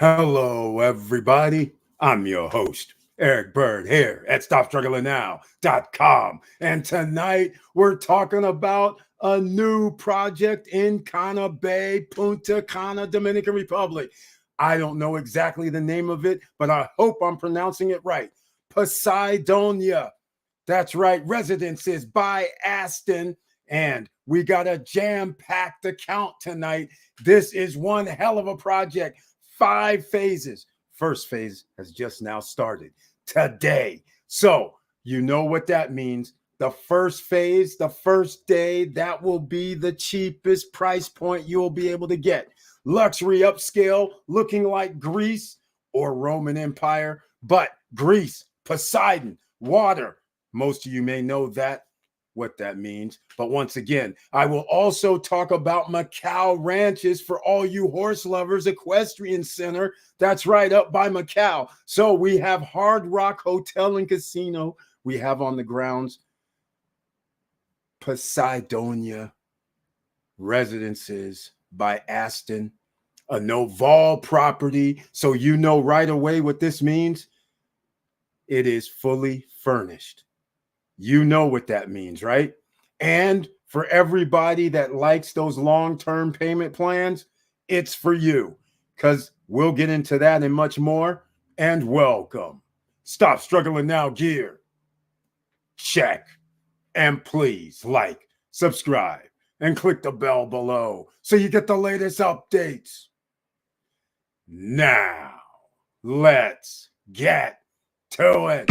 Hello, everybody. I'm your host, Eric Bird, here at StopStrugglingNow.com. And tonight we're talking about a new project in Cana Bay, Punta Cana, Dominican Republic. I don't know exactly the name of it, but I hope I'm pronouncing it right. Poseidonia. That's right, Residences by Aston. And we got a jam-packed account tonight. This is one hell of a project. 5 phases. First phase has just now started today. So you know what that means. The first phase, the first day, that will be the cheapest price point you'll be able to get. Luxury upscale, looking like Greece or Roman Empire, but Greece, Poseidon, water. Most of you may know what that means. But once again, I will also talk about Macau Ranches for all you horse lovers, equestrian center. That's right, up by Macau. So we have Hard Rock Hotel and Casino. We have on the grounds Poseidonia Residences by Aston, a Noval property. So you know right away what this means. It is fully furnished. You know what that means, right? And for everybody that likes those long-term payment plans, it's for you, because we'll get into that and much more. And welcome. Stop Struggling Now gear. Check. And please like, subscribe, and click the bell below so you get the latest updates. Now, let's get to it.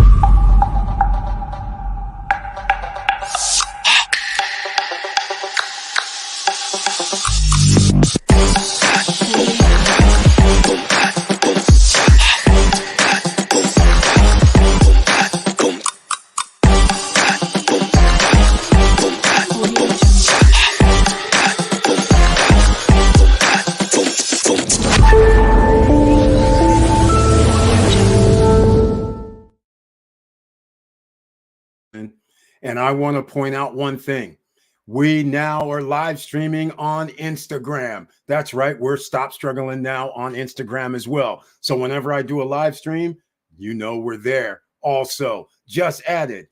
And I want to point out one thing. We now are live streaming on Instagram. That's right. We're Stop Struggling Now on Instagram as well. So whenever I do a live stream, you know we're there. Also, just added.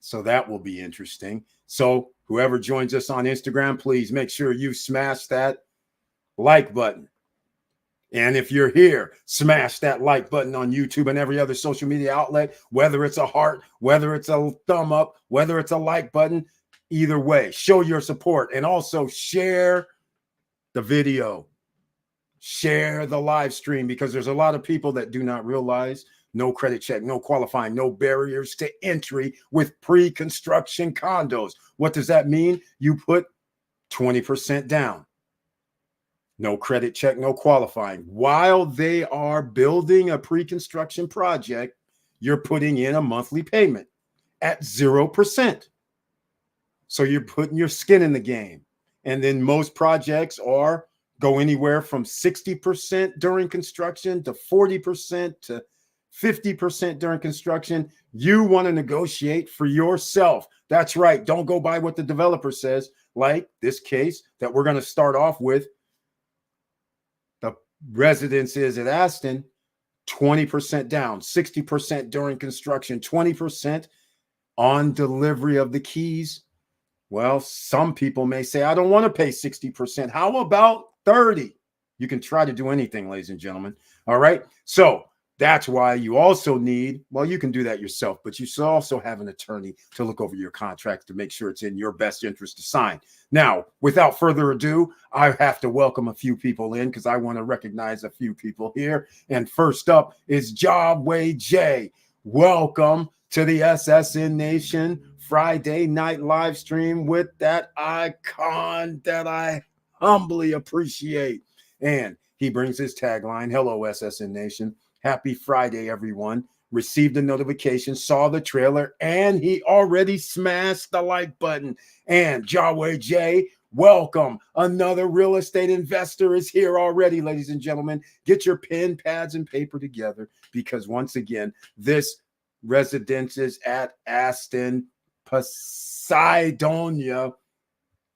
So that will be interesting. So whoever joins us on Instagram, please make sure you smash that like button. And if you're here, smash that like button on YouTube and every other social media outlet, whether it's a heart, whether it's a thumb up, whether it's a like button, either way, show your support. And also share the video, share the live stream, because there's a lot of people that do not realize no credit check, no qualifying, no barriers to entry with pre-construction condos. What does that mean? You put 20% down. No credit check, no qualifying. While they are building a pre-construction project, you're putting in a monthly payment at 0%. So you're putting your skin in the game. And then most projects go anywhere from 60% during construction to 40% to 50% during construction. You want to negotiate for yourself. That's right. Don't go by what the developer says, like this case that we're going to start off with. Residences at Aston, 20% down, 60% during construction, 20% on delivery of the keys. Well, some people may say, I don't want to pay 60%. How about 30? You can try to do anything, ladies and gentlemen. All right. So that's why you also need, well, you can do that yourself, but you should also have an attorney to look over your contracts to make sure it's in your best interest to sign. Now, without further ado, I have to welcome a few people in because I want to recognize a few people here. And first up is Jawway J. Welcome to the SSN Nation Friday night live stream with that icon that I humbly appreciate. And he brings his tagline, hello, SSN Nation. Happy Friday, everyone. Received a notification, saw the trailer, and he already smashed the like button. And Jawway J, welcome. Another real estate investor is here already, ladies and gentlemen. Get your pen, pads, and paper together because once again, this Residences at Aston, Poseidonia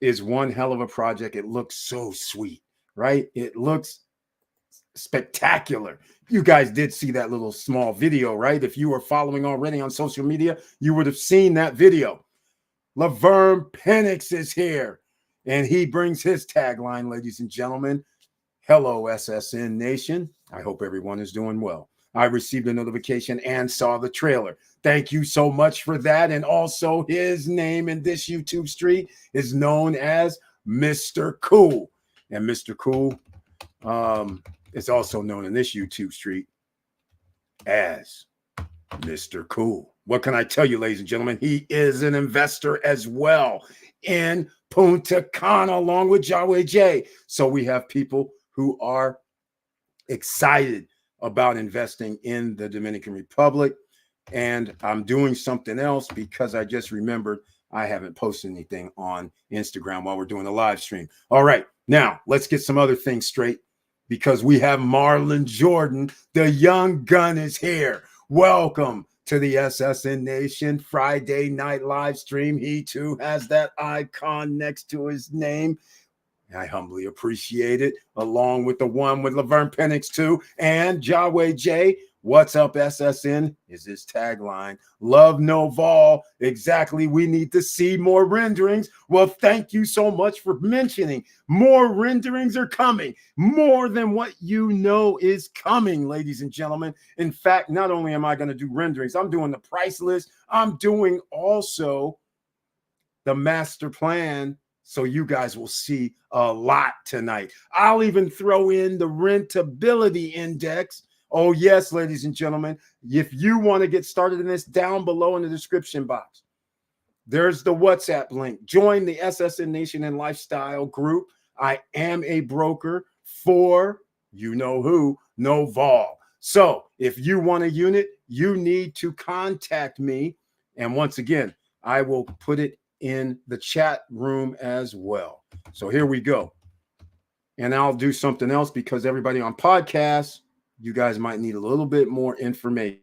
is one hell of a project. It looks so sweet, right? It looks spectacular. You guys did see that little small video, right? If you were following already on social media, you would have seen that video. Laverne Penix is here, and he brings his tagline, ladies and gentlemen. Hello, SSN Nation. I hope everyone is doing well. I received a notification and saw the trailer. Thank you so much for that. And also, his name in this YouTube street is known as Mr. Cool. And Mr. Cool is also known in this YouTube street as Mr. Cool. What can I tell you, ladies and gentlemen? He is an investor as well in Punta Cana along with Yahweh J. So we have people who are excited about investing in the Dominican Republic. And I'm doing something else because I just remembered I haven't posted anything on Instagram while we're doing the live stream. All right, now let's get some other things straight because we have Marlon Jordan. The young gun is here. Welcome to the SSN Nation Friday night live stream. He too has that icon next to his name. I humbly appreciate it, along with the one with Laverne Penix too, and Yahweh J. What's up, SSN? Is his tagline. Love no vol. Exactly. We need to see more renderings. Well, thank you so much for mentioning. More renderings are coming. More than what you know is coming, ladies and gentlemen. In fact, not only am I going to do renderings, I'm doing the price list. I'm doing also the master plan. So you guys will see a lot tonight. I'll even throw in the rentability index. Oh, yes, ladies and gentlemen, if you want to get started in this, down below in the description box, there's the WhatsApp link. Join the SSN Nation and Lifestyle group. I am a broker for you know who, no vol. So if you want a unit, you need to contact me. And once again, I will put it in the chat room as well. So here we go. And I'll do something else because everybody on podcasts, you guys might need a little bit more information.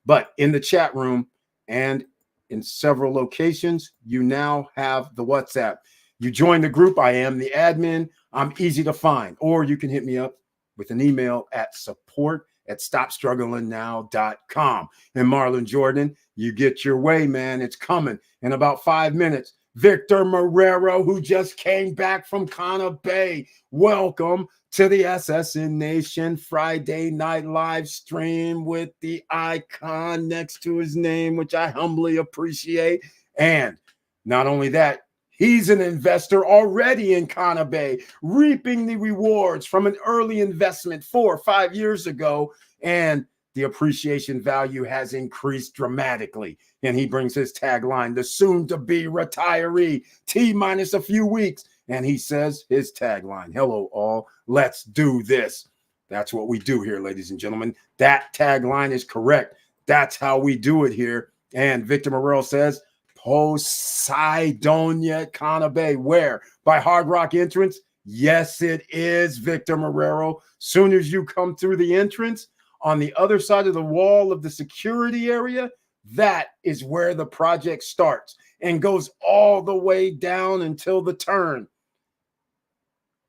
But in the chat room and in several locations, you now have the WhatsApp. You join the group. I am the admin. I'm easy to find. Or you can hit me up with an email at support@stopstrugglingnow.com. And Marlon Jordan, you get your way, man. It's coming in about 5 minutes. Victor Marrero, who just came back from Cana Bay. Welcome to the SSN Nation Friday night live stream with the icon next to his name, which I humbly appreciate. And not only that, he's an investor already in Cana Bay, reaping the rewards from an early investment 4 or 5 years ago. And the appreciation value has increased dramatically. And he brings his tagline, the soon-to-be retiree, T-minus a few weeks. And he says his tagline, hello all, let's do this. That's what we do here, ladies and gentlemen. That tagline is correct. That's how we do it here. And Victor Morel says, Poseidonia Cana Bay. Where? By Hard Rock entrance? Yes, it is, Victor Marrero. Soon as you come through the entrance, on the other side of the wall of the security area, that is where the project starts and goes all the way down until the turn.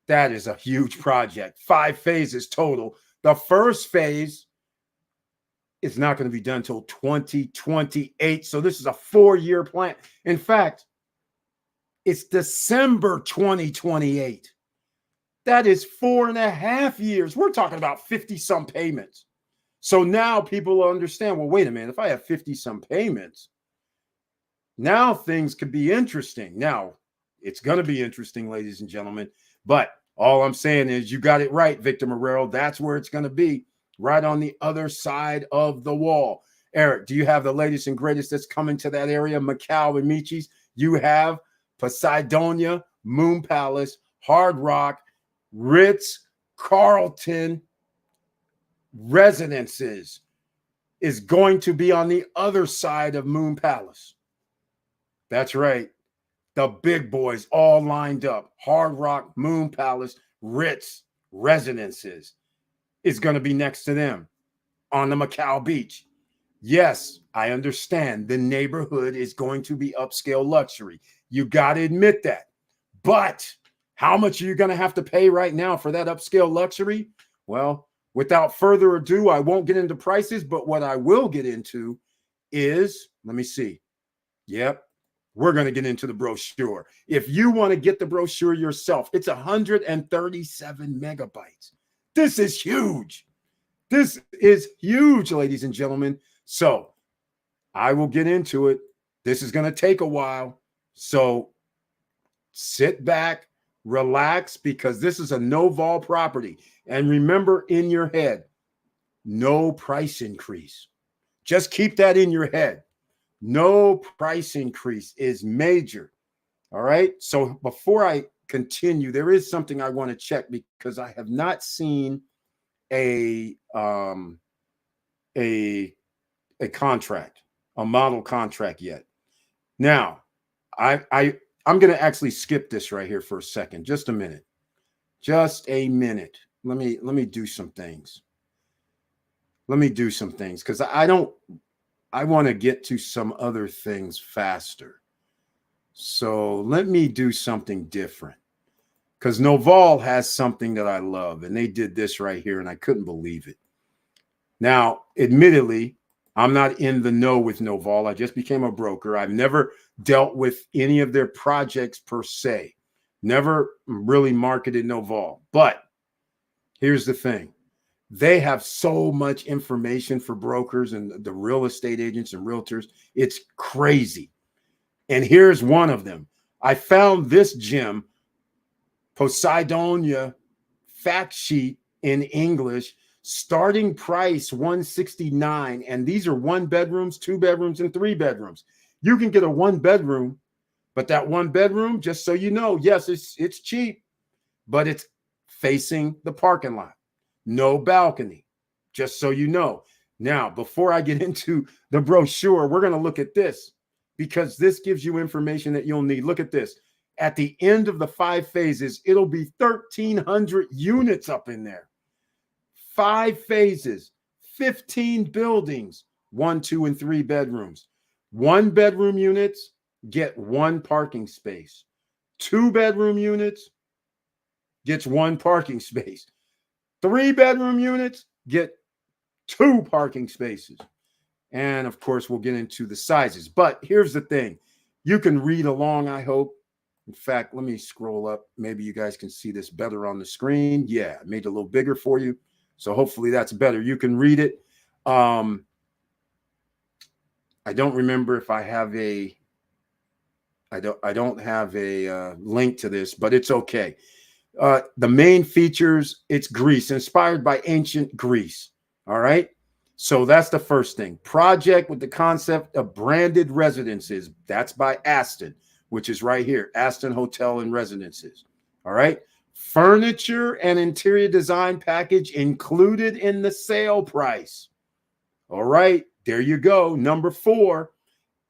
That is a huge project. 5 phases total. The first phase is not going to be done until 2028. So this is a 4-year plan. In fact, it's December 2028. That is 4.5 years. We're talking about 50-some payments. So now people will understand, well, wait a minute, if I have 50-some payments, now things could be interesting. Now, it's going to be interesting, ladies and gentlemen. But all I'm saying is you got it right, Victor Marrero. That's where it's going to be, right on the other side of the wall. Eric, do you have the latest and greatest that's coming to that area? Macau and Michi's. You have Poseidonia, Moon Palace, Hard Rock, Ritz, Carlton, Residences is going to be on the other side of Moon Palace. That's right. The big boys all lined up. Hard Rock, Moon Palace, Ritz, Residences is going to be next to them on the Macau Beach. Yes, I understand the neighborhood is going to be upscale luxury. You got to admit that. But how much are you going to have to pay right now for that upscale luxury? Well, without further ado, I won't get into prices, but what I will get into is, let me see. Yep, we're going to get into the brochure. If you want to get the brochure yourself, it's 137 megabytes. This is huge. This is huge, ladies and gentlemen. So I will get into it. This is going to take a while. So sit back, relax, because this is a no-vol property. And remember in your head, no price increase. Just keep that in your head. No price increase is major. All right. So before I continue, there is something I want to check because I have not seen a contract, a model contract yet. Now, I'm going to actually skip this right here for a second. Just a minute. Just a minute. Let me do some things. Let me do some things because I want to get to some other things faster. So let me do something different because Noval has something that I love, and they did this right here, and I couldn't believe it. Now, admittedly, I'm not in the know with Noval. I just became a broker. I've never dealt with any of their projects per se. Never really marketed Noval. But here's the thing. They have so much information for brokers and the real estate agents and realtors. It's crazy. And here's one of them. I found this gem, Poseidonia fact sheet in English, starting price 169. And these are 1 bedrooms, 2 bedrooms, and 3 bedrooms. You can get a 1 bedroom, but that 1 bedroom, just so you know, yes, it's cheap, but it's facing the parking lot. No balcony, just so you know. Now, before I get into the brochure, we're going to look at this because this gives you information that you'll need. Look at this. At the end of the 5 phases, it'll be 1,300 units up in there. 5 phases, 15 buildings, 1, 2, and 3 bedrooms. 1 bedroom units get 1 parking space. 2 bedroom units gets 1 parking space. 3 bedroom units get 2 parking spaces. And of course, we'll get into the sizes. But here's the thing. You can read along, I hope. In fact, let me scroll up. Maybe you guys can see this better on the screen. Yeah, I made it a little bigger for you. So hopefully that's better. You can read it. I don't remember if I have I don't have a link to this, but it's okay. The main features, it's Greece, inspired by ancient Greece. All right. So that's the first thing. Project with the concept of branded residences. That's by Aston, which is right here. Aston Hotel and Residences. All right. Furniture and interior design package included in the sale price. All right. There you go. Number 4.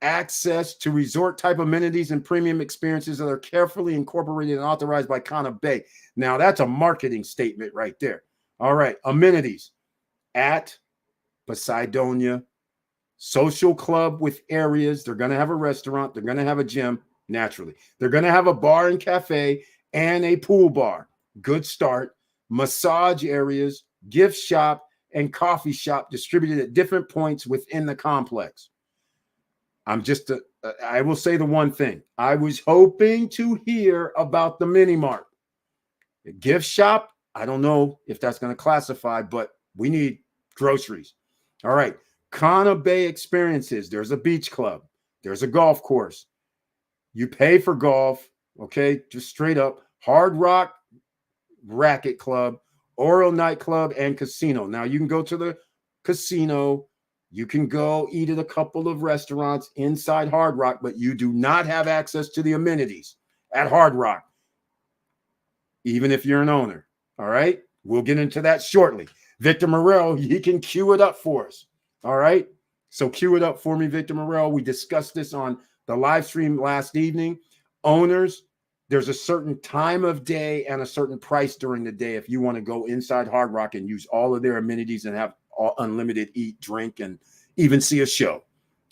Access to resort type amenities and premium experiences that are carefully incorporated and authorized by Cana Bay. Now that's a marketing statement right there. All right. Amenities at Poseidonia, social club with areas. They're going to have a restaurant. They're going to have a gym. Naturally, they're going to have a bar and cafe and a pool bar. Good start. Massage areas, gift shop, and coffee shop distributed at different points within the complex. I will say the one thing. I was hoping to hear about the mini mart. The gift shop, I don't know if that's going to classify, but we need groceries. All right. Cana Bay experiences. There's a beach club. There's a golf course. You pay for golf, okay? Just straight up. Hard Rock Racket Club, Oro Nightclub, and Casino. Now, you can go to the casino. You can go eat at a couple of restaurants inside Hard Rock, but you do not have access to the amenities at Hard Rock, even if you're an owner. All right? We'll get into that shortly. Victor Morel, he can cue it up for us. All right? So cue it up for me, Victor Morel. We discussed this on the live stream last evening. Owners, there's a certain time of day and a certain price during the day if you want to go inside Hard Rock and use all of their amenities and have unlimited eat, drink, and even see a show.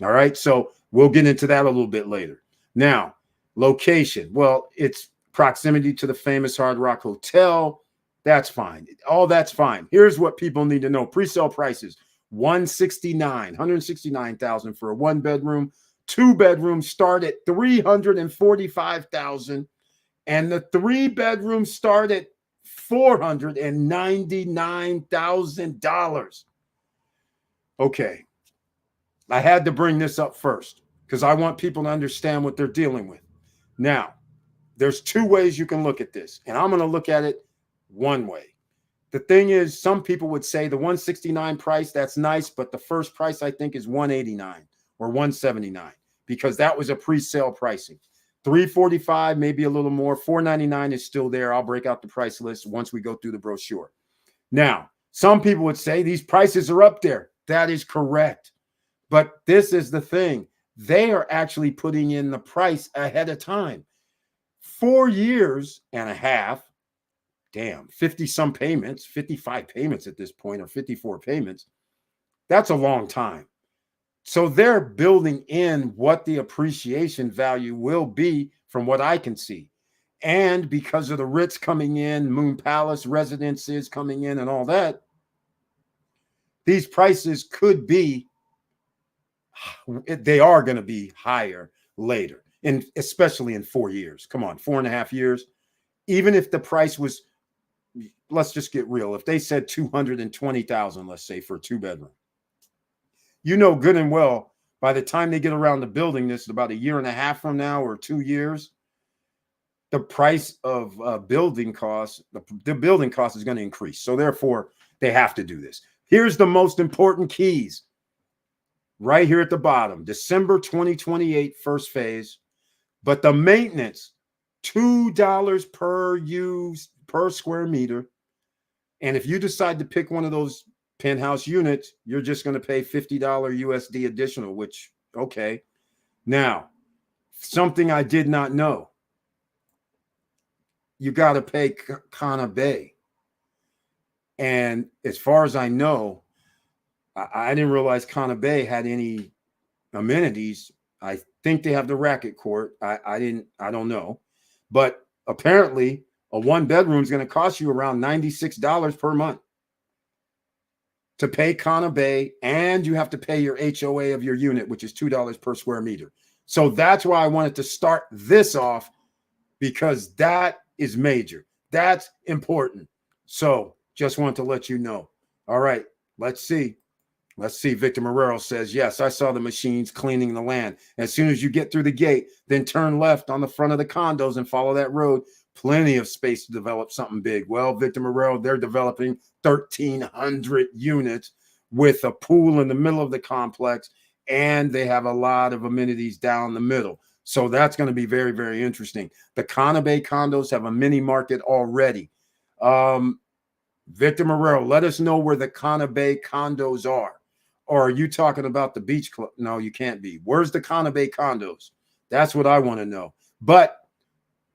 All right. So we'll get into that a little bit later. Now, location. Well, it's proximity to the famous Hard Rock Hotel. That's fine. All that's fine. Here's what people need to know. Pre-sale prices, 169,000 for a one bedroom. Two bedrooms start at 345,000, and the three bedrooms start at $499,000. Okay. I had to bring this up first because I want people to understand what they're dealing with. Now, there's two ways you can look at this, and I'm going to look at it one way. The thing is, some people would say the 169 price, that's nice, but the first price I think is 189 or 179 because that was a pre-sale pricing. 345, maybe a little more. 499 is still there. I'll break out the price list once we go through the brochure. Now, some people would say these prices are up there. That is correct. But this is the thing. They are actually putting in the price ahead of time. 4 years and a half, damn, 50 some payments, 55 payments at this point, or 54 payments. That's a long time. So they're building in what the appreciation value will be from what I can see. And because of the Ritz coming in, Moon Palace residences coming in and all that, these prices could be, they are going to be higher later, and especially in 4 years. Come on, 4.5 years. Even if the price was, let's just get real. If they said 220,000, let's say, for a two bedroom, you know good and well, by the time they get around to building this, about a year and a half from now or 2 years, the price of building costs, the building cost is going to increase. So therefore, they have to do this. Here's the most important keys right here at the bottom. December 2028, first phase. But the maintenance, $2 per square meter. And if you decide to pick one of those penthouse units, you're just going to pay $50 USD additional, which, okay. Now, something I did not know. You got to pay Cana Bay. And as far as I know, I didn't realize Cana Bay had any amenities. I think they have the racket court. I don't know. But apparently, a one bedroom is going to cost you around $96 per month to pay Cana Bay, and you have to pay your HOA of your unit, which is $2 per square meter. So that's why I wanted to start this off, because that is major. That's important. So just want to let you know. All right, let's see. Let's see. Victor Marrero says, yes, I saw the machines cleaning the land. As soon as you get through the gate, then turn left on the front of the condos and follow that road. Plenty of space to develop something big. Well, Victor Marrero, they're developing 1,300 units with a pool in the middle of the complex, and they have a lot of amenities down the middle. So that's going to be very, very interesting. The Cana Bay condos have a mini market already. Victor Marrero, let us know where the Cana Bay condos are. Or are you talking about the beach club? No, you can't be. Where's the Cana Bay condos? That's what I want to know. But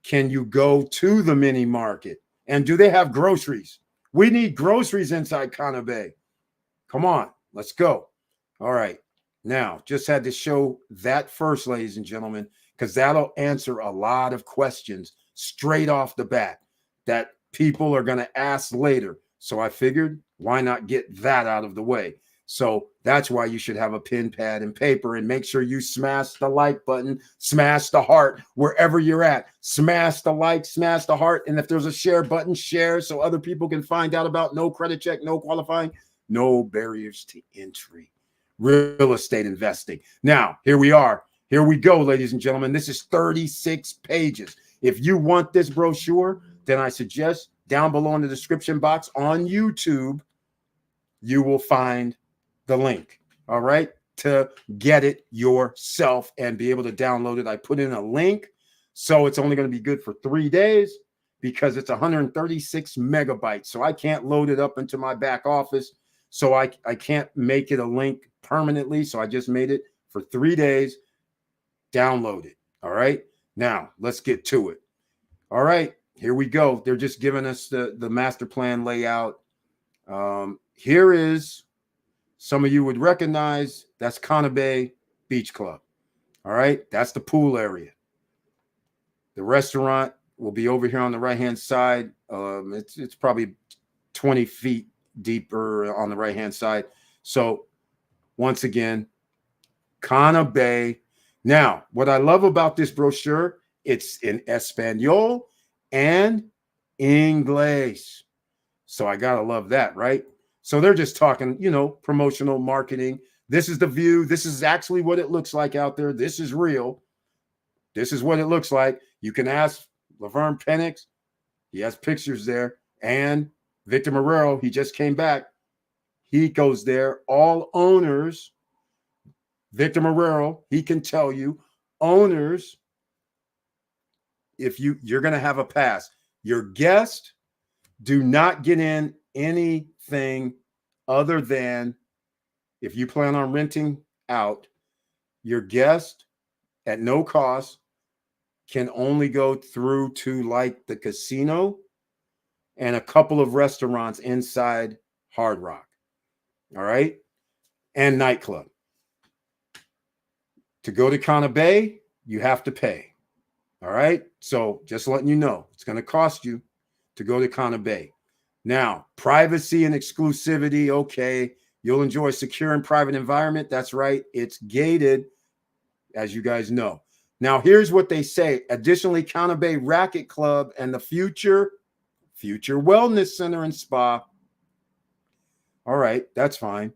can you go to the mini market? And do they have groceries? We need groceries inside Cana Bay. Come on, let's go. All right. Now, just had to show that first, ladies and gentlemen, because that'll answer a lot of questions straight off the bat that people are going to ask later. So I figured, why not get that out of the way? So that's why you should have a pen, pad, and paper, and make sure you smash the like button, smash the heart wherever you're at. Smash the like, smash the heart. And if there's a share button, share so other people can find out about no credit check, no qualifying, no barriers to entry, real estate investing. Now, here we are. Here we go, ladies and gentlemen. This is 36 pages. If you want this brochure, then I suggest down below in the description box on YouTube, you will find the link, all right, to get it yourself and be able to download it. I put in a link, so it's only going to be good for 3 days because it's 136 megabytes. So I can't load it up into my back office. So I can't make it a link permanently. So I just made it for 3 days. Download it. All right. Now let's get to it. All right. Here we go. They're just giving us the master plan layout. Here is, some of you would recognize, that's Cana Bay Beach Club. All right. That's the pool area. The restaurant will be over here on the right-hand side. It's probably 20 feet deeper on the right-hand side. So once again, Cana Bay. Now, what I love about this brochure, it's in Espanol and English. So I gotta love that, right? So they're just talking, promotional marketing. This is the view. This is actually what it looks like out there. This is real. This is what it looks like. You can ask Laverne Penix. He has pictures there. And Victor Marrero, he just came back. He goes there. All owners, Victor Marrero, he can tell you, owners, if you're going to have a pass. Your guest, do not get in anything other than, if you plan on renting out, your guest at no cost can only go through to like the casino and a couple of restaurants inside Hard Rock. All right. And nightclub. To go to Cana Bay, you have to pay. All right. So just letting you know, it's going to cost you to go to Cana Bay. Now, privacy and exclusivity. Okay. You'll enjoy a secure and private environment. That's right. It's gated, as you guys know. Now, here's what they say. Additionally, Cana Bay Racket Club and the Future Wellness Center and Spa. All right, that's fine.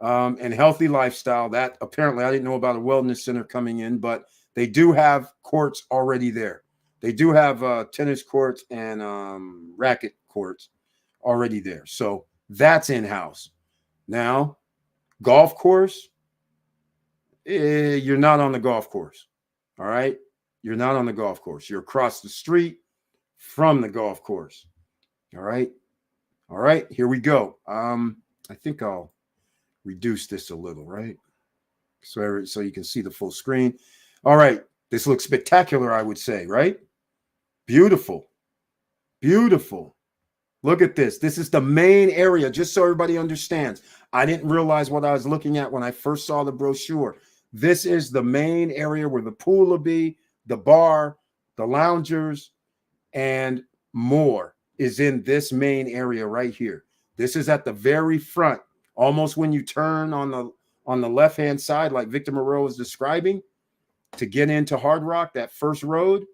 And healthy lifestyle. That apparently I didn't know about a wellness center coming in, but they do have courts already there. They do have tennis courts and racket courts already there. So that's in-house. Now, golf course, you're not on the golf course. All right. You're not on the golf course. You're across the street from the golf course. All right. All right. Here we go. I think I'll reduce this a little, right? So you can see the full screen. All right. This looks spectacular, I would say, right? Beautiful. Beautiful. Look at this. This is the main area, just so everybody understands. I didn't realize what I was looking at when I first saw the brochure. This is the main area where the pool will be, the bar, the loungers, and more is in this main area right here. This is at the very front, almost when you turn on the left-hand side, like Victor Marrero was describing, to get into Hard Rock, that first road.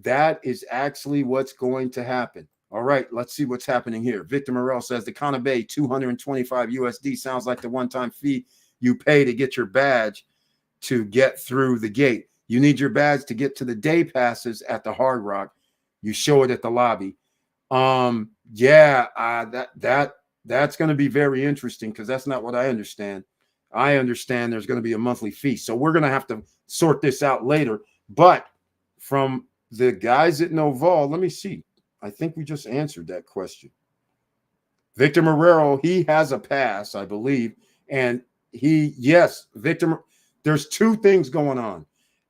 That is actually what's going to happen. All right, let's see what's happening here. Victor Marrero says the Cana Bay, 225 USD sounds like the one-time fee you pay to get your badge to get through the gate. You need your badge to get to the day passes at the Hard Rock. You show it at the lobby. That's going to be very interesting because that's not what I understand. I understand there's going to be a monthly fee. So we're going to have to sort this out later. But from the guys at Noval, let me see. I think we just answered that question. Victor Marrero, he has a pass, I believe. And Victor, there's two things going on.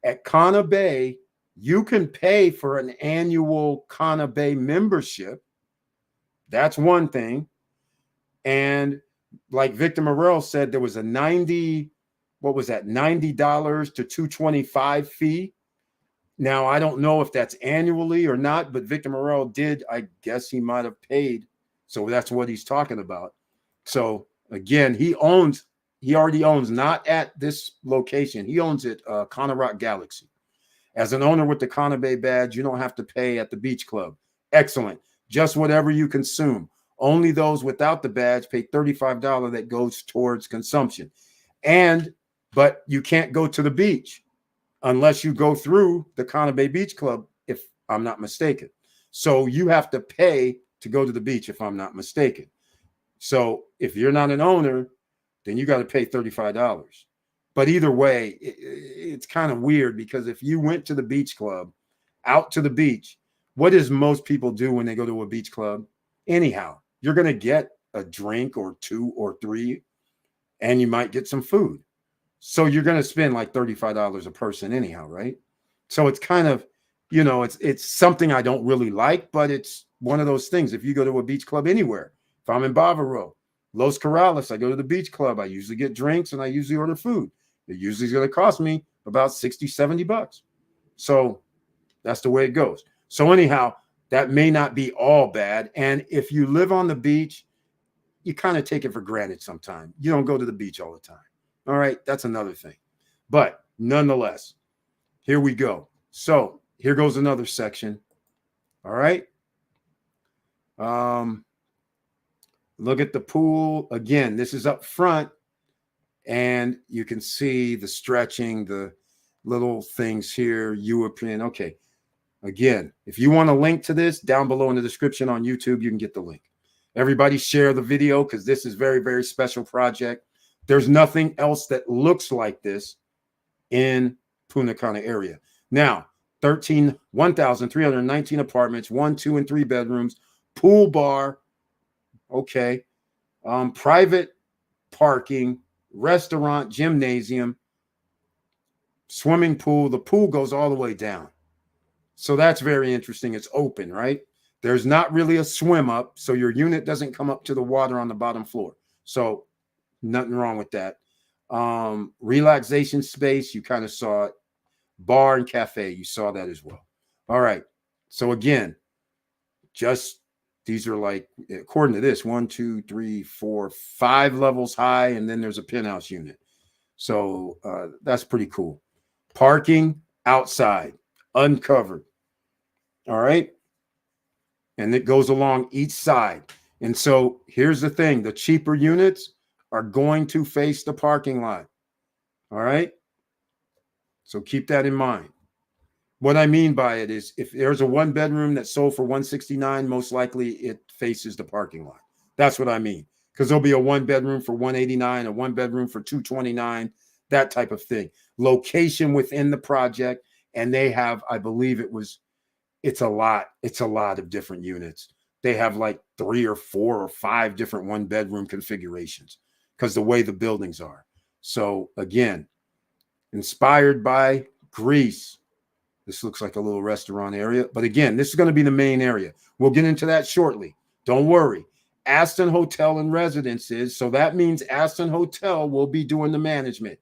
At Cana Bay, you can pay for an annual Cana Bay membership. That's one thing. And like Victor Marrero said, there was a $90 to $225 fee. Now, I don't know if that's annually or not, but Victor Marrero did, I guess he might have paid. So that's what he's talking about. So again, he already owns, not at this location. He owns it, Cana Rock Galaxy. As an owner with the Cana Bay badge, you don't have to pay at the beach club. Excellent. Just whatever you consume. Only those without the badge pay $35 that goes towards consumption. But you can't go to the beach unless you go through the Cana Bay Beach Club, if I'm not mistaken. So you have to pay to go to the beach, if I'm not mistaken. So if you're not an owner, then you got to pay $35. But either way, it's kind of weird because if you went to the beach club, out to the beach, what does most people do when they go to a beach club? Anyhow, you're going to get a drink or two or three, and you might get some food. So you're going to spend like $35 a person anyhow, right? So it's kind of, it's something I don't really like, but it's one of those things. If you go to a beach club anywhere, if I'm in Bavaro, Los Corrales, I go to the beach club. I usually get drinks and I usually order food. It usually is going to cost me about $60, $70. So that's the way it goes. So anyhow, that may not be all bad. And if you live on the beach, you kind of take it for granted sometimes. You don't go to the beach all the time. All right, that's another thing. But nonetheless, here we go. So here goes another section. All right. Look at the pool. Again, this is up front. And you can see the stretching, the little things here, European. Okay. Again, if you want a link to this, down below in the description on YouTube, you can get the link. Everybody share the video because this is very, very special project. There's nothing else that looks like this in Punta Cana area. Now, 1,319 apartments, 1, 2, and 3 bedrooms, pool bar, okay, private parking, restaurant, gymnasium, swimming pool. The pool goes all the way down. So that's very interesting. It's open, right? There's not really a swim up, so your unit doesn't come up to the water on the bottom floor. So nothing wrong with that. Relaxation space, you kind of saw it. Bar and cafe, you saw that as well. All right. So again, just these are like, according to this, 1, 2, 3, 4, 5 levels high, and then there's a penthouse unit. So that's pretty cool. Parking outside, uncovered. All right. And it goes along each side. And so here's the thing. The cheaper units are going to face the parking lot. All right. So keep that in mind. What I mean by it is if there's a 1 bedroom that sold for $169, most likely it faces the parking lot. That's what I mean. Because there'll be a 1 bedroom for $189, a 1 bedroom for $229, that type of thing. Location within the project. And they have, I believe it's a lot. It's a lot of different units. They have like 3 or 4 or 5 different 1 bedroom configurations because the way the buildings are. So again, inspired by Greece. This looks like a little restaurant area. But again, this is going to be the main area. We'll get into that shortly. Don't worry. Aston Hotel and Residences. So that means Aston Hotel will be doing the management.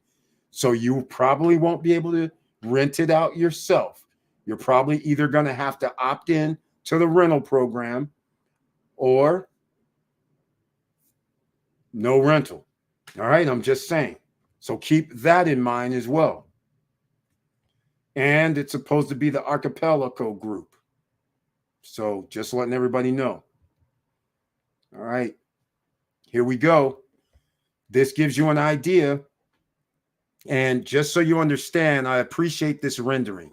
So you probably won't be able to rent it out yourself. You're probably either going to have to opt in to the rental program or no rental. All right. I'm just saying. So keep that in mind as well. And it's supposed to be the Archipelago group. So just letting everybody know. All right. Here we go. This gives you an idea. And just so you understand, I appreciate this rendering.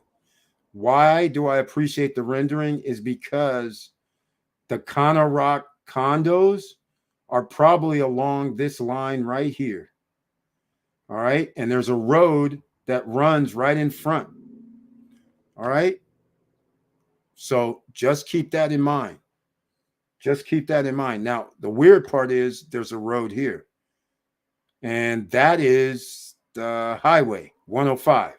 Why do I appreciate the rendering? Is because the Cana Rock condos are probably along this line right here. All right. And there's a road that runs right in front. All right. So just keep that in mind. Just keep that in mind. Now, the weird part is there's a road here. And that is the highway 105.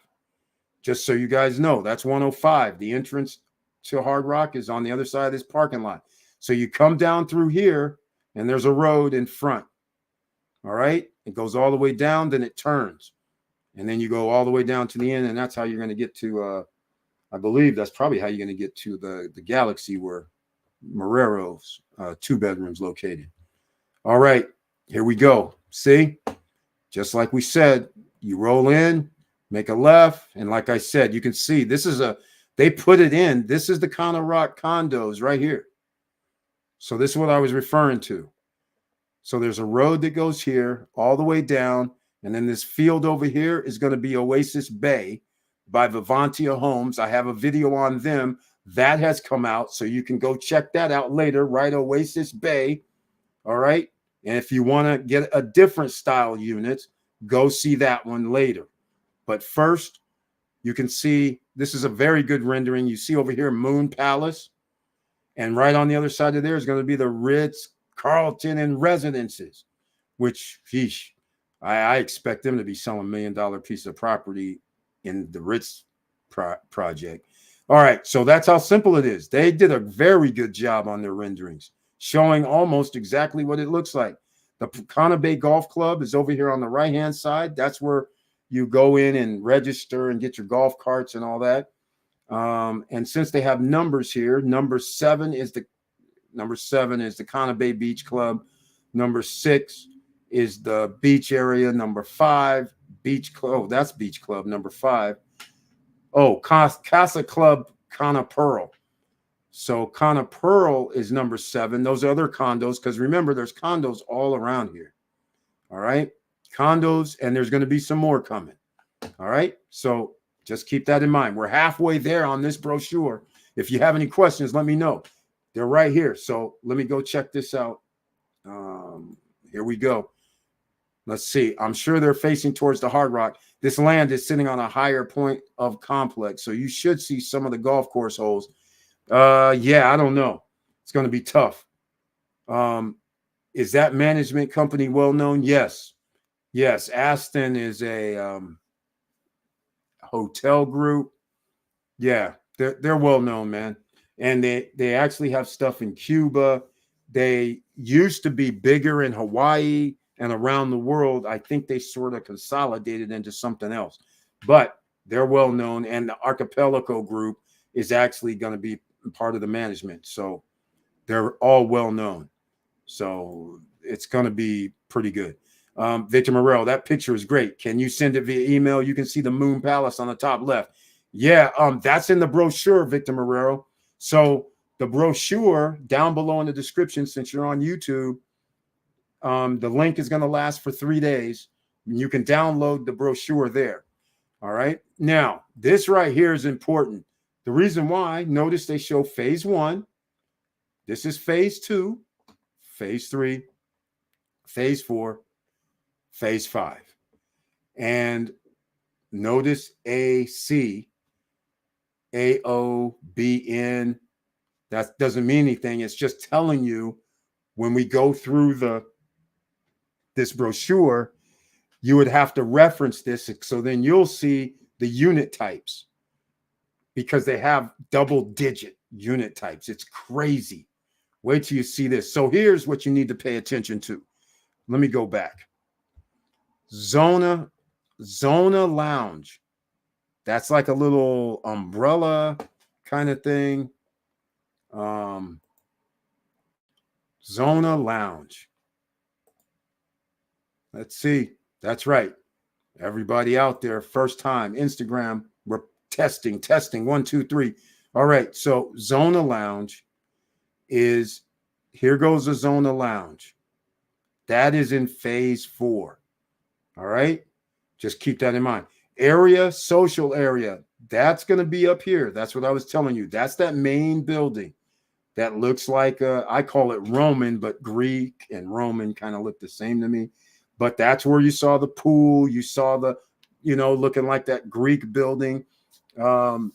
Just so you guys know, that's 105. The entrance to Hard Rock is on the other side of this parking lot. So you come down through here and there's a road in front. All right. It goes all the way down, then it turns. And then you go all the way down to the end. And that's how you're going to get to, I believe that's probably how you're going to get to the Galaxy where Morero's 2 bedrooms located. All right. Here we go. See, just like we said, you roll in, make a left. And like I said, you can see this is they put it in. This is the Cana Rock condos right here. So this is what I was referring to. So there's a road that goes here all the way down. And then this field over here is going to be Oasis Bay by Vivantia Homes. I have a video on them that has come out. So you can go check that out later, right? Oasis Bay. All right. And if you want to get a different style unit, go see that one later. But first, you can see this is a very good rendering. You see over here, Moon Palace. And right on the other side of there is going to be the Ritz, Carlton, and Residences, which, sheesh, I expect them to be selling $1 million piece of property in the Ritz project. All right, so that's how simple it is. They did a very good job on their renderings, showing almost exactly what it looks like. The Cana Bay Golf Club is over here on the right-hand side. That's where you go in and register and get your golf carts and all that. And since they have numbers here, number seven is the Cana Bay Beach Club. Number 6 is the beach area. Number 5, beach club. Oh, that's beach club. Number 5. Oh, Casa Club Cana Pearl. So Cana Pearl is number 7. Those other condos, because remember, there's condos all around here. All right. Condos, and there's going to be some more coming. All right. So just keep that in mind. We're halfway there on this brochure. If you have any questions, let me know. They're right here. So let me go check this out. Here we go. Let's see. I'm sure they're facing towards the Hard Rock. This land is sitting on a higher point of complex. So you should see some of the golf course holes. Yeah, I don't know. It's going to be tough. Is that management company well known? Yes. Yes. Aston is a hotel group. Yeah, they're well known, man. And they actually have stuff in Cuba. They used to be bigger in Hawaii and around the world. I think they sort of consolidated into something else, but they're well known. And the Archipelago group is actually going to be part of the management. So they're all well known. So it's going to be pretty good. Victor Morel, that picture is great. Can you send it via email? You can see the Moon Palace on the top left. Yeah, that's in the brochure, Victor Morel. So the brochure down below in the description, since you're on YouTube, the link is going to last for 3 days. You can download the brochure there. All right. Now, this right here is important. The reason why, notice they show phase 1. This is phase 2, phase 3, phase 4, phase 5. And notice AC, AOBN. That doesn't mean anything. It's just telling you when we go through this brochure, you would have to reference this. So then you'll see the unit types because they have double-digit unit types. It's crazy. Wait till you see this. So here's what you need to pay attention to. Let me go back. Zona Lounge. That's like a little umbrella kind of thing. Zona Lounge. Let's see. That's right. Everybody out there, first time, Instagram, we're testing. 1, 2, 3. All right. So Zona Lounge is, here goes the Zona Lounge. That is in phase 4. All right. Just keep that in mind. Area, social area. That's going to be up here. That's what I was telling you. That's that main building that looks like, I call it Roman, but Greek and Roman kind of look the same to me. But that's where you saw the pool. You saw the, looking like that Greek building, the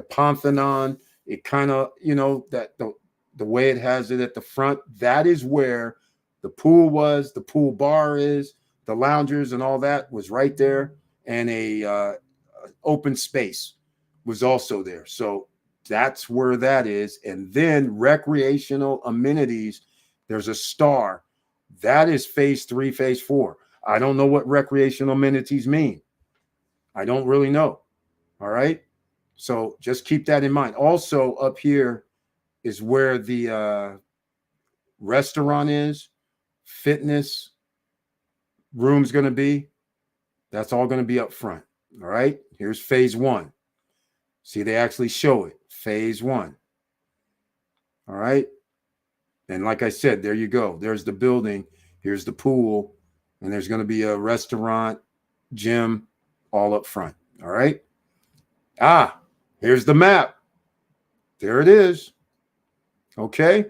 Pantheon. It kind of, that the way it has it at the front, that is where the pool was, the pool bar is, the loungers and all that was right there. And a open space was also there. So that's where that is. And then recreational amenities, there's a star. That is phase 3, phase 4. I don't know what recreational amenities mean. I don't really know. All right. So just keep that in mind. Also up here is where the restaurant is, fitness room's going to be. That's all going to be up front. All right. Here's phase 1. See, they actually show it. Phase 1. All right. And like I said, there you go. There's the building. Here's the pool. And there's going to be a restaurant, gym, all up front. All right. Here's the map. There it is. Okay.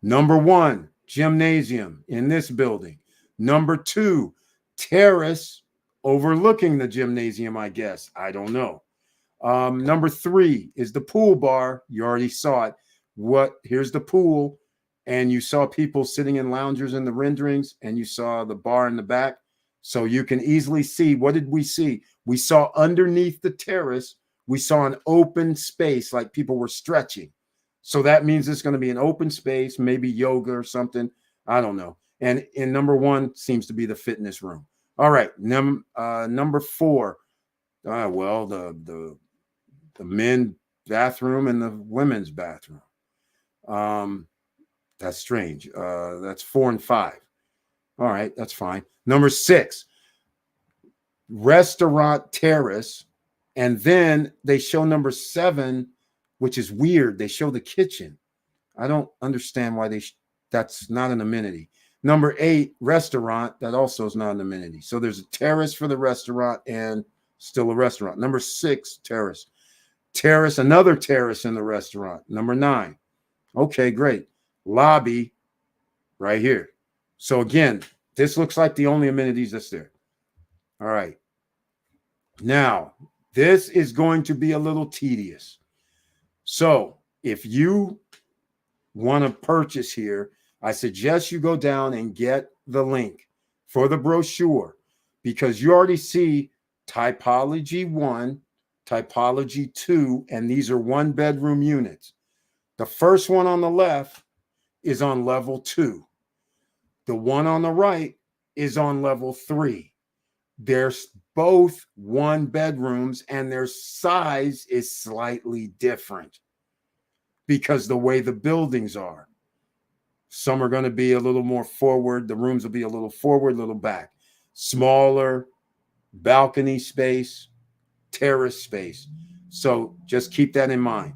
Number 1, gymnasium in this building. Number 2, terrace overlooking the gymnasium, I guess. I don't know. Number 3 is the pool bar. You already saw it. Here's the pool. And you saw people sitting in loungers in the renderings, and you saw the bar in the back. So you can easily see, what did we see? We saw underneath the terrace, we saw an open space, like people were stretching. So that means it's going to be an open space, maybe yoga or something. I don't know. And in number 1 seems to be the fitness room. All right. Number 4. Well, the men bathroom and the women's bathroom. That's strange. That's 4 and 5. All right, that's fine. Number 6, restaurant terrace. And then they show number 7, which is weird. They show the kitchen. I don't understand why that's not an amenity. Number 8, restaurant. That also is not an amenity. So there's a terrace for the restaurant and still a restaurant. Number 6, terrace. Terrace, another terrace in the restaurant. Number 9. Okay, great. Lobby right here. So again, this looks like the only amenities that's there. All right. Now, this is going to be a little tedious. So if you want to purchase here, I suggest you go down and get the link for the brochure, because you already see typology 1, typology 2, and these are 1-bedroom units. The first one on the left is on level 2. The one on the right is on level 3. They're both 1-bedrooms, and their size is slightly different because the way the buildings are. Some are going to be a little more forward. The rooms will be a little forward, a little back. Smaller balcony space, terrace space. So just keep that in mind.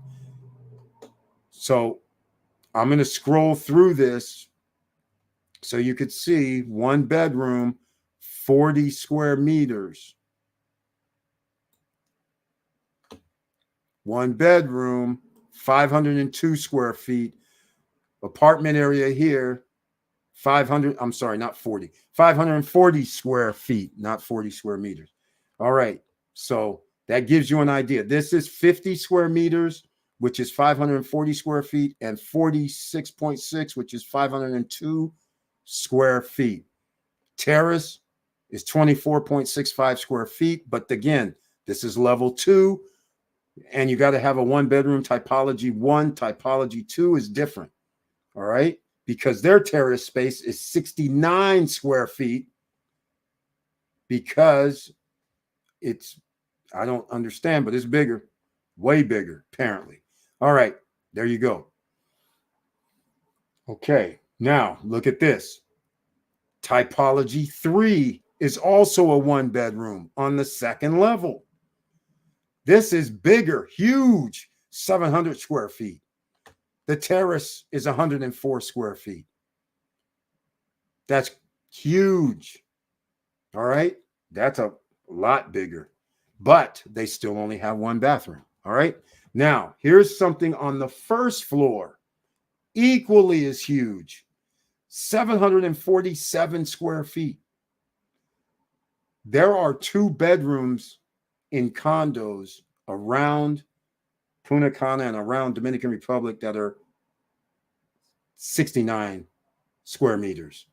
So I'm going to scroll through this so you could see 1-bedroom, 40 square meters. 1-bedroom, 502 square feet. Apartment area here, 540 square feet, not 40 square meters. All right. So that gives you an idea. This is 50 square meters, which is 540 square feet, and 46.6, which is 502 square feet. Terrace is 24.65 square feet. But again, this is level 2, and you got to have a 1-bedroom. Typology 1, typology 2 is different. All right, because their terrace space is 69 square feet, because it's, I don't understand, but it's bigger, way bigger, apparently. All right, there you go. Okay, now look at this. Typology 3 is also a 1-bedroom on the 2nd level. This is bigger, huge, 700 square feet. The terrace is 104 square feet. That's huge. All right. That's a lot bigger, but they still only have 1 bathroom. All right. Now, here's something on the 1st floor, equally as huge, 747 square feet. There are 2 bedrooms in condos around Punta Cana and around Dominican Republic that are 69 square meters.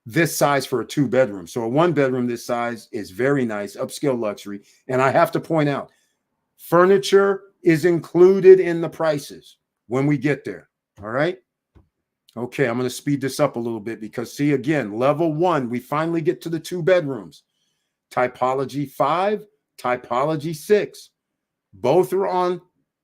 This size for a 2-bedroom. So a 1-bedroom this size is very nice, upscale luxury. And I have to point out, furniture is included in the prices when we get there. All right. Okay, I'm going to speed this up a little bit because, see, again, level 1, we finally get to the 2 bedrooms. Typology 5, typology 6. Both are on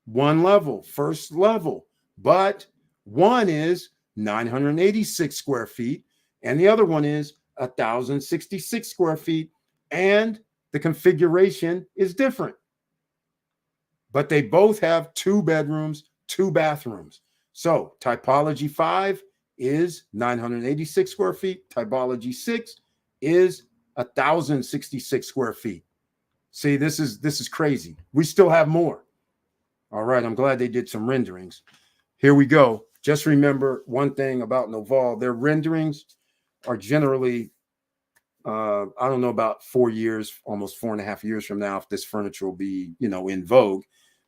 1 level, 1st level, but one is 986 square feet and the other one is 1,066 square feet, and the configuration is different. But they both have 2 bedrooms, 2 bathrooms. So typology 5 is 986 square feet. Typology 6 is 1,066 square feet. See, this is crazy. We still have more. All right, I'm glad they did some renderings. Here we go. Just remember one thing about Noval. Their renderings are generally, I don't know, about 4 years, almost 4.5 years from now, if this furniture will be, in vogue.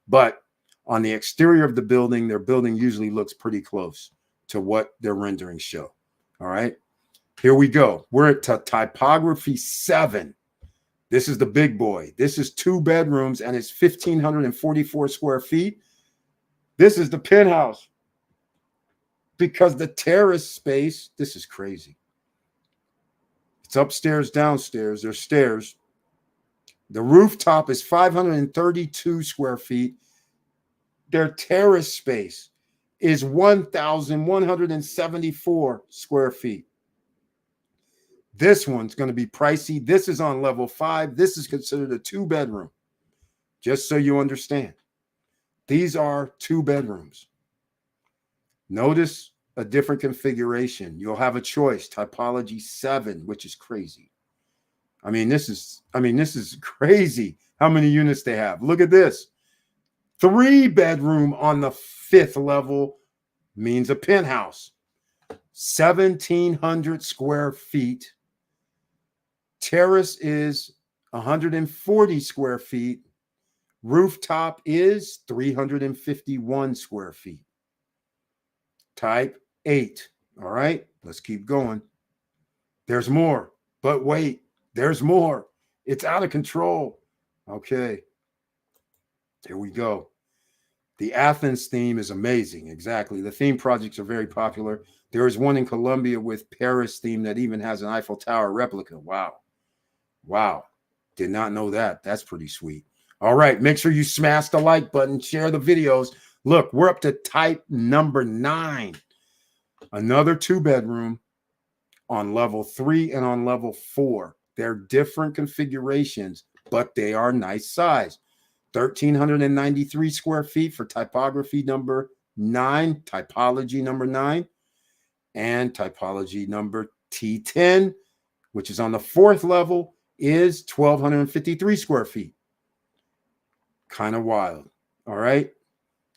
But on the exterior of the building, their building usually looks pretty close to what their renderings show. All right, here we go. We're at typography 7. This is the big boy. This is 2 bedrooms and it's 1,544 square feet. This is the penthouse because the terrace space, this is crazy. It's upstairs, downstairs. There's stairs. The rooftop is 532 square feet. Their terrace space is 1,174 square feet. This one's going to be pricey. This is on level 5. This is considered a 2-bedroom. Just so you understand. These are 2 bedrooms. Notice a different configuration. You'll have a choice. Typology 7, which is crazy. I mean, this is crazy how many units they have. Look at this. 3-bedroom on the 5th level means a penthouse. 1,700 square feet. Terrace is 140 square feet. Rooftop is 351 square feet. Type 8. All right, let's keep going. There's more, but wait, there's more. It's out of control. Okay, here we go. The Athens theme is amazing. Exactly. The theme projects are very popular. There is one in Colombia with Paris theme that even has an Eiffel Tower replica. Wow. Wow. Did not know that. That's pretty sweet. All right. Make sure you smash the like button, share the videos. Look, we're up to type number 9. Another 2-bedroom on level 3 and on level 4. They're different configurations, but they are nice size. 1,393 square feet for typography number 9, typology number 9, and typology number T10, which is on the 4th level, is 1,253 square feet. Kind of wild. All right.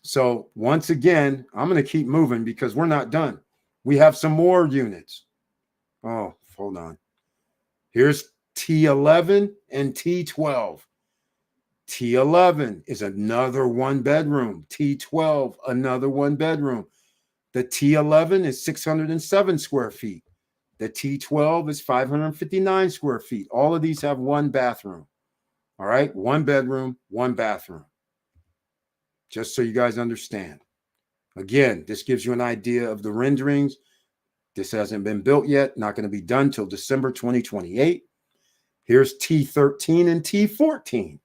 So once again, I'm going to keep moving because we're not done. We have some more units. Oh, hold on. Here's T11 and T12. T11 is another 1-bedroom. T12, another 1-bedroom. The T11 is 607 square feet. The T12 is 559 square feet. All of these have 1 bathroom. All right, 1 bedroom, 1 bathroom. Just so you guys understand. Again, this gives you an idea of the renderings. This hasn't been built yet. Not going to be done till December 2028. Here's T13 and T14.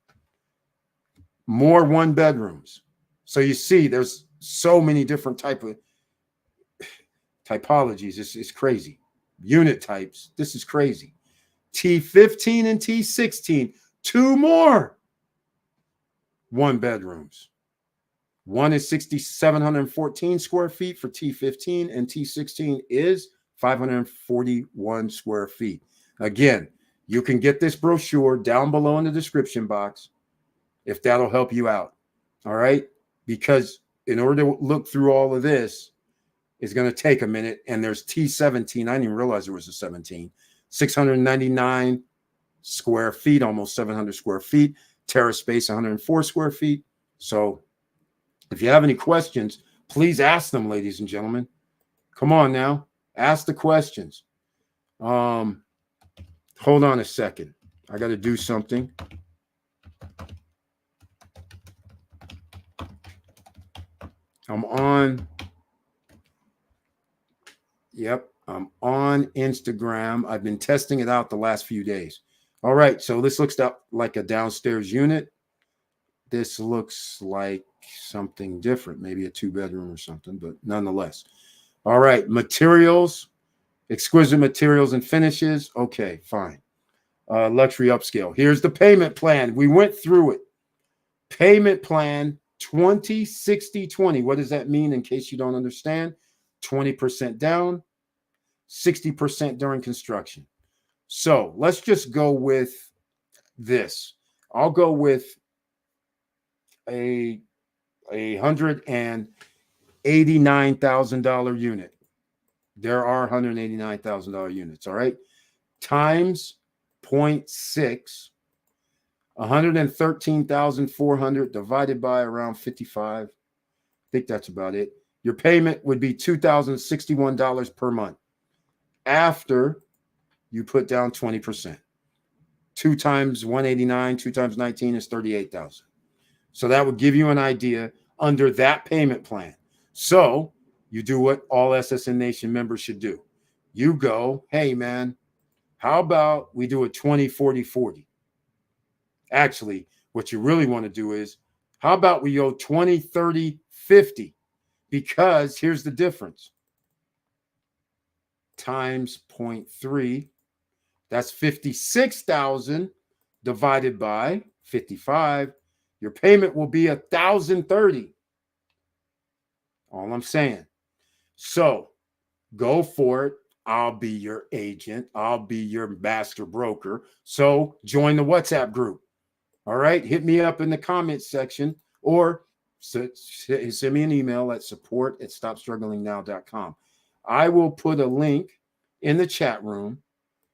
More 1-bedrooms. So you see, there's so many different type of typologies. It's crazy. Unit types. This is crazy. T15 and T16. 2 more 1-bedrooms. One is 6,714 square feet for T15, and T16 is 541 square feet. Again, you can get this brochure down below in the description box if that'll help you out. All right? Because in order to look through all of this, it's going to take a minute. And there's T17. I didn't even realize there was a 17. 699 square feet, almost 700 square feet. Terrace space, 104 square feet. So if you have any questions, please ask them, ladies and gentlemen. Come on now. Ask the questions. Hold on a second. I got to do something. I'm on. Yep, I'm on Instagram. I've been testing it out the last few days. All right, so this looks like a downstairs unit. This looks like something different, maybe a 2-bedroom or something, but nonetheless. All right, materials, exquisite materials and finishes. Okay, fine. Luxury upscale. Here's the payment plan. We went through it. Payment plan 20, 60, 20. What does that mean in case you don't understand? 20% down, 60% during construction. So let's just go with this. I'll go with a $189,000 unit. There are $189,000 units. All right. Times 0.6, 113,400 divided by around 55. I think that's about it. Your payment would be $2,061 per month after you put down 20%. 2 times 189, 2 times 19 is 38,000. So that would give you an idea under that payment plan. So you do what all SSN Nation members should do. You go, hey, man, how about we do a 20, 40, 40? Actually, what you really want to do is How about we go 20, 30, 50? Because here's the difference. Times 0.3, that's 56,000 divided by 55. Your payment will be 1,030. All I'm saying. So go for it. I'll be your agent. I'll be your master broker. So join the WhatsApp group. All right. Hit me up in the comments section or send me an email at support@stopstrugglingnow.com. I will put a link in the chat room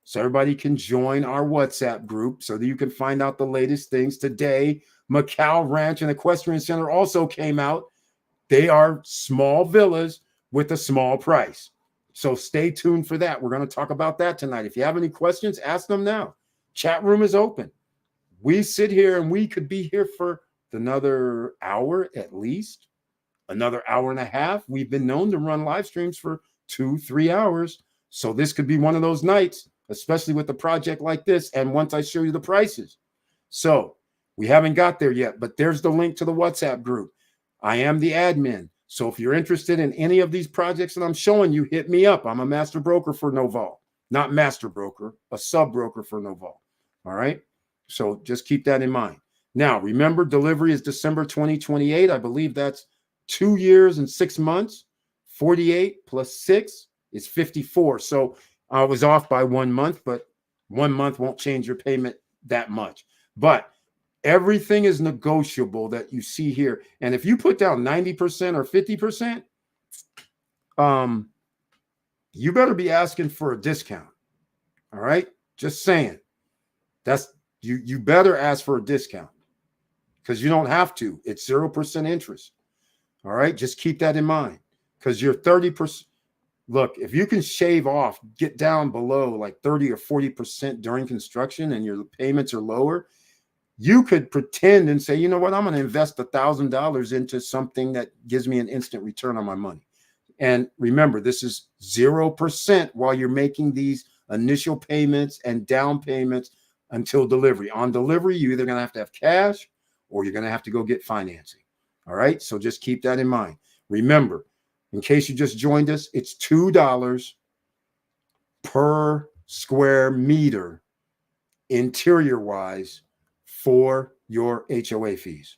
so everybody can join our WhatsApp group so that you can find out the latest things. Today, Macau Ranch and Equestrian Center also came out. They are small villas with a small price. So stay tuned for that. We're going to talk about that tonight. If you have any questions, ask them now. Chat room is open. We sit here and we could be here for another hour at least, another hour and a half. We've been known to run live streams for 2-3 hours. So this could be one of those nights, especially with a project like this. And once I show you the prices. So we haven't got there yet, but there's the link to the WhatsApp group. I am the admin. So if you're interested in any of these projects that I'm showing you, hit me up. I'm a master broker for Noval, not master broker, a sub broker for Noval. All right. So just keep that in mind. Now, remember, delivery is December 2028. I believe that's 2 years and 6 months. 48 plus 6 is 54. So I was off by 1 month, but 1 month won't change your payment that much. But everything is negotiable that you see here. And if you put down 90% or 50%, you better be asking for a discount. All right. Just saying. That's you better ask for a discount because you don't have to. It's 0% interest. All right. Just keep that in mind because you're 30%. Look, if you can shave off, get down below like 30 or 40% during construction and your payments are lower, you could pretend and say, you know what, I'm going to invest $1,000 into something that gives me an instant return on my money. And remember, this is 0% while you're making these initial payments and down payments until delivery. On delivery, you're either going to have cash or you're going to have to go get financing. All right. So just keep that in mind. Remember, in case you just joined us, it's $2 per square meter interior wise for your HOA fees.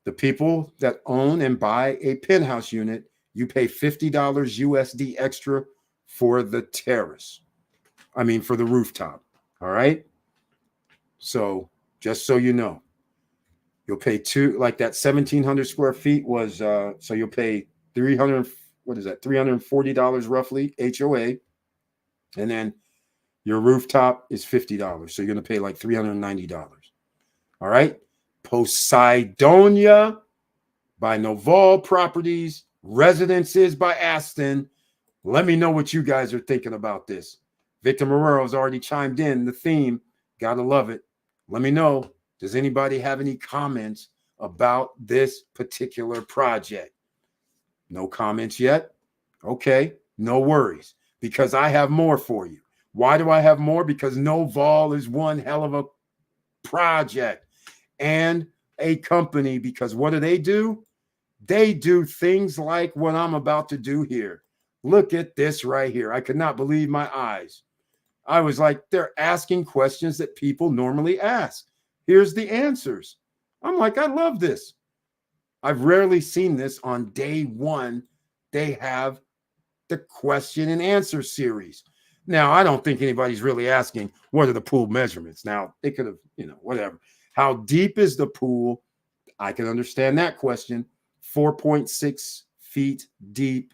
The people that own and buy a penthouse unit, you pay $50 USD extra for the terrace. For the rooftop. All right. So just so you know, you'll pay like that 1,700 square feet was, so you'll pay $340 roughly HOA. And then your rooftop is $50. So you're going to pay like $390. All right. Poseidonia by Noval Properties, Residences by Aston. Let me know what you guys are thinking about this. Victor Morero's already chimed in the theme. Gotta love it. Let me know. Does anybody have any comments about this particular project? No comments yet? Okay, no worries, because I have more for you. Why do I have more? Because Noval is one hell of a project and a company, because what do? They do things like what I'm about to do here. Look at this right here. I could not believe my eyes. I was like, they're asking questions that people normally ask. Here's the answers. I'm like, I love this. I've rarely seen this on day one. They have the question and answer series. Now, I don't think anybody's really asking, what are the pool measurements? Now, they could have, whatever. How deep is the pool? I can understand that question. 4.6 feet deep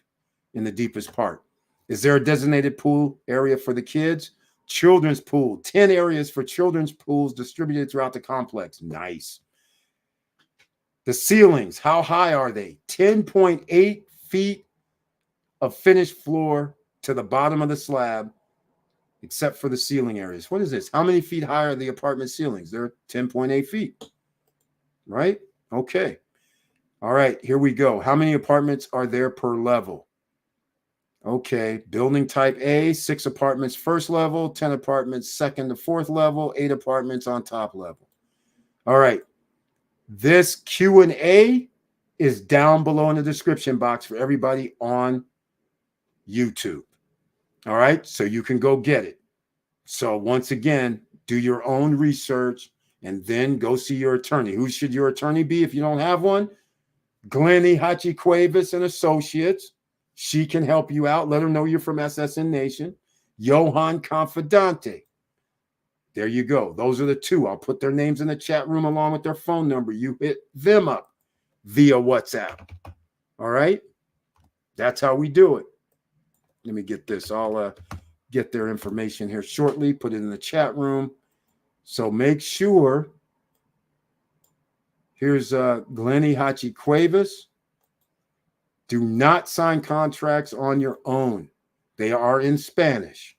in the deepest part. Is there a designated pool area for the kids? Children's pool, 10 areas for children's pools distributed throughout the complex. Nice. The ceilings, how high are they? 10.8 feet of finished floor to the bottom of the slab, except for the ceiling areas. What is this? How many feet high are the apartment ceilings? They're 10.8 feet, right? Okay. All right, here we go. How many apartments are there per level? Okay, building type A, 6 apartments first level, 10 apartments second to fourth level, 8 apartments on top level. All right, This Q&A is down below in the description box for everybody on YouTube. All right, so you can go get it. So once again, do your own research and then go see your attorney. Who should your attorney be if you don't have one? Glennie Hachi-Cuevas and Associates. She can help you out. Let her know you're from SSN Nation. Johan Confidante. There you go. Those are the two. I'll put their names in the chat room along with their phone number. You hit them up via WhatsApp. All right? That's how we do it. Let me get this. I'll get their information here shortly. Put it in the chat room. So make sure. Here's Glennie Hachi-Cuevas. Do not sign contracts on your own. They are in Spanish.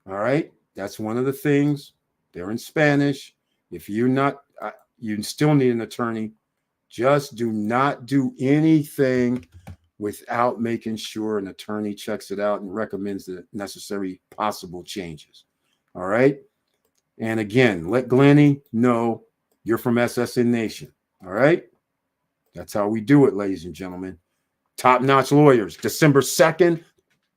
All right? That's one of the things. They're in Spanish. If you're not, you still need an attorney. Just do not do anything without making sure an attorney checks it out and recommends the necessary possible changes. All right? And again, let Glennie know you're from SSN Nation. All right? That's how we do it, ladies and gentlemen. Top-notch lawyers. December 2nd,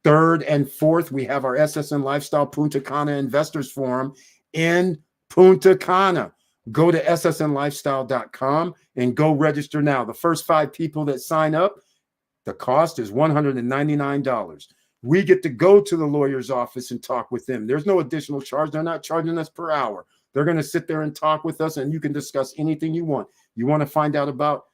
3rd, and 4th, we have our SSN Lifestyle Punta Cana Investors Forum in Punta Cana. Go to ssnlifestyle.com and go register now. The first 5 people that sign up, the cost is $199. We get to go to the lawyer's office and talk with them. There's no additional charge. They're not charging us per hour. They're going to sit there and talk with us, and you can discuss anything you want. You want to find out about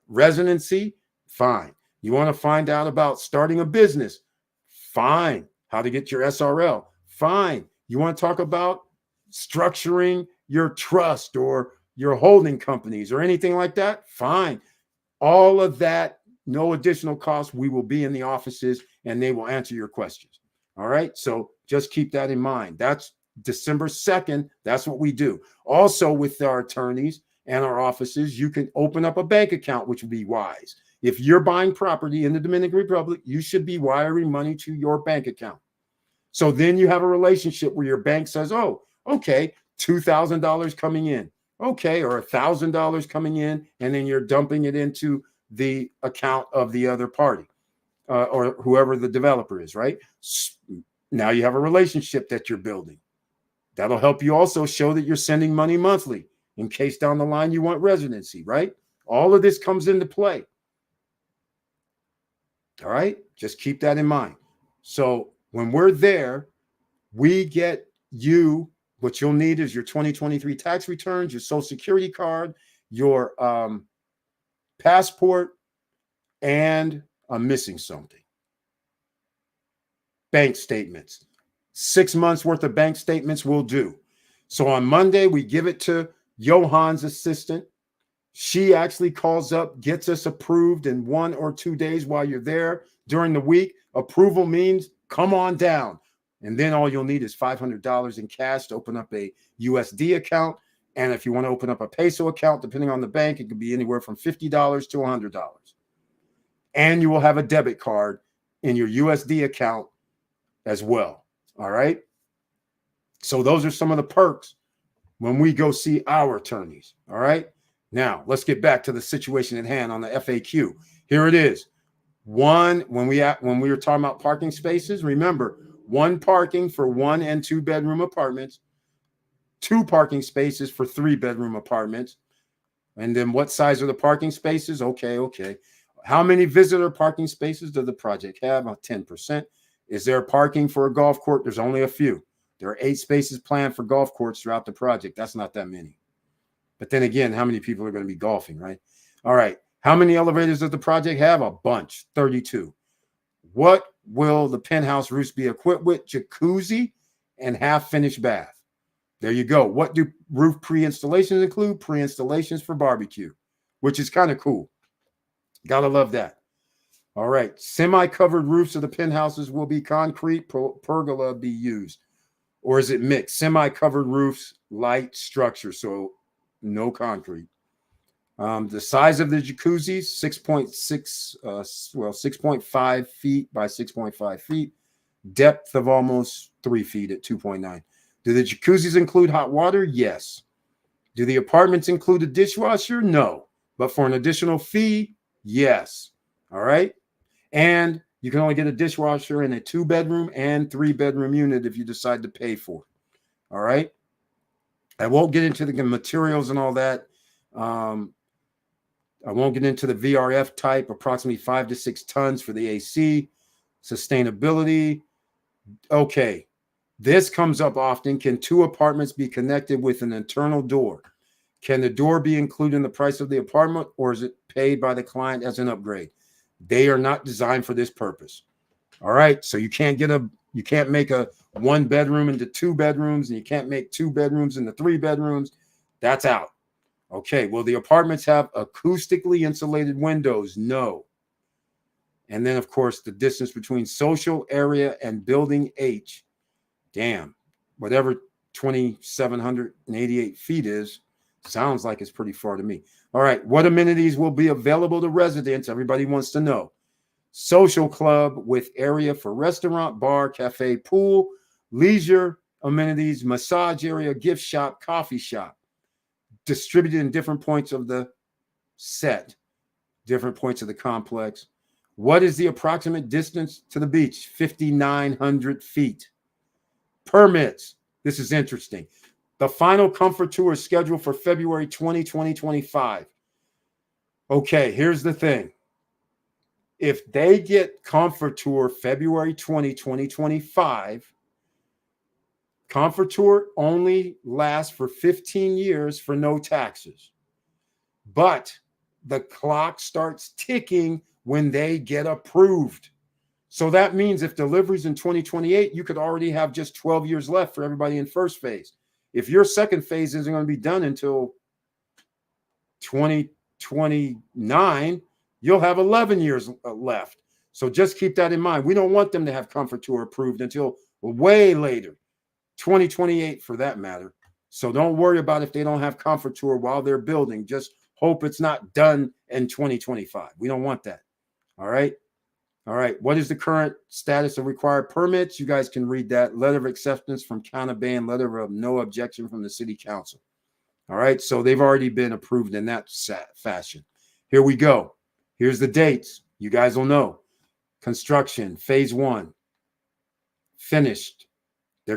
residency? Fine. You want to find out about starting a business? Fine. How to get your SRL? Fine. You want to talk about structuring your trust or your holding companies or anything like that? Fine. All of that, no additional cost. We will be in the offices and they will answer your questions. All right. So just keep that in mind. That's December 2nd. That's what we do. Also, with our attorneys and our offices, you can open up a bank account, which would be wise. If you're buying property in the Dominican Republic, you should be wiring money to your bank account. So then you have a relationship where your bank says, oh, okay, $2,000 coming in. Okay, or $1,000 coming in, and then you're dumping it into the account of the other party or whoever the developer is, right? Now you have a relationship that you're building. That'll help you also show that you're sending money monthly in case down the line you want residency, right? All of this comes into play. All right, just keep that in mind. So when we're there, we get you, what you'll need is your 2023 tax returns, your social security card, your passport, and I'm missing something. Bank statements. 6 months worth of bank statements will do. So on Monday, we give it to Johan's assistant. She actually calls up, gets us approved in 1 or 2 days while you're there. During the week, approval means come on down. And then all you'll need is $500 in cash to open up a USD account. And if you want to open up a peso account, depending on the bank, it could be anywhere from $50 to $100. And you will have a debit card in your USD account as well. All right. So those are some of the perks when we go see our attorneys. All right. Now, let's get back to the situation at hand on the FAQ. Here it is. When we were talking about parking spaces, remember, 1 parking for 1 and 2 bedroom apartments, 2 parking spaces for 3 bedroom apartments. And then what size are the parking spaces? Okay. How many visitor parking spaces does the project have? 10%. Is there parking for a golf court? There's only a few. There are 8 spaces planned for golf courts throughout the project. That's not that many. But then again, how many people are going to be golfing, right? All right. How many elevators does the project have? A bunch, 32. What will the penthouse roofs be equipped with? Jacuzzi and half-finished bath. There you go. What do roof pre-installations include? Pre-installations for barbecue, which is kind of cool. Gotta love that. All right. Semi-covered roofs of the penthouses will be concrete. Pergola be used. Or is it mixed? Semi-covered roofs, light structure, so no concrete. The size of the jacuzzi, 6.5 feet by 6.5 feet. Depth of almost 3 feet at 2.9. Do the jacuzzis include hot water? Yes. Do the apartments include a dishwasher? No. But for an additional fee, yes. All right. And you can only get a dishwasher in a 2-bedroom and 3-bedroom unit if you decide to pay for it. All right. I won't get into the materials and all that. I won't get into the VRF type, approximately 5 to 6 tons for the AC. Sustainability. Okay. This comes up often. Can 2 apartments be connected with an internal door? Can the door be included in the price of the apartment, or is it paid by the client as an upgrade? They are not designed for this purpose. All right. So you can't make a 1-bedroom into 2 bedrooms, and you can't make 2 bedrooms into 3 bedrooms. That's out. Okay. Will the apartments have acoustically insulated windows? No. And then, of course, the distance between social area and building H. Damn. Whatever 2,788 feet is, sounds like it's pretty far to me. All right. What amenities will be available to residents? Everybody wants to know. Social club with area for restaurant, bar, cafe, pool, leisure amenities, massage area, gift shop, coffee shop, distributed in different points of the set, different points of the complex. What is the approximate distance to the beach? 5,900 feet. Permits. This is interesting. The final comfort tour is scheduled for February 20, 2025. Okay, here's the thing. If they get comfort tour February 20, 2025, comfort tour only lasts for 15 years for no taxes. But the clock starts ticking when they get approved. So that means if deliveries in 2028, you could already have just 12 years left for everybody in first phase. If your second phase isn't going to be done until 2029, you'll have 11 years left. So just keep that in mind. We don't want them to have comfort tour approved until way later, 2028 for that matter. So don't worry about if they don't have comfort tour while they're building. Just hope it's not done in 2025. We don't want that. All right. All right. What is the current status of required permits? You guys can read that. Letter of acceptance from Cana Bay and letter of no objection from the city council. All right. So they've already been approved in that fashion. Here we go. Here's the dates. You guys will know. Construction, phase 1, finished.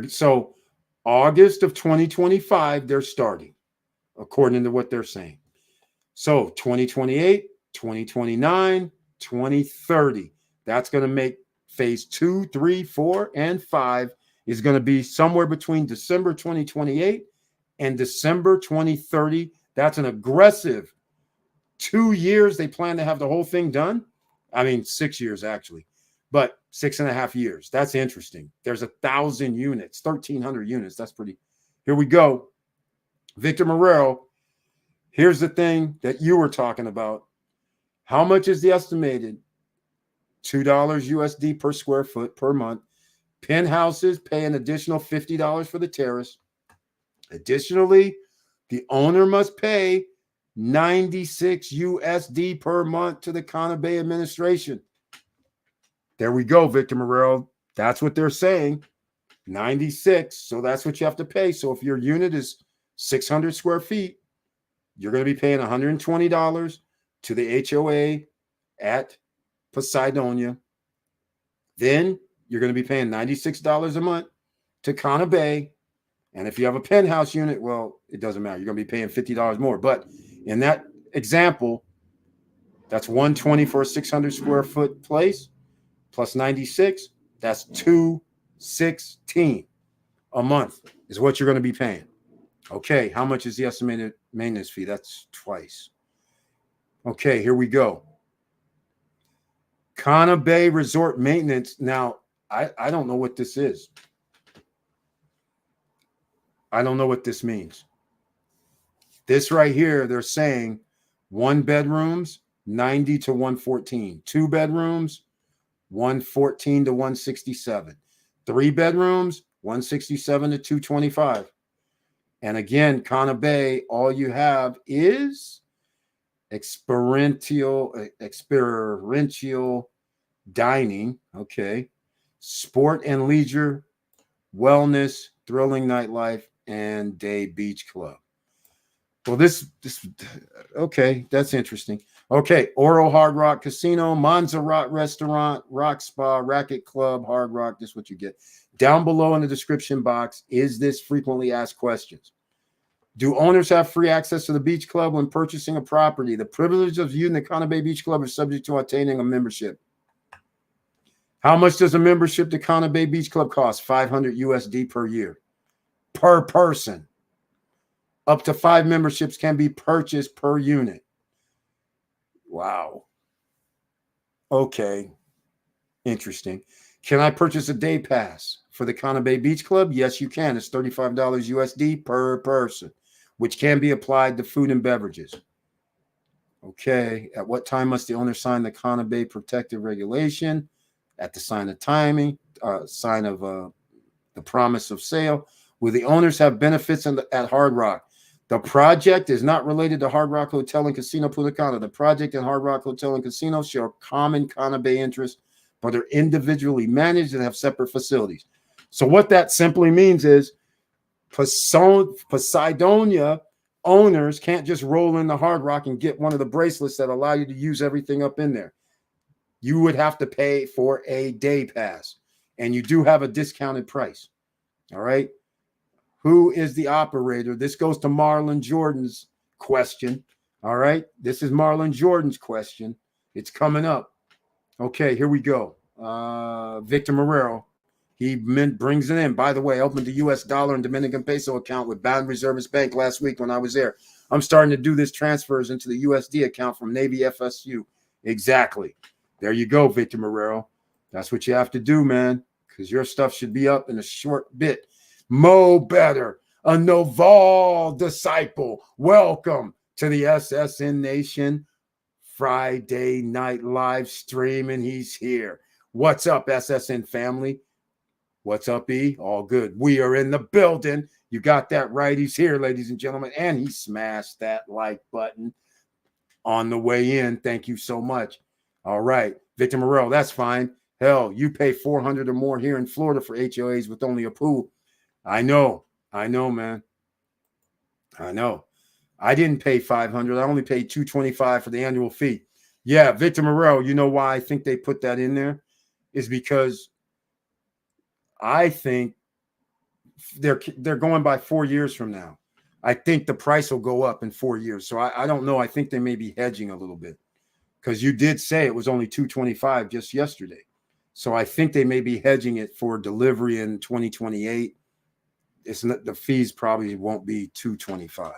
So August of 2025, they're starting, according to what they're saying. So 2028, 2029, 2030. That's going to make phase 2, 3, 4, and 5 is going to be somewhere between December 2028 and December 2030. That's an aggressive 2 years. They plan to have the whole thing done. I mean, 6 years actually, but 6.5 years. That's interesting. There's 1,000 units, 1,300 units. That's pretty. Here we go. Victor Marrero. Here's the thing that you were talking about. How much is the estimated? $2 USD per square foot per month. Penthouses pay an additional $50 for the terrace. Additionally, the owner must pay 96 USD per month to the Cana Bay administration. There we go, Victor Marrero. That's what they're saying. 96. So that's what you have to pay. So if your unit is 600 square feet, you're going to be paying $120 to the HOA at Poseidonia. Then you're going to be paying $96 a month to Cana Bay. And if you have a penthouse unit, well, it doesn't matter. You're going to be paying $50 more. But in that example, that's $120 for a 600 square foot place plus 96. That's $216 a month is what you're going to be paying. Okay, how much is the estimated maintenance fee? That's twice. Okay, here we go. Cana Bay Resort Maintenance. Now, I don't know what this is. I don't know what this means. This right here, they're saying 1 bedrooms, 90 to 114. 2 bedrooms, 114 to 167. 3 bedrooms, 167 to 225. And again, Cana Bay, all you have is experiential dining. Okay. Sport and leisure, wellness, thrilling nightlife, and day beach club. Well, okay, that's interesting. Okay, Oro Hard Rock Casino, Montserrat Restaurant, Rock Spa, Racket Club, Hard Rock. This is what you get. Down below in the description box is this frequently asked questions. Do owners have free access to the beach club when purchasing a property? The privilege of using the Cana Bay Beach Club is subject to obtaining a membership. How much does a membership to Cana Bay Beach Club cost? $500 USD per year, per person. Up to 5 memberships can be purchased per unit. Wow. Okay. Interesting. Can I purchase a day pass for the Cana Bay Beach Club? Yes, you can. It's $35 USD per person, which can be applied to food and beverages. Okay. At what time must the owner sign the Cana Bay Protective Regulation? At the sign of the promise of sale. Will the owners have benefits at Hard Rock? The project is not related to Hard Rock Hotel and Casino Punta Cana. The project and Hard Rock Hotel and Casino share common Cana Bay interests, but are individually managed and have separate facilities. So what that simply means is Poseidonia owners can't just roll into Hard Rock and get one of the bracelets that allow you to use everything up in there. You would have to pay for a day pass, and you do have a discounted price. All right. Who is the operator? This goes to Marlon Jordan's question. All right. This is Marlon Jordan's question. It's coming up. Okay, here we go. Victor Marrero. He brings it in. By the way, I opened the U.S. dollar and Dominican peso account with Bond Reservist Bank last week when I was there. I'm starting to do this transfers into the USD account from Navy FSU. Exactly. There you go, Victor Marrero. That's what you have to do, man, because your stuff should be up in a short bit. Mo Better, a Noval disciple. Welcome to the SSN Nation Friday night live stream, and he's here. What's up, SSN family? What's up, E? All good. We are in the building. You got that right. He's here, ladies and gentlemen, and he smashed that like button on the way in. Thank you so much. All right, Victor Marrero, that's fine. Hell, you pay $400 or more here in Florida for HOAs with only a pool. I know, man. I know. I didn't pay $500. I only paid $225 for the annual fee. Yeah, Victor Marrero, you know why I think they put that in there? Is because I think they're going by 4 years from now. I think the price will go up in 4 years. So I don't know. I think they may be hedging a little bit because you did say it was only $225 just yesterday. So I think they may be hedging it for delivery in 2028. It's not, the fees probably won't be $225.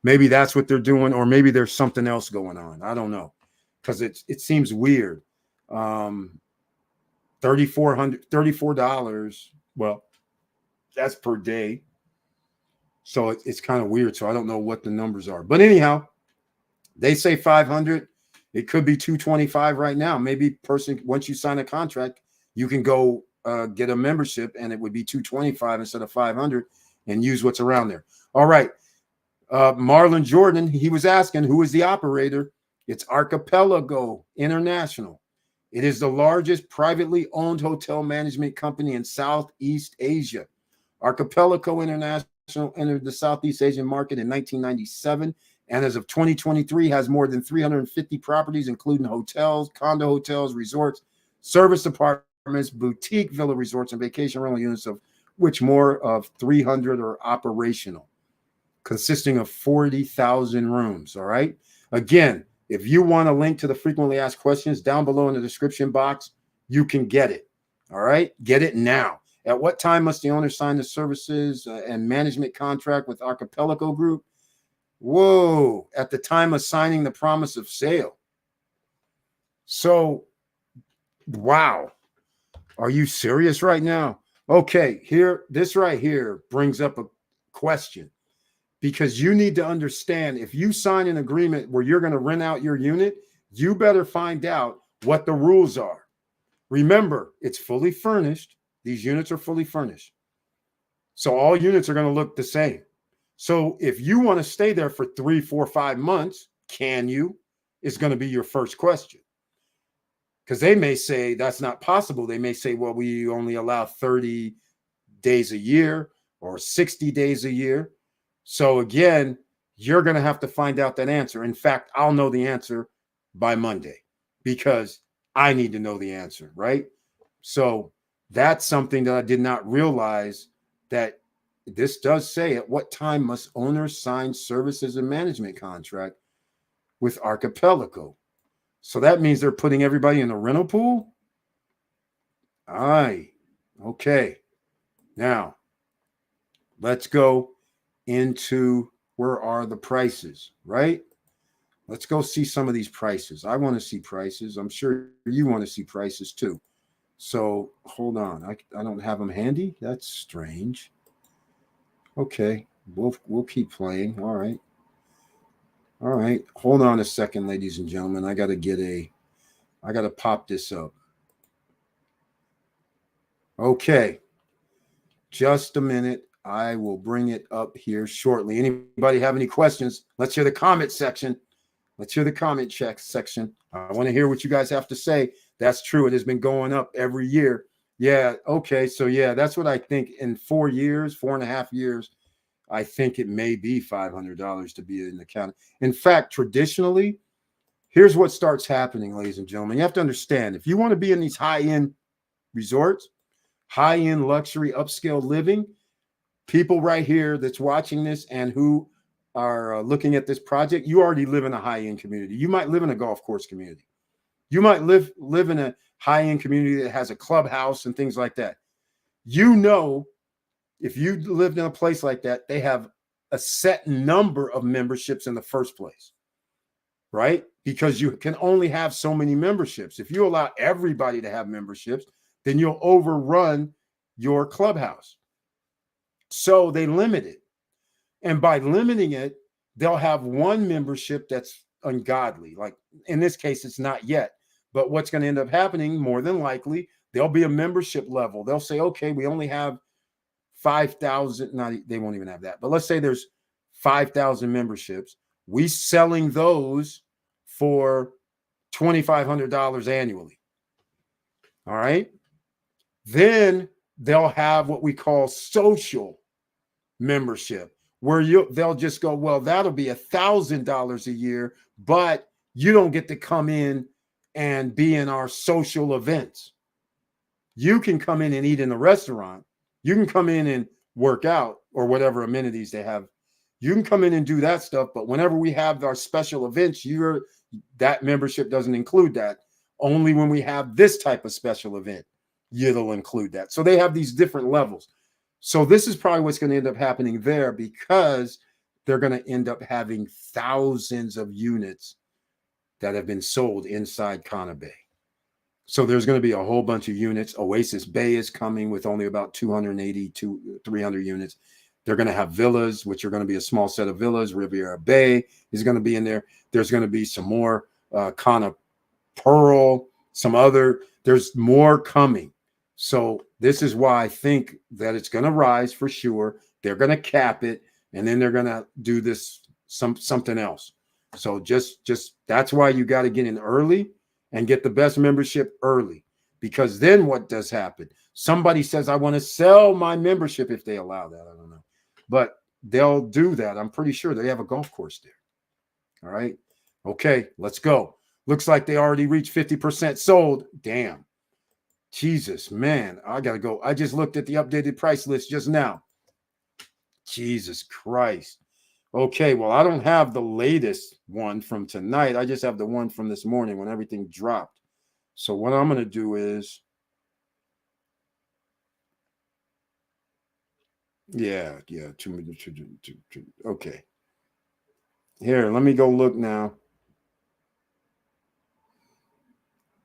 Maybe that's what they're doing, or maybe there's something else going on. I don't know, because it seems weird. $34. Well, that's per day, so it's kind of weird. So I don't know what the numbers are, but anyhow, they say 500. It could be 225 right now. Maybe person once you sign a contract, you can go get a membership, and it would be 225 instead of 500, and use what's around there. All right. Marlon Jordan, he was asking, who is the operator? It's Archipelago International. It is the largest privately owned hotel management company in Southeast Asia. Archipelago International entered the Southeast Asian market in 1997, and as of 2023 has more than 350 properties, including hotels, condo hotels, resorts, service apartments, boutique villa resorts, and vacation rental units, of which more of 300 are operational, consisting of 40,000 rooms. All right. Again, if you want a link to the frequently asked questions down below in the description box, you can get it. All right. Get it now. At what time must the owner sign the services and management contract with Archipelago Group? Whoa. At the time of signing the promise of sale. So, wow. Are you serious right now? Okay. This right here brings up a question. Because you need to understand, if you sign an agreement where you're going to rent out your unit, you better find out what the rules are. Remember, it's fully furnished. These units are fully furnished. So all units are going to look the same. So if you want to stay there for 3, 4, 5 months, can you? Is going to be your first question. Because they may say that's not possible. They may say, well, we only allow 30 days a year or 60 days a year. So again, You're going to have to find out that answer. In fact, I'll know the answer by Monday because I need to know the answer, right? So that's something that I did not realize, that this does say, at what time must owners sign services and management contract with Archipelago? So that means they're putting everybody in the rental pool? Aye. Okay. Now, let's go into, where are the prices, right? Let's go see some of these prices. I want to see prices. I'm sure you want to see prices too. So hold on. I don't have them handy. That's strange. Okay. We'll keep playing. All right. All right. Hold on a second, ladies and gentlemen. I got to pop this up. Okay. Just a minute. I will bring it up here shortly. Anybody have any questions? Let's hear the comment section. Let's hear the comment section. I want to hear what you guys have to say. That's true. It has been going up every year. Yeah. Okay. So yeah, that's what I think. In 4 years, 4.5 years, I think it may be $500 to be in the county. In fact, traditionally, here's what starts happening, ladies and gentlemen. You have to understand, if you want to be in these high-end resorts, high-end luxury upscale living, people right here that's watching this and who are looking at this project, you already live in a high-end community. You might live in a golf course community. You might live in a high-end community that has a clubhouse and things like that. You know, if you lived in a place like that, they have a set number of memberships in the first place, right? Because you can only have so many memberships. If you allow everybody to have memberships, then you'll overrun your clubhouse. So they limit it. And by limiting it, they'll have one membership that's ungodly. Like in this case, it's not yet. But what's going to end up happening, more than likely, there'll be a membership level. They'll say, okay, we only have 5,000. Not, they won't even have that. But let's say there's 5,000 memberships. We selling those for $2,500 annually. All right. Then they'll have what we call social membership, where they'll just go, well, that'll be $1,000 a year, but you don't get to come in and be in our social events. You can come in and eat in the restaurant. You can come in and work out or whatever amenities they have. You can come in and do that stuff, but whenever we have our special events, that membership doesn't include that. Only when we have this type of special event, it'll include that. So they have these different levels. So this is probably what's going to end up happening there, because they're going to end up having thousands of units that have been sold inside Cana Bay. So there's going to be a whole bunch of units. Oasis Bay is coming with only about 280 to 300 units. They're going to have villas, which are going to be a small set of villas. Riviera Bay is going to be in there. There's going to be some more Cana Pearl, there's more coming. So this is why I think that it's going to rise for sure. They're going to cap it, and then they're going to do this something else. So just that's why you got to get in early and get the best membership early, because then what does happen? Somebody says, I want to sell my membership, if they allow that. I don't know, but they'll do that. I'm pretty sure they have a golf course there. All right. Okay, let's go. Looks like they already reached 50% sold. Damn. Jesus, man, I got to go. I just looked at the updated price list just now. Jesus Christ. Okay, well, I don't have the latest one from tonight. I just have the one from this morning when everything dropped. So what I'm going to do is, yeah, okay. Here, let me go look now.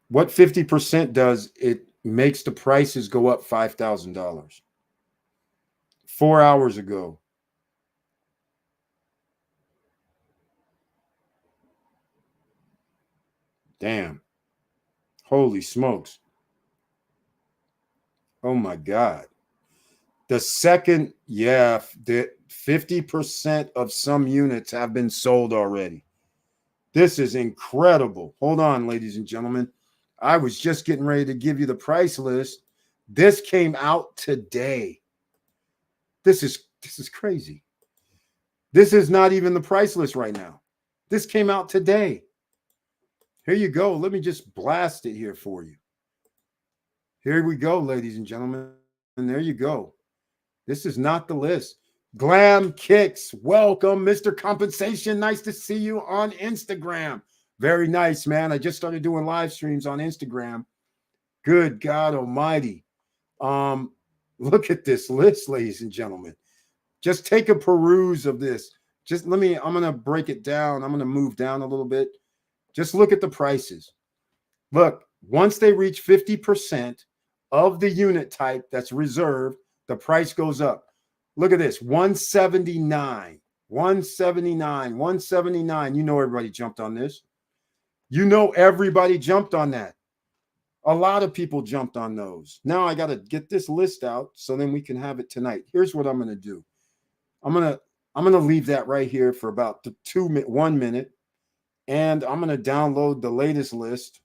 What 50% does, it makes the prices go up $5,000. 4 hours ago. Damn. Holy smokes. Oh my God. The second, the 50% of some units have been sold already. This is incredible. Hold on, ladies and gentlemen. I was just getting ready to give you the price list. This came out today. This is crazy. This is not even the price list right now. This came out today. Here you go. Let me just blast it here for you. Here we go, ladies and gentlemen. And there you go. This is not the list. Glam Kicks. Welcome, Mr. Compensation. Nice to see you on Instagram. Very nice, man. I just started doing live streams on Instagram. Good God Almighty. Look at this list, ladies and gentlemen. Just take a peruse of this. I'm going to break it down. I'm going to move down a little bit. Just look at the prices. Look, once they reach 50% of the unit type that's reserved, the price goes up. Look at this, 179, 179, 179. You know everybody jumped on this. You know everybody jumped on that. A lot of people jumped on those. Now I got to get this list out so then we can have it tonight. Here's what I'm going to do. I'm going to leave that right here for about 1 minute. And I'm going to download the latest list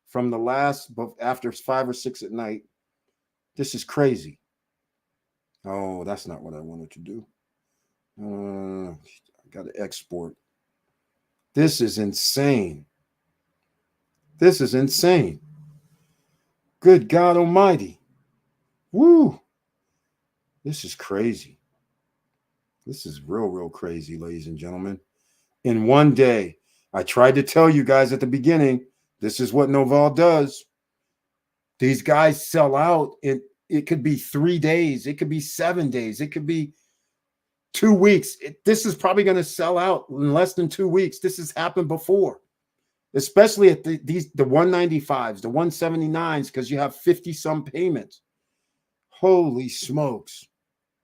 from the last, after 5 or 6 at night. This is crazy. Oh, that's not what I wanted to do. I got to export. This is insane. This is insane. Good God Almighty. Woo. This is crazy. This is real crazy, ladies and gentlemen. In one day, I tried to tell you guys at the beginning, this is what Noval does. These guys sell out. It could be 3 days. It could be 7 days. It could be 2 weeks. This is probably going to sell out in less than 2 weeks. This has happened before, especially at the 195s, the 179s, because you have 50 some payments. Holy smokes.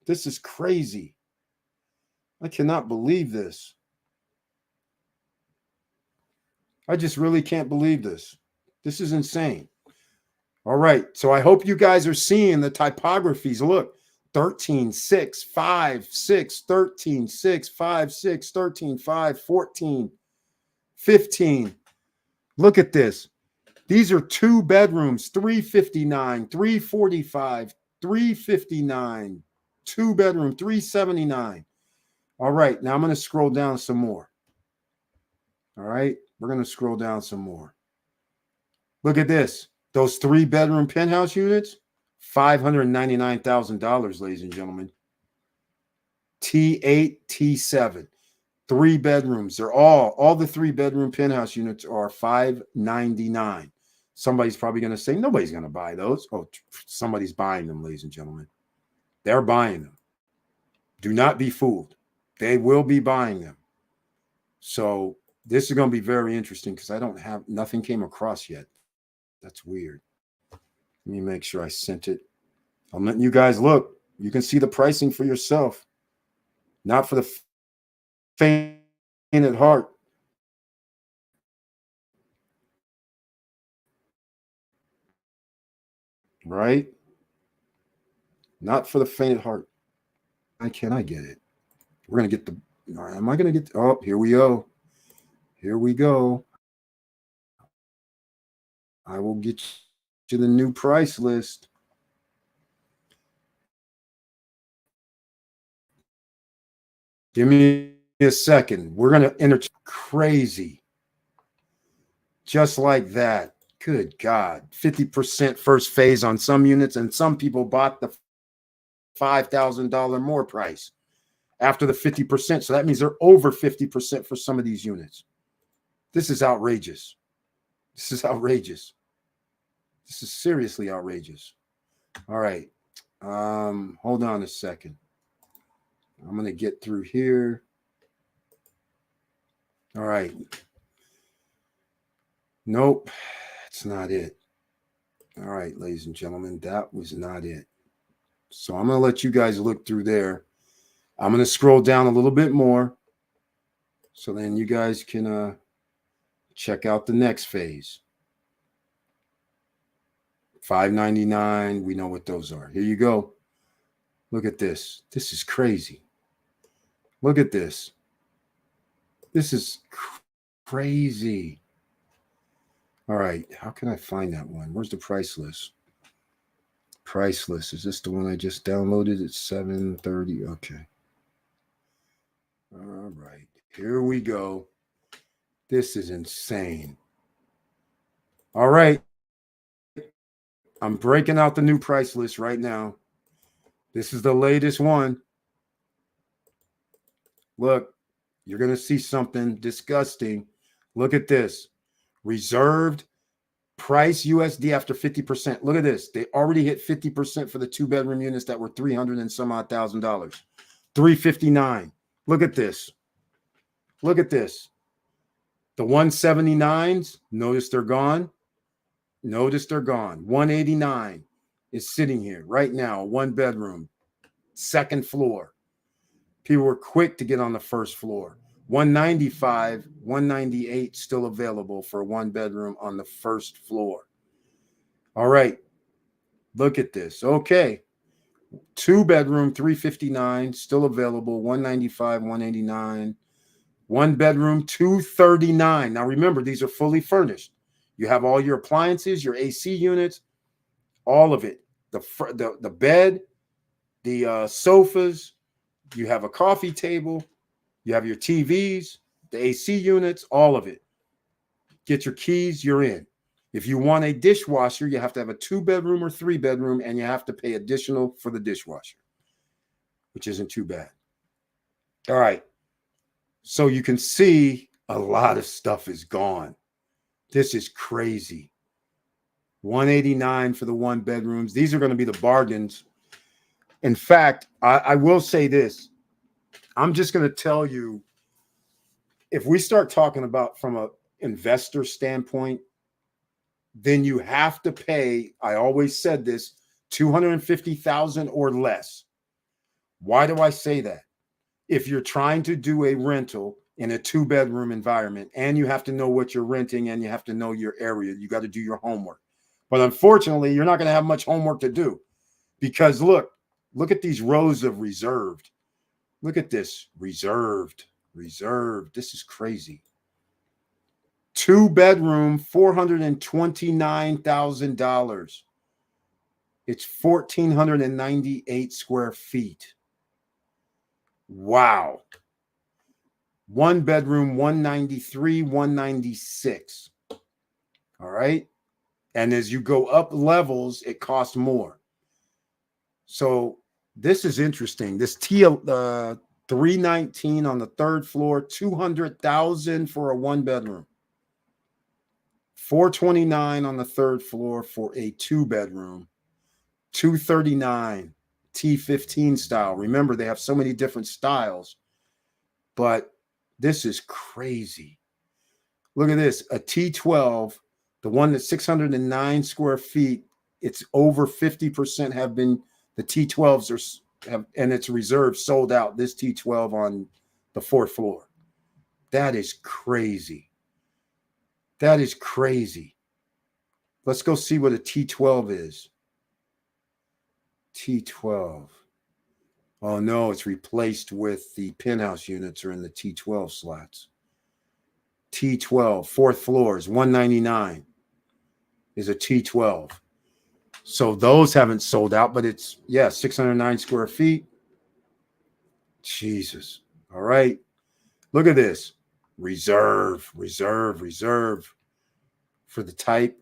This is crazy. I cannot believe this. I just really can't believe this. This is insane. All right. So I hope you guys are seeing the typographies. Look, 13, 6, 5, 6, 13, 6, 5, 6, 13, 5, 14, 15. Look at this. These are 2 bedrooms, 359, 345, 359, 2 bedroom, 379. All right. Now I'm going to scroll down some more. All right. We're going to scroll down some more. Look at this. Those 3 bedroom penthouse units, $599,000, ladies and gentlemen. T8, T7, 3 bedrooms. They're all the 3 bedroom penthouse units are $599. Somebody's probably going to say, nobody's going to buy those. Oh, somebody's buying them, ladies and gentlemen. They're buying them. Do not be fooled. They will be buying them. So this is going to be very interesting because nothing came across yet. That's weird. Let me make sure I sent it. I'm letting you guys look. You can see the pricing for yourself. Not for the faint at heart. Right? Not for the faint at heart. Why can't I get it? We're going to get am I going to get, oh, here we go. Here we go. I will get you the new price list. Give me a second. We're going to enter crazy. Just like that. Good God. 50% first phase on some units, and some people bought the $5,000 more price after the 50%. So that means they're over 50% for some of these units. This is outrageous. This is outrageous. This is seriously outrageous. All right. Hold on a second. I'm going to get through here. All right. Nope. That's not it. All right, ladies and gentlemen, that was not it. So I'm going to let you guys look through there. I'm going to scroll down a little bit more so then you guys can check out the next phase. $599. We know what those are. Here you go. Look at this. This is crazy. Look at this. This is crazy. All right. How can I find that one? Where's the price list? Price list. Is this the one I just downloaded at 7:30? Okay. All right, here we go. This is insane. All right, I'm breaking out the new price list right now. This is the latest one. Look, you're going to see something disgusting. Look at this. Reserved price USD after 50%. Look at this. They already hit 50% for the 2-bedroom units that were 300 and some odd $1,000. 359. Look at this. Look at this. The 179s, notice they're gone. Notice they're gone. 189 is sitting here right now, 1-bedroom, 2nd floor. People were quick to get on the 1st floor. 195, 198 still available for a 1-bedroom on the 1st floor. All right. Look at this. Okay. 2-bedroom, 359 still available. 195, 189. 1-bedroom, 239. Now remember, these are fully furnished. You have all your appliances, your AC units, all of it. The bed, the sofas. You have a coffee table. You have your TVs, the AC units, all of it. Get your keys, you're in. If you want a dishwasher, you have to have a 2-bedroom or 3-bedroom, and you have to pay additional for the dishwasher, which isn't too bad. All right. So you can see a lot of stuff is gone. This is crazy. 189 for the 1-bedrooms. These are going to be the bargains. In fact, I will say this. I'm just going to tell you, if we start talking about from an investor standpoint, then you have to pay, I always said this, $250,000 or less. Why do I say that? If you're trying to do a rental in a 2-bedroom environment, and you have to know what you're renting and you have to know your area, you got to do your homework. But unfortunately, you're not going to have much homework to do, because look at these rows of reserved. Look at this. Reserved. This is crazy. 2-bedroom, $429,000. It's 1,498 square feet. Wow. 1-bedroom, 193, 196. All right. And as you go up levels, it costs more. So this is interesting. This 319 on the 3rd floor, 200,000 for a 1-bedroom. 429 on the 3rd floor for a 2-bedroom. 239 T15 style. Remember, they have so many different styles, but this is crazy. Look at this. A T12, the one that's 609 square feet, it's over 50% have been, the T12s and it's reserved, sold out. This T12 on the 4th floor. That is crazy. That is crazy. Let's go see what a T12 is. T12. Oh no, it's replaced with the penthouse units are in the T12 slots. T12, 4th floor is 199 is a T12. So those haven't sold out, but it's, 609 square feet. Jesus. All right. Look at this. Reserve for the type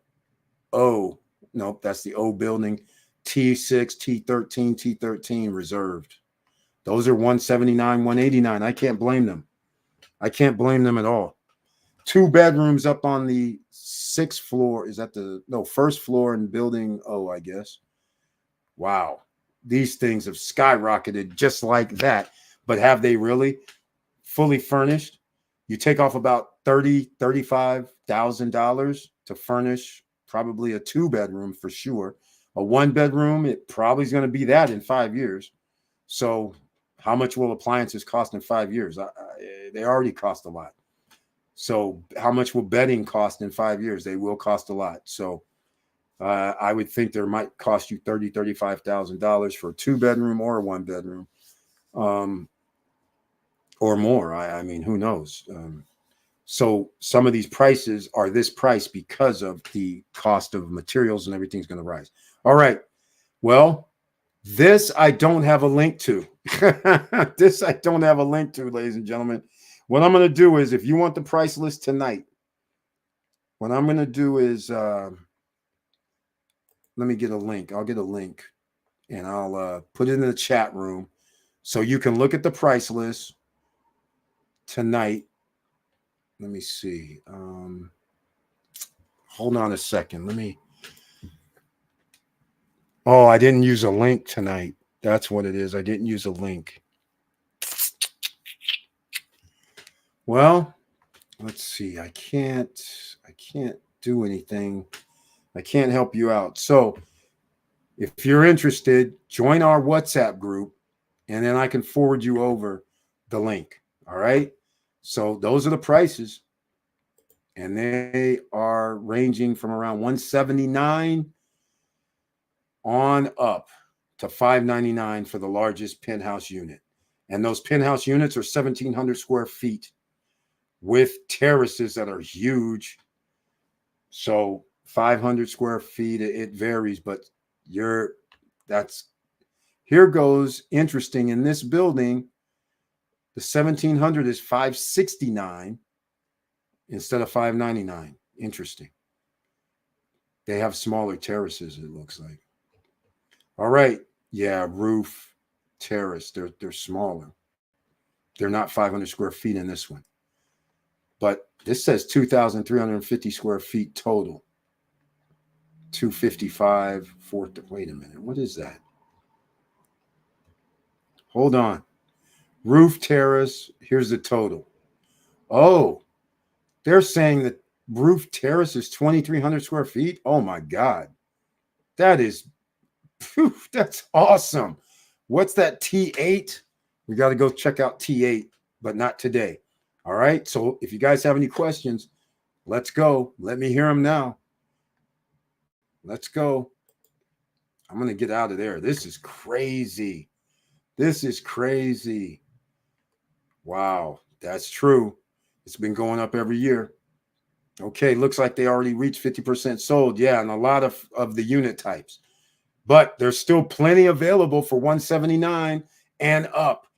O. Nope, that's the O building. T6, T13 reserved. Those are 179, 189. I can't blame them. I can't blame them at all. 2 bedrooms up on the 6th floor. Is that 1st floor in building O, I guess. Wow. These things have skyrocketed just like that. But have they really? Fully furnished? You take off about $35,000 to furnish probably a 2-bedroom for sure. A 1-bedroom, it probably is going to be that in 5 years. So how much will appliances cost in 5 years? They already cost a lot. So how much will bedding cost in 5 years? They will cost a lot. So I would think there might cost you $35,000 for a 2-bedroom or a 1-bedroom, or more. I mean, who knows? So some of these prices are this price because of the cost of materials and everything's going to rise. All right. Well, this I don't have a link to. This I don't have a link to, ladies and gentlemen. What I'm going to do is, if you want the price list tonight, what I'm going to do is, let me get a link. I'll get a link and I'll put it in the chat room so you can look at the price list tonight. Let me see. Hold on a second. Oh, I didn't use a link tonight. That's what it is. I didn't use a link. Well, let's see. I can't do anything. I can't help you out. So if you're interested, join our WhatsApp group and then I can forward you over the link. All right. So those are the prices. And they are ranging from around $179 on up to $599 for the largest penthouse unit. And those penthouse units are 1,700 square feet with terraces that are huge. So 500 square feet, it varies, but here goes interesting. In this building, the 1,700 is $569 instead of $599. Interesting. They have smaller terraces, it looks like. All right. Yeah, roof, terrace. They're smaller. They're not 500 square feet in this one. But this says 2,350 square feet total. 255, wait a minute. What is that? Hold on. Roof, terrace. Here's the total. Oh, they're saying that roof terrace is 2,300 square feet. Oh my God. That's awesome. What's that T8? We got to go check out T8, but not today. All right. So if you guys have any questions, let's go. Let me hear them now. Let's go. I'm going to get out of there. This is crazy. This is crazy. Wow. That's true. It's been going up every year. Okay. Looks like they already reached 50% sold. Yeah. And a lot of the unit types. But there's still plenty available for $179 and up.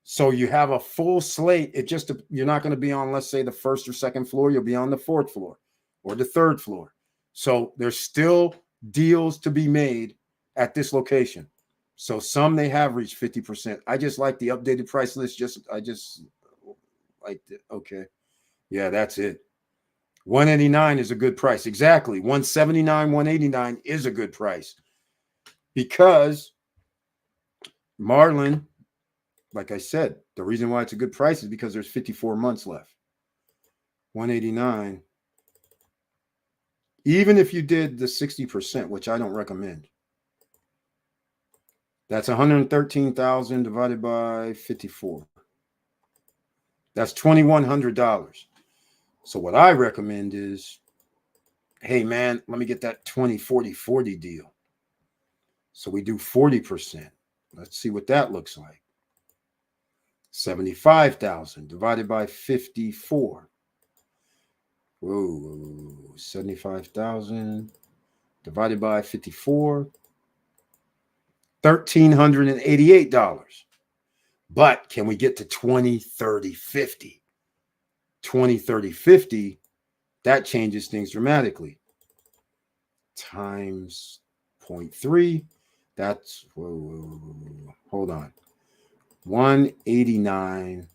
So you have a full slate. You're not going to be on, let's say, the first or second floor. You'll be on the fourth floor or the third floor. So there's still deals to be made at this location. So some they have reached 50%. I just like the updated price list. I just liked it. Okay. Yeah, that's it. 189 is a good price. Exactly. 179, 189 is a good price. Because Marlin, like I said, the reason why it's a good price is because there's 54 months left. 189. Even if you did the 60%, which I don't recommend, that's 113,000 divided by 54. That's $2,100. So what I recommend is, hey man, let me get that 20-40-40 deal. So we do 40%. Let's see what that looks like. 75,000 divided by 54. Whoa, 75,000 divided by 54. $1,388. But can we get to 20, 30, 50? 20, 30, 50, that changes things dramatically. Times 0.3. That's, hold on. 189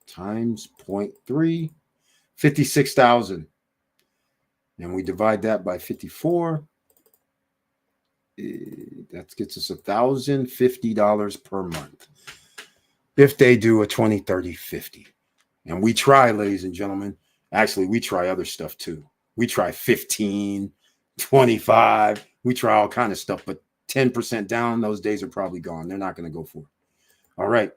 times 0.3, 56,000. And we divide that by 54. That gets us $1,050 per month. If they do a 20, 30, 50. And we try, ladies and gentlemen. Actually, we try other stuff too. We try 15, 25. We try all kind of stuff, but 10% down, those days are probably gone. They're not going to go for it. All right.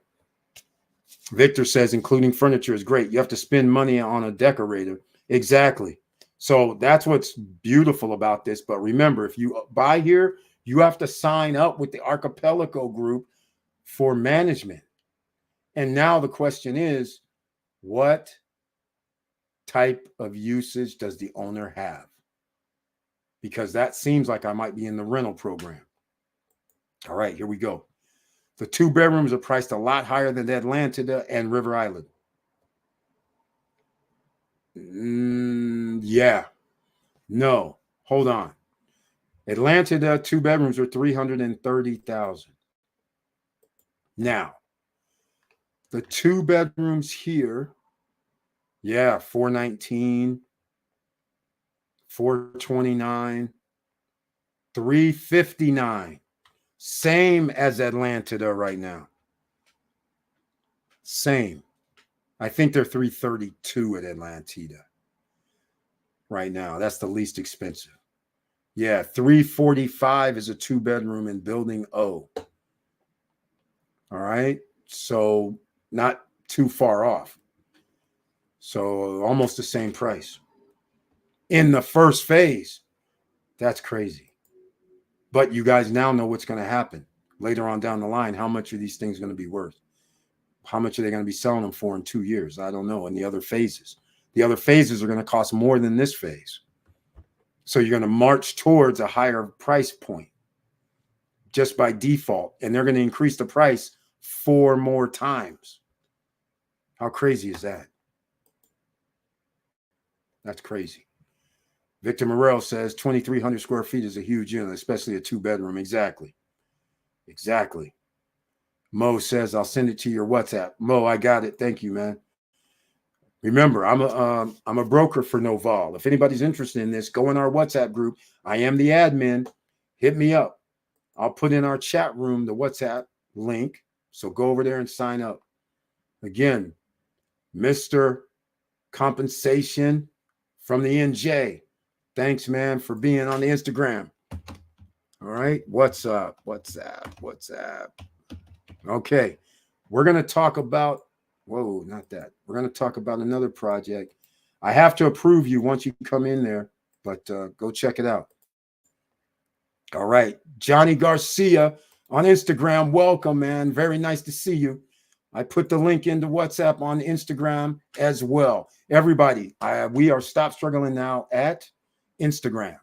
Victor says, including furniture is great. You have to spend money on a decorator. Exactly. So that's what's beautiful about this. But remember, if you buy here, you have to sign up with the Archipelago group for management. And now the question is, what type of usage does the owner have? Because that seems like I might be in the rental program. All right, here we go. The 2 bedrooms are priced a lot higher than Atlantida and River Island. Yeah. No. Hold on. Atlantida 2 bedrooms are $330,000. Now, the 2 bedrooms here, yeah, 419, 429, 359. Same as Atlantida right now. Same. I think they're 332 at Atlantida right now. That's the least expensive. Yeah, 345 is a 2 bedroom in building O. All right. So not too far off. So almost the same price. In the first phase. That's crazy. But you guys now know what's going to happen later on down the line. How much are these things going to be worth? How much are they going to be selling them for in 2 years? I don't know. In the other phases. The other phases are going to cost more than this phase. So you're going to march towards a higher price point just by default. And they're going to increase the price 4 more times. How crazy is that? That's crazy. Victor Morel says 2,300 square feet is a huge unit, especially a 2 bedroom. Exactly. Exactly. Mo says, I'll send it to your WhatsApp. Mo, I got it. Thank you, man. Remember, I'm a broker for Noval. If anybody's interested in this, go in our WhatsApp group. I am the admin. Hit me up. I'll put in our chat room the WhatsApp link. So go over there and sign up. Again, Mr. Compensation from the NJ. Thanks, man, for being on the Instagram. All right. What's up? WhatsApp. Okay. We're going to talk about, whoa, not that. We're going to talk about another project. I have to approve you once you come in there, but go check it out. All right. Johnny Garcia on Instagram. Welcome, man. Very nice to see you. I put the link into WhatsApp on Instagram as well. Everybody, we are Stop Struggling Now at Instagram.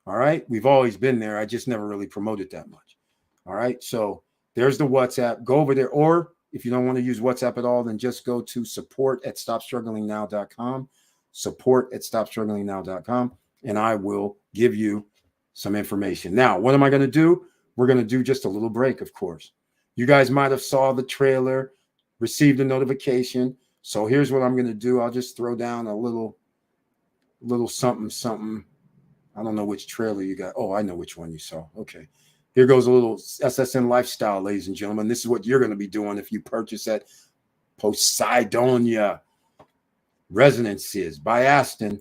All right. We've always been there. I just never really promoted that much. All right. So there's the WhatsApp. Go over there. Or if you don't want to use WhatsApp at all, then just go to support@stopstrugglingnow.com. Support@stopstrugglingnow.com. And I will give you some information. Now, what am I going to do? We're going to do just a little break, of course. You guys might have saw the trailer, received a notification. So here's what I'm going to do. I'll just throw down a little something. I don't know which trailer you got. Oh, I know which one you saw. Okay. Here goes a little SSN lifestyle, ladies and gentlemen. This is what you're going to be doing if you purchase at Poseidonia Residences by Aston.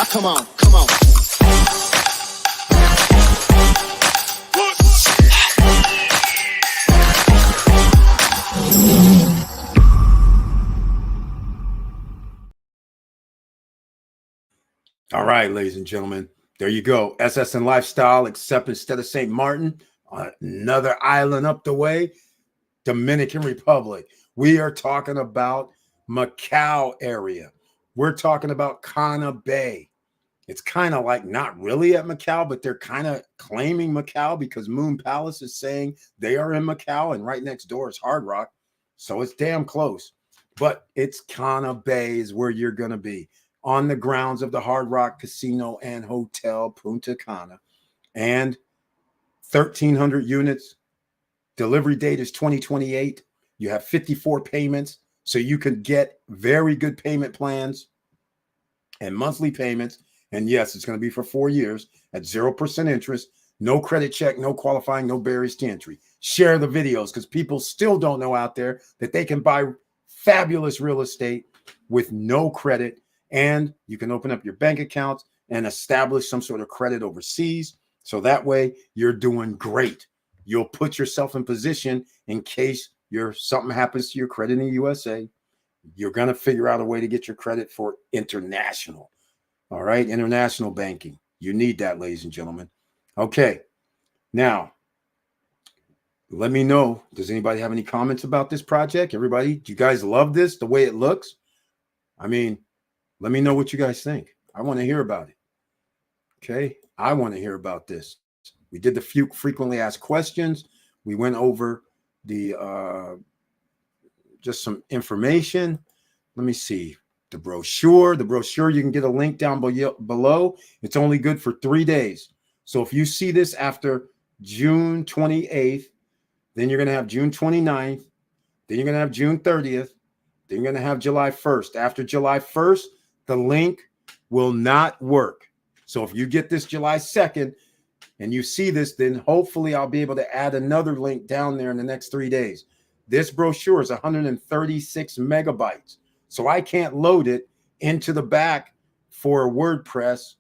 Come on. All right, ladies and gentlemen, there you go. SSN Lifestyle, except instead of St. Martin, another island up the way, Dominican Republic. We are talking about Macau area. We're talking about Cana Bay. It's kind of like not really at Macau, but they're kind of claiming Macau because Moon Palace is saying they are in Macau, and right next door is Hard Rock. So it's damn close. But it's Cana Bay is where you're going to be, on the grounds of the Hard Rock Casino and Hotel Punta Cana. And 1,300 units. Delivery date is 2028. You have 54 payments, so you can get very good payment plans and monthly payments. And yes, it's going to be for 4 years at 0% interest, no credit check, no qualifying, no barriers to entry. Share the videos because people still don't know out there that they can buy fabulous real estate with no credit, and you can open up your bank accounts and establish some sort of credit overseas. So that way you're doing great. You'll put yourself in position in case something happens to your credit in the USA. You're going to figure out a way to get your credit for international. All right. International banking. You need that, ladies and gentlemen. Okay. Now, let me know. Does anybody have any comments about this project? Everybody, do you guys love this, the way it looks? I mean, let me know what you guys think. I want to hear about it. Okay. I want to hear about this. We did the few frequently asked questions. We went over the just some information. Let me see. The brochure. You can get a link down below. It's only good for 3 days. So if you see this after June 28th, then you're going to have June 29th. Then you're going to have June 30th. Then you're going to have July 1st. After July 1st, the link will not work. So if you get this July 2nd and you see this, then hopefully I'll be able to add another link down there in the next 3 days. This brochure is 136 megabytes. So I can't load it into the back for WordPress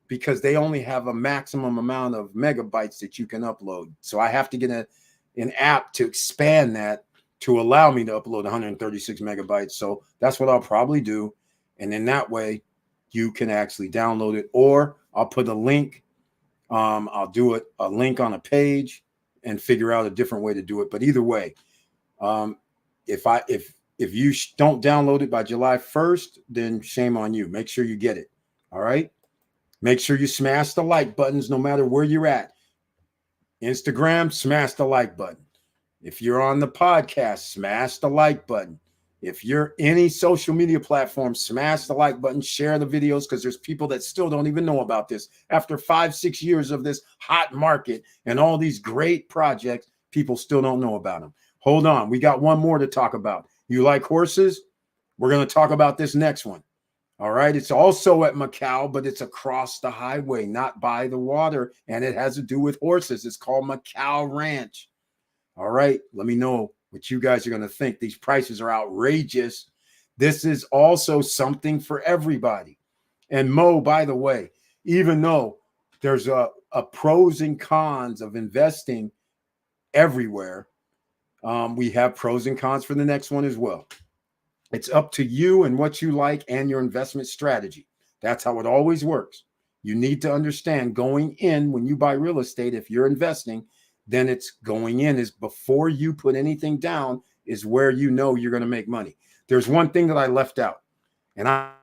because they only have a maximum amount of megabytes that you can upload. So I have to get an app to expand that to allow me to upload 136 megabytes. So that's what I'll probably do. And then that way you can actually download it, or I'll put a link. I'll do a link on a page and figure out a different way to do it. But either way, if you don't download it by July 1st, then shame on you. Make sure you get it. All right. Make sure you smash the like buttons no matter where you're at. Instagram, smash the like button. If you're on the podcast, smash the like button. If you're any social media platform, smash the like button, share the videos, because there's people that still don't even know about this. After 5-6 years of this hot market and all these great projects, people still don't know about them. Hold on. We got one more to talk about. You like horses? We're going to talk about this next one. All right. It's also at Macau, but it's across the highway, not by the water. And it has to do with horses. It's called Macau Ranch. All right. Let me know what you guys are going to think. These prices are outrageous. This is also something for everybody. And Mo, by the way, even though there's a pros and cons of investing everywhere, we have pros and cons for the next one as well. It's up to you and what you like and your investment strategy. That's how it always works. You need to understand going in when you buy real estate, if you're investing, then it's going in is before you put anything down is where you know you're going to make money. There's one thing that I left out, and I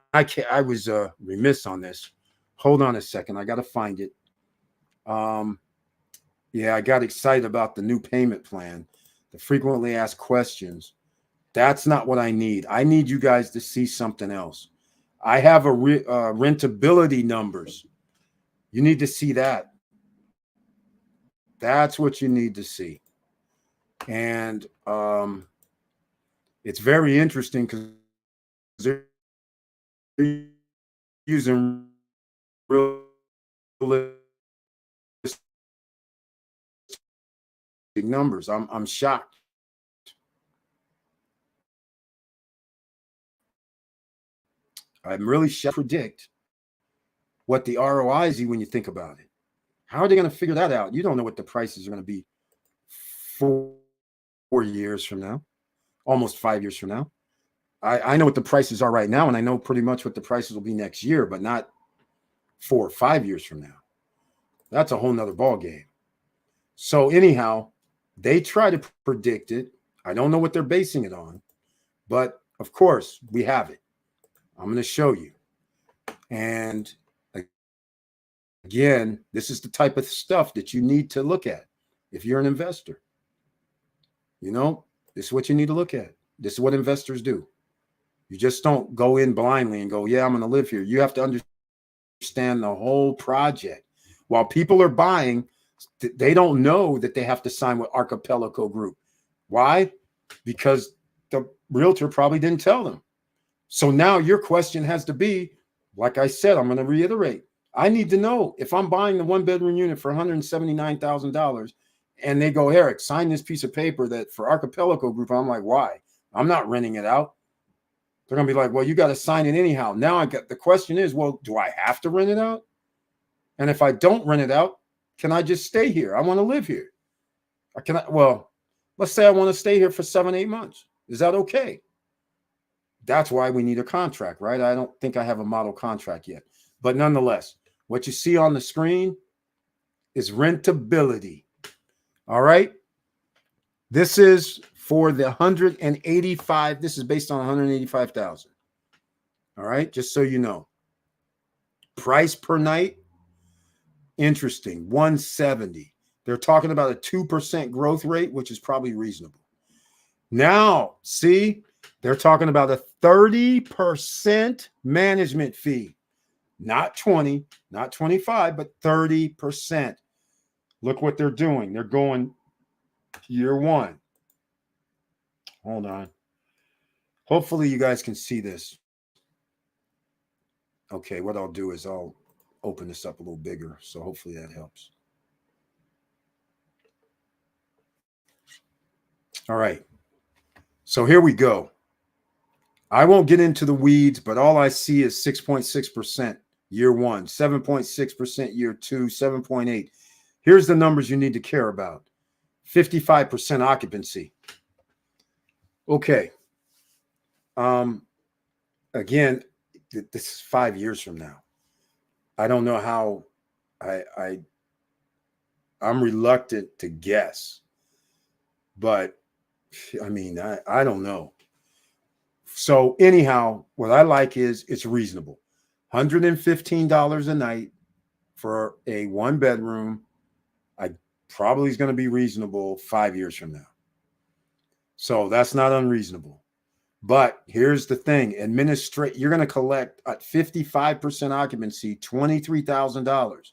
was remiss on this. Hold on a second. I got to find it. Yeah, I got excited about the new payment plan, the frequently asked questions. That's not what I need. I need you guys to see something else. I have a rentability numbers. You need to see that. That's what you need to see. And it's very interesting because they're using realistic numbers. I'm shocked. I'm really shocked to predict what the ROI is when you think about it. How are they going to figure that out? You don't know what the prices are going to be 4 years from now, almost 5 years from now. I know what the prices are right now, and I know pretty much what the prices will be next year, but not 4 or 5 years from now. That's a whole nother ball game. So anyhow, they try to predict it. I don't know what they're basing it on, but of course we have it. I'm going to show you. And again, this is the type of stuff that you need to look at if you're an investor. You know, this is what you need to look at. This is what investors do. You just don't go in blindly and go, yeah, I'm going to live here. You have to understand the whole project. While people are buying, they don't know that they have to sign with Archipelago Group. Why? Because the realtor probably didn't tell them. So now your question has to be, like I said, I'm going to reiterate. I need to know if I'm buying the 1-bedroom unit for $179,000 and they go, Eric, sign this piece of paper that for Archipelago Group. I'm like, why? I'm not renting it out. They're going to be like, well, you got to sign it anyhow. Now the question is, well, do I have to rent it out? And if I don't rent it out, can I just stay here? I want to live here. Well, let's say I want to stay here for 7-8 months. Is that okay? That's why we need a contract, right? I don't think I have a model contract yet. But nonetheless, what you see on the screen is rentability. All right. This is for the 185. This is based on 185,000. All right. Just so you know. Price per night. Interesting. 170. They're talking about a 2% growth rate, which is probably reasonable. Now, see, they're talking about a 30% management fee. Not 20, not 25, but 30%. Look what they're doing. They're going year one. Hold on. Hopefully you guys can see this. Okay, what I'll do is I'll open this up a little bigger. So hopefully that helps. All right. So here we go. I won't get into the weeds, but all I see is 6.6% year one, 7.6% year two, 7.8. Here's the numbers you need to care about. 55% occupancy. Okay. Again, this is 5 years from now. I don't know how I'm reluctant to guess, but I mean, I don't know. So anyhow, what I like is it's reasonable. $115 a night for a 1-bedroom. I probably is going to be reasonable 5 years from now. So that's not unreasonable. But here's the thing. You're going to collect at 55% occupancy, $23,000.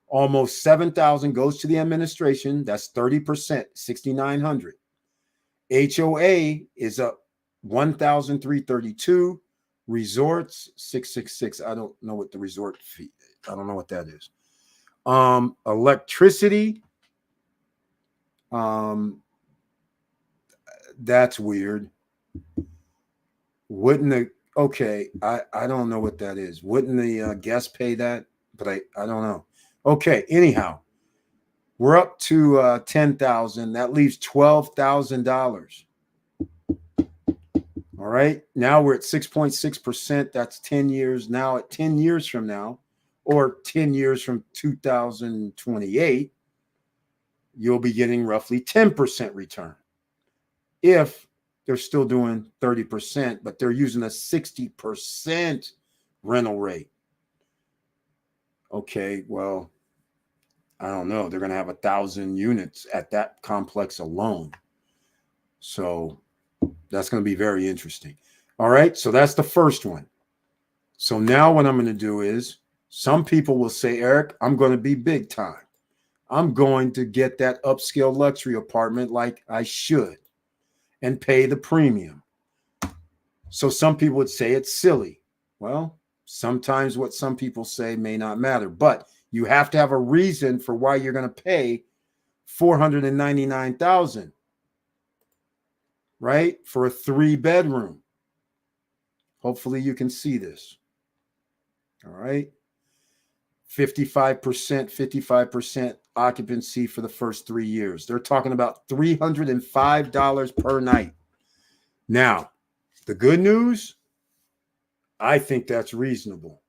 Almost $7,000 goes to the administration. That's 30%, $6,900. HOA is up $1,332. Resorts, $666. I don't know what the resort fee. I don't know what that is. Electricity. That's weird. I don't know what that is. Wouldn't the guest pay that? But I don't know. Okay, anyhow, we're up to $10,000. That leaves $12,000. All right, now we're at 6.6%. That's 10 years. Now at 10 years from now, or 10 years from 2028, you'll be getting roughly 10% return. If they're still doing 30%, but they're using a 60% rental rate. Okay, well, I don't know. They're going to have 1,000 units at that complex alone. So that's going to be very interesting. All right, so that's the first one. So now what I'm going to do is, some people will say, Eric, I'm going to be big time. I'm going to get that upscale luxury apartment like I should and pay the premium. So some people would say it's silly. Well, sometimes what some people say may not matter, but you have to have a reason for why you're going to pay $499,000, right? For a 3-bedroom. Hopefully you can see this. All right. 55% occupancy for the first 3 years. They're talking about $305 per night. Now, the good news, I think that's reasonable,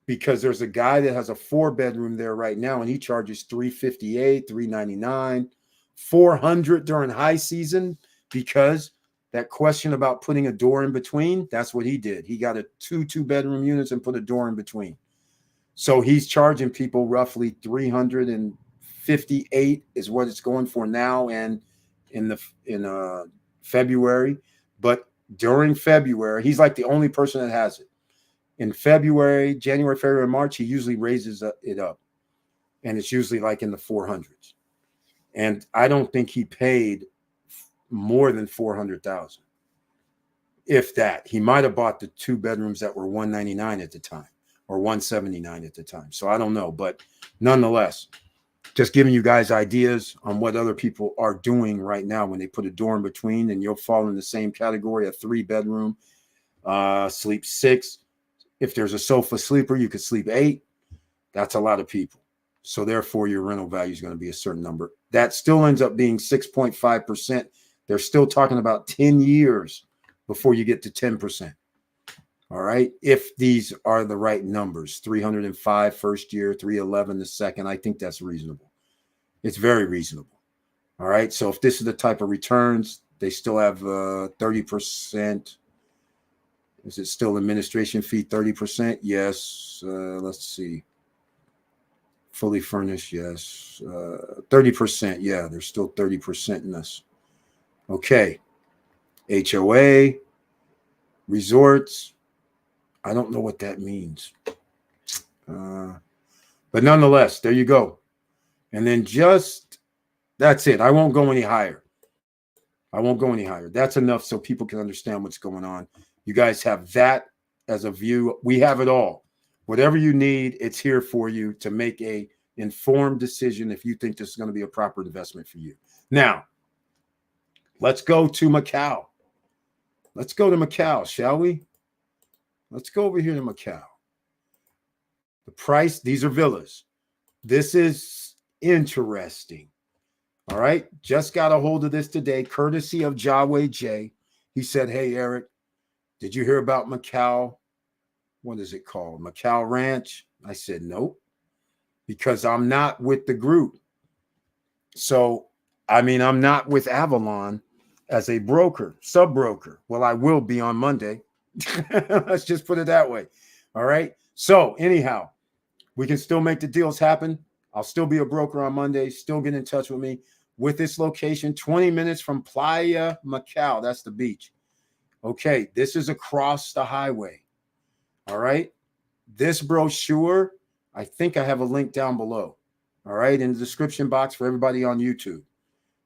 because there's a guy that has a 4-bedroom there right now, and he charges $358, $399, $400 during high season, because that question about putting a door in between, that's what he did. He got a 2-bedroom units and put a door in between. So he's charging people roughly $358 is what it's going for now, and in February. But during February, he's like the only person that has it. In January, February, March, he usually raises it up, and it's usually like in the 400s. And I don't think he paid more than $400,000, if that. He might have bought the 2 bedrooms that were $199 at the time, or $179 at the time. So I don't know, but nonetheless, just giving you guys ideas on what other people are doing right now when they put a door in between, and you'll fall in the same category, a 3-bedroom, sleep 6. If there's a sofa sleeper, you could sleep 8. That's a lot of people. So therefore, your rental value is going to be a certain number. That still ends up being 6.5%. They're still talking about 10 years before you get to 10%. All right. If these are the right numbers, 305 first year, 311 the second, I think that's reasonable. It's very reasonable. All right. So if this is the type of returns, they still have 30%. Is it still administration fee 30%? Yes. Let's see. Fully furnished, yes. 30%. Yeah, there's still 30% in this. Okay. HOA, resorts. I don't know what that means. But nonetheless, there you go. And then that's it. I won't go any higher. That's enough so people can understand what's going on. You guys have that as a view. We have it all. Whatever you need, it's here for you to make a informed decision if you think this is going to be a proper investment for you. Now, let's go to Macau. Let's go to Macau, shall we? Let's go over here to Macau. The price, these are villas. This is interesting. All right. Just got a hold of this today, courtesy of Jaway J. He said, hey, Eric, did you hear about Macau? What is it called? Macau Ranch? I said, nope, because I'm not with the group. So, I mean, I'm not with Avalon as a broker, sub-broker. Well, I will be on Monday. Let's just put it that way. All right. So anyhow, we can still make the deals happen. I'll still be a broker on Monday. Still get in touch with me with this location, 20 minutes from Playa Macau. That's the beach. Okay. This is across the highway. All right. This brochure, I think I have a link down below. All right. In the description box for everybody on YouTube.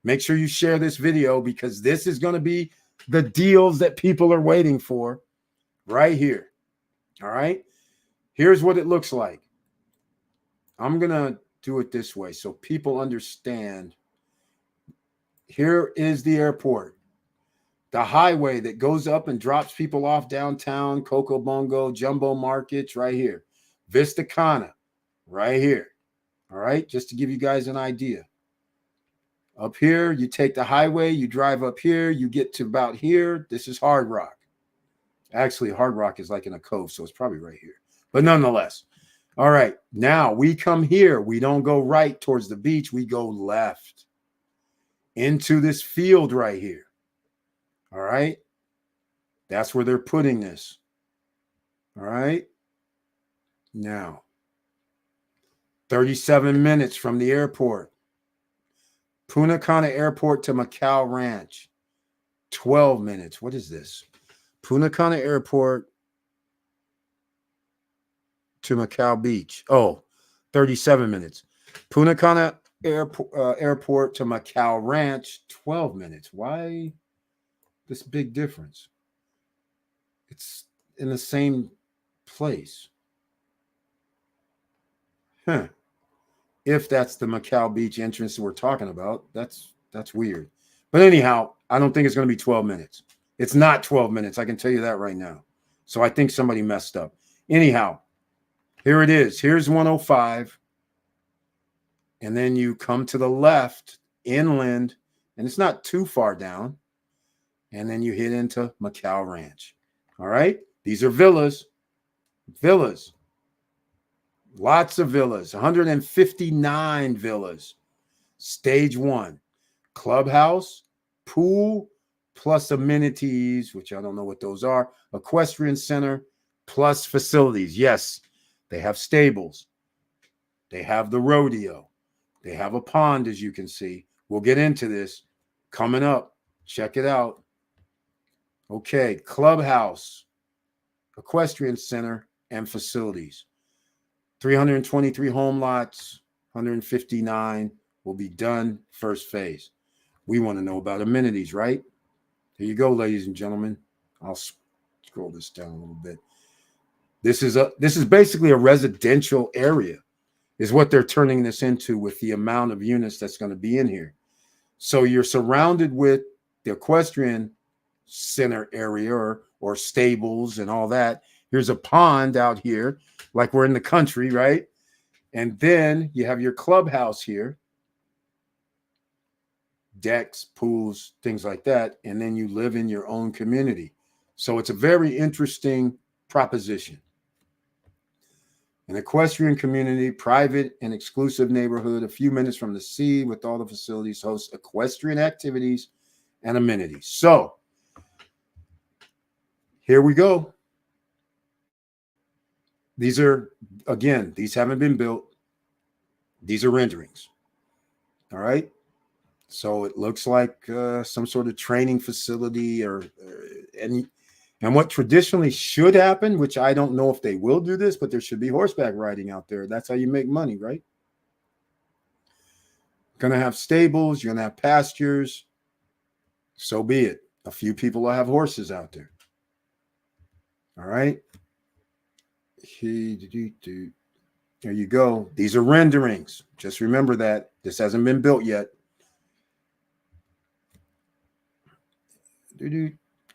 Make sure you share this video because this is going to be the deals that people are waiting for right here. All right. Here's what it looks like. I'm going to do it this way so people understand. Here is the airport. The highway that goes up and drops people off downtown, Coco Bongo, Jumbo Markets, right here. Vista Cana, right here. All right, just to give you guys an idea. Up here, you take the highway, you drive up here, you get to about here. This is Hard Rock. Actually, Hard Rock is like in a cove, so it's probably right here. But nonetheless, all right, now we come here. We don't go right towards the beach. We go left into this field right here. All right. That's where they're putting this. All right. Now, 37 minutes from the airport. Punta Cana Airport to Macau Ranch. 12 minutes. What is this? Punta Cana Airport to Macau Beach. Oh, 37 minutes. Punta Cana Airport to Macau Ranch. 12 minutes. Why this big difference? It's in the same place. Huh. If that's the Macau Beach entrance we're talking about, that's weird. But anyhow, I don't think it's going to be 12 minutes. It's not 12 minutes. I can tell you that right now. So I think somebody messed up. Anyhow, here it is. Here's 105. And then you come to the left inland, and it's not too far down. And then you hit into Macau Ranch. All right. These are villas. Villas. Lots of villas. 159 villas. Stage 1. Clubhouse, pool, plus amenities, which I don't know what those are. Equestrian center, plus facilities. Yes, they have stables. They have the rodeo. They have a pond, as you can see. We'll get into this coming up. Check it out. Okay, clubhouse, equestrian center, and facilities. 323 home lots, 159 will be done first phase. We want to know about amenities, right? Here you go, ladies and gentlemen. I'll scroll this down a little bit. This is basically a residential area, is what they're turning this into with the amount of units that's going to be in here. So you're surrounded with the equestrian center area or stables and all that. Here's a pond out here, like we're in the country, right? And then you have your clubhouse here, decks, pools, things like that. And then you live in your own community. So it's a very interesting proposition. An equestrian community, private and exclusive neighborhood, a few minutes from the sea, with all the facilities host equestrian activities and amenities. So here we go. These are, again, these haven't been built. These are renderings. All right. So it looks like some sort of training facility or and what traditionally should happen, which I don't know if they will do this, but there should be horseback riding out there. That's how you make money, right? Going to have stables. You're going to have pastures. So be it. A few people will have horses out there. All right. There you go. These are renderings. Just remember that. This hasn't been built yet.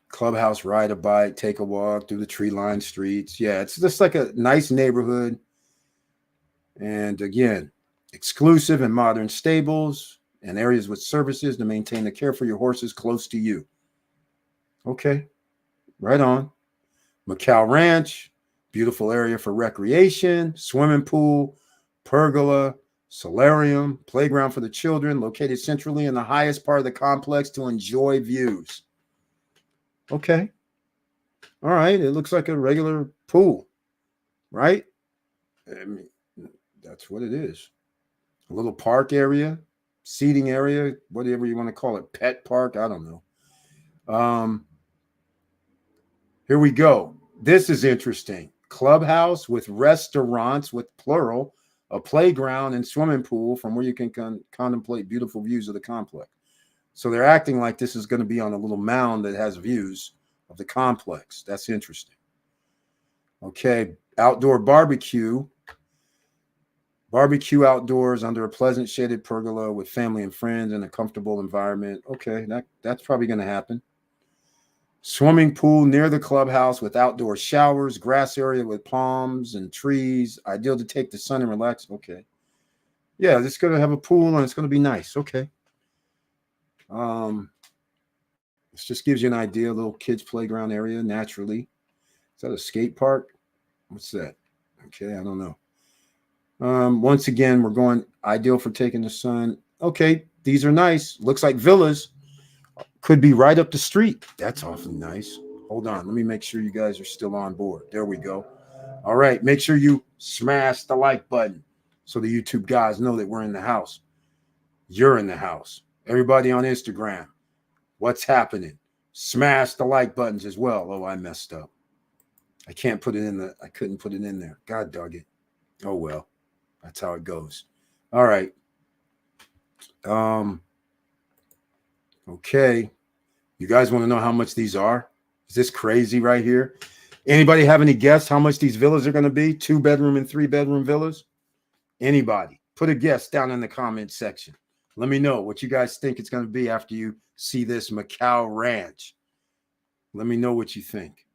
Clubhouse, ride a bike, take a walk through the tree-lined streets. Yeah, it's just like a nice neighborhood. And again, exclusive and modern stables and areas with services to maintain the care for your horses close to you. Okay, right on. Macau Ranch, beautiful area for recreation, swimming pool, pergola, solarium, playground for the children, located centrally in the highest part of the complex to enjoy views. Okay. All right. It looks like a regular pool, right? I mean, that's what it is. A little park area, seating area, whatever you want to call it, pet park. I don't know. Here we go. This is interesting. Clubhouse with restaurants with plural, a playground and swimming pool from where you can contemplate beautiful views of the complex. So they're acting like this is going to be on a little mound that has views of the complex. That's interesting. Okay, outdoor barbecue. Barbecue outdoors under a pleasant shaded pergola with family and friends in a comfortable environment. Okay, that's probably going to happen. Swimming pool near the clubhouse with outdoor showers, grass area with palms and trees. Ideal to take the sun and relax. Okay. Yeah, it's going to have a pool and it's going to be nice. Okay. This just gives you an idea. A little kids playground area naturally. Is that a skate park? What's that? Okay, I don't know. Once again, we're going ideal for taking the sun. Okay, these are nice. Looks like villas. Could be right up the street. That's awfully nice. Hold on. Let me make sure you guys are still on board. There we go. All right. Make sure you smash the like button so the YouTube guys know that we're in the house. You're in the house. Everybody on Instagram, what's happening? Smash the like buttons as well. Oh, I messed up. I can't put it in I couldn't put it in there. God dog it. Oh, well. That's how it goes. All right. Okay. You guys want to know how much these are? Is this crazy right here? Anybody have any guess how much these villas are going to be? 2-bedroom and 3-bedroom villas? Anybody? Put a guess down in the comment section. Let me know what you guys think it's going to be after you see this Macau Ranch. Let me know what you think.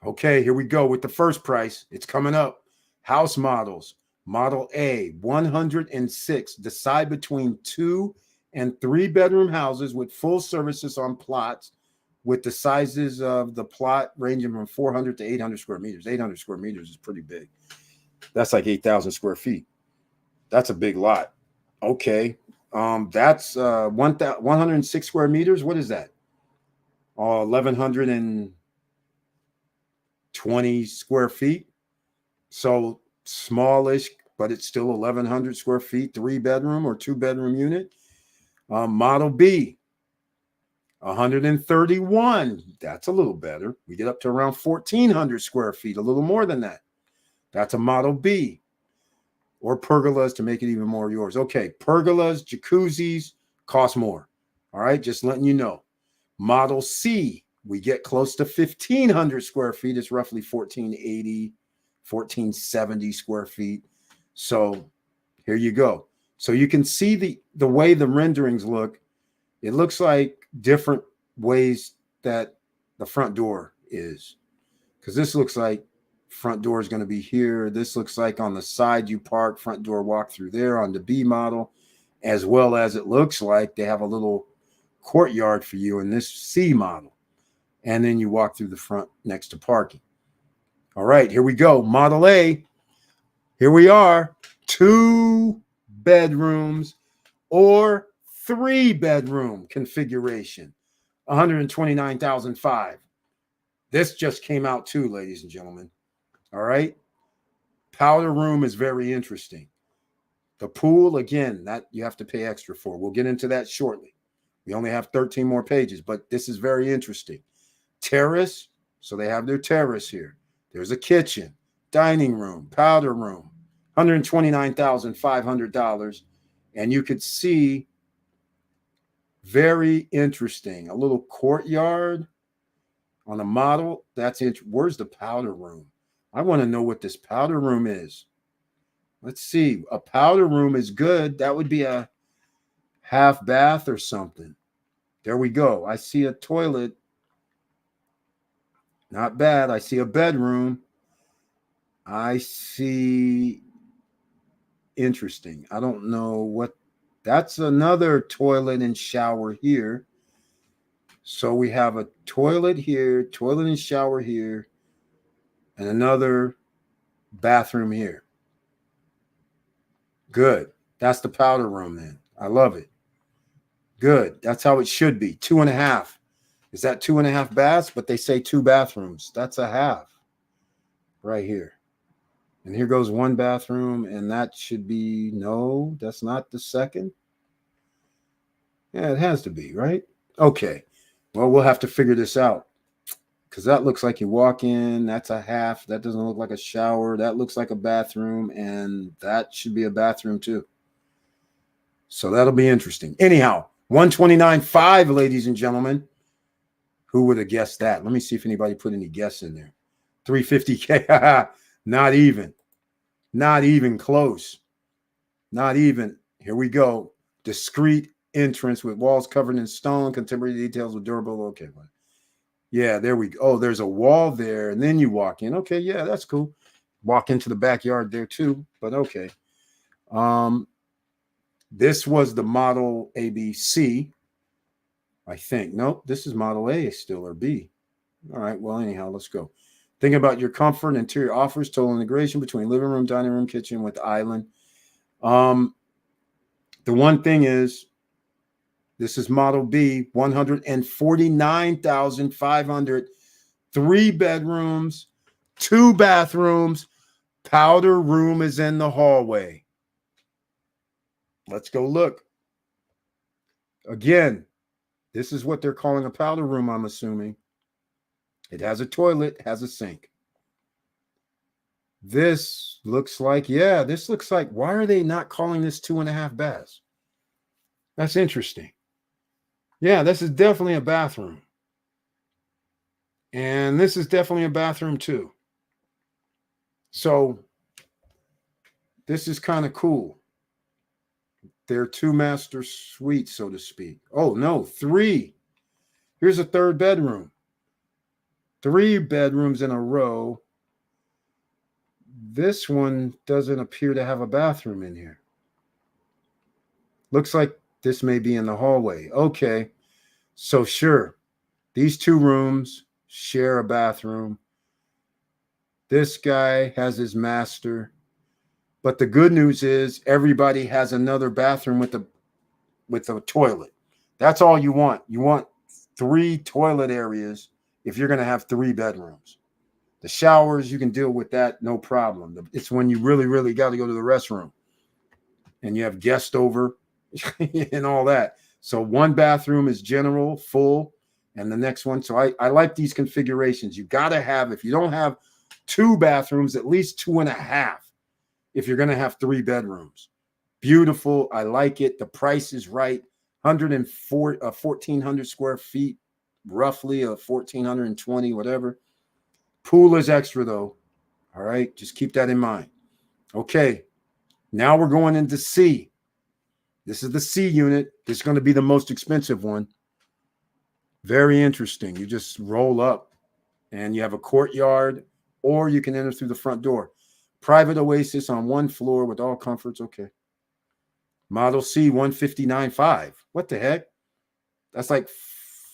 Okay, here we go with the first price. It's coming up. House models. Model A, 106. Decide between 2 and 3-bedroom houses with full services on plots with the sizes of the plot ranging from 400 to 800 square meters. 800 square meters is pretty big. That's like 8,000 square feet. That's a big lot. Okay. That's 106 square meters. What is that? 1,120 square feet. So smallish, but it's still 1,100 square feet, 3-bedroom or 2-bedroom unit. Model B, 131. That's a little better. We get up to around 1,400 square feet, a little more than that. That's a Model B. Or pergolas to make it even more yours. Okay, pergolas, jacuzzis cost more. All right, just letting you know. Model C, we get close to 1,500 square feet. It's roughly 1,480, 1,470 square feet. So here you go. So you can see the way the renderings look. It looks like different ways that the front door is. Because this looks like Front door is going to be here. This looks like on the side you park, front door walk through there on the B model, as well as it looks like they have a little courtyard for you in this C model. And then you walk through the front next to parking. All right, here we go. Model A. Here we are. 2 bedrooms or 3 bedroom configuration. 129,500. This just came out too, ladies and gentlemen. All right. Powder room is very interesting. The pool, again, that you have to pay extra for. We'll get into that shortly. We only have 13 more pages, but this is very interesting. Terrace. So they have their terrace here. There's a kitchen, dining room, powder room, $129,500. And you could see, very interesting, a little courtyard on a model. That's it. Where's the powder room? I want to know what this powder room is. Let's see. A powder room is good. That would be a half bath or something. There we go. I see a toilet. Not bad. I see a bedroom. I see. Interesting. I don't know what. That's another toilet and shower here. So we have a toilet here, toilet and shower here, and another bathroom here. Good. That's the powder room then. I love it. Good. That's how it should be. 2.5. Is that 2.5 baths? But they say 2 bathrooms. That's a half right here. And here goes 1 bathroom, and that should be, no, that's not the second. Yeah, it has to be, right? Okay. Well, we'll have to figure this out, because that looks like you walk in. That's a half. That doesn't look like a shower. That looks like a bathroom, and that should be a bathroom too. So that'll be interesting. Anyhow, 129.5, ladies and gentlemen. Who would have guessed that? Let me see if anybody put any guess in there. 350K. Not even. Not even close. Not even. Here we go. Discreet entrance with walls covered in stone, contemporary details with durable. Okay. Yeah, there we go. Oh, there's a wall there, and then you walk in. Okay, yeah, that's cool. Walk into the backyard there too, but okay. This was the model ABC, I think. Nope, this is model A still, or B. All right, well, anyhow, let's go. Think about your comfort. Interior offers total integration between living room, dining room, kitchen with island. The one thing is, this is model B, 149,500, 3 bedrooms, 2 bathrooms. Powder room is in the hallway. Let's go look. Again, this is what they're calling a powder room, I'm assuming. It has a toilet, has a sink. This looks like, yeah, this looks like, why are they not calling this 2.5 baths? That's interesting. Yeah, this is definitely a bathroom. And this is definitely a bathroom too. So this is kind of cool. They're 2 master suites, so to speak. Oh, no, 3. Here's a 3rd bedroom. 3 bedrooms in a row. This one doesn't appear to have a bathroom in here. Looks like this may be in the hallway. Okay, so sure. These 2 rooms share a bathroom. This guy has his master. But the good news is everybody has another bathroom with a toilet. That's all you want. You want 3 toilet areas if you're going to have 3 bedrooms. The showers, you can deal with that, no problem. It's when you really, really got to go to the restroom and you have guests over and all that. So 1 bathroom is general, full, and the next one. So I like these configurations. You got to have, if you don't have 2 bathrooms, at least 2.5 if you're going to have 3 bedrooms. Beautiful. I like it. The price is right. 1,400 square feet, roughly, 1,420, whatever. Pool is extra, though. All right. Just keep that in mind. Okay. Now we're going into C. This is the C unit. This is going to be the most expensive one. Very interesting. You just roll up and you have a courtyard or you can enter through the front door. Private oasis on one floor with all comforts. Okay. Model C 159.5. What the heck? That's like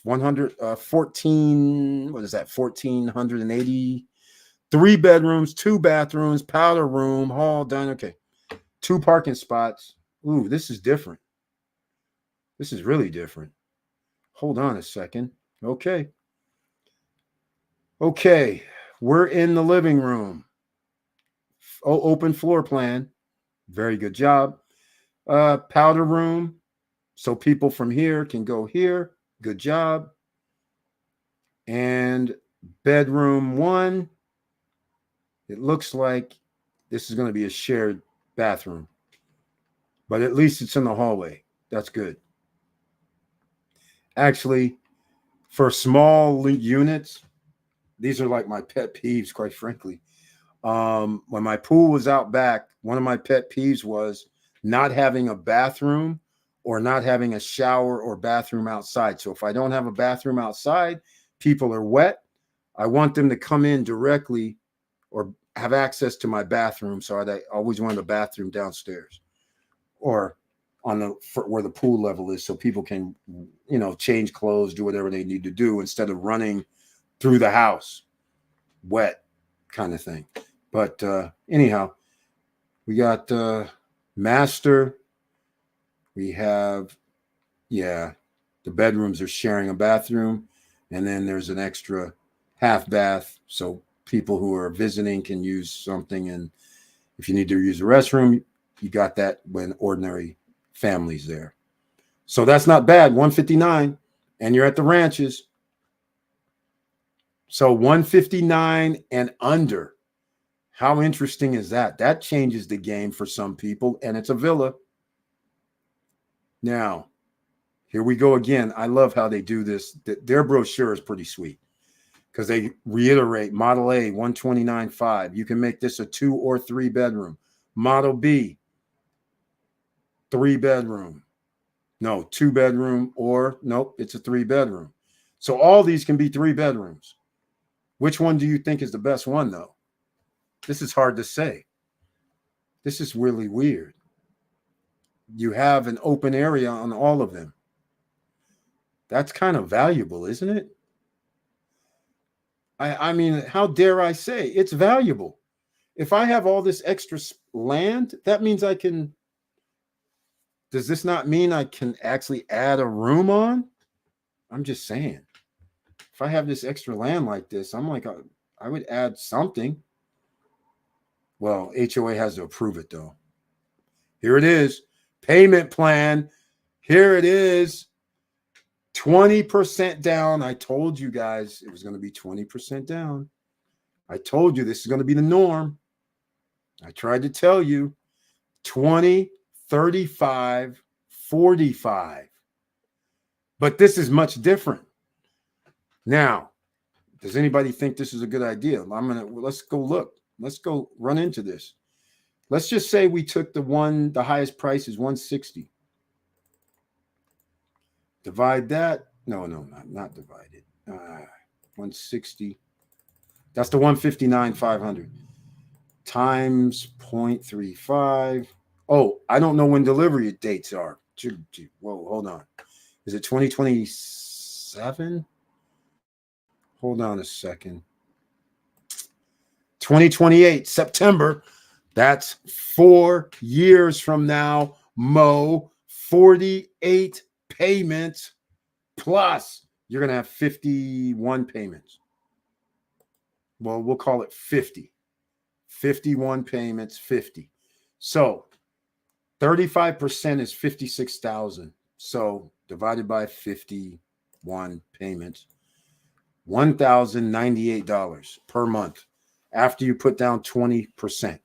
114. What is that? 1,480. 3 bedrooms, 2 bathrooms, powder room, hall, done. Okay. 2 parking spots. Ooh, this is different. This is really different. Hold on a second. Okay. Okay. We're in the living room. Oh, open floor plan. Very good job. Powder room. So people from here can go here. Good job. And bedroom 1. It looks like this is going to be a shared bathroom, but at least it's in the hallway. That's good. Actually, for small units, these are like my pet peeves, quite frankly. When my pool was out back, one of my pet peeves was not having a bathroom or not having a shower or bathroom outside. So if I don't have a bathroom outside, people are wet. I want them to come in directly or have access to my bathroom. So I always wanted a bathroom downstairs or on the where the pool level is, so people can, change clothes, do whatever they need to do instead of running through the house, wet kind of thing. But anyhow, we got master. We have, the bedrooms are sharing a bathroom, and then there's an extra half bath, so people who are visiting can use something. And if you need to use the restroom, you got that when ordinary families there. So that's not bad. 159, and you're at the ranches. So 159 and under. How interesting is that? That changes the game for some people, and it's a villa. Now, here we go again. I love how they do this. Their brochure is pretty sweet because they reiterate Model A 129.5. You can make this a 2 or 3 bedroom. Model B, 3 bedroom. No, 2 bedroom, or nope, it's a 3 bedroom. So all these can be 3 bedrooms. Which one do you think is the best one, though? This is hard to say. This is really weird. You have an open area on all of them. That's kind of valuable, isn't it? I mean, how dare I say it's valuable? If I have all this extra land, that means I can. Does this not mean I can actually add a room on? I'm just saying. If I have this extra land like this, I'm like, I would add something. Well, HOA has to approve it, though. Here it is. Payment plan. Here it is. 20% down. I told you guys it was going to be 20% down. I told you this is going to be the norm. I tried to tell you 20, 35, 45. But this is much different. Now, does anybody think this is a good idea? Let's go look. Let's go run into this. Let's just say we took the highest price is 160. Divide that. No, not divided. 160. That's the 159,500 times 0.35. Oh, I don't know when delivery dates are. Whoa, hold on. Is it 2027? Hold on a second. 2028, September. That's 4 years from now. Mo, 48 payments plus you're going to have 51 payments. Well, we'll call it 50. 51 payments, 50. So 35% is 56,000. So divided by 51 payments, $1,098 per month after you put down 20%.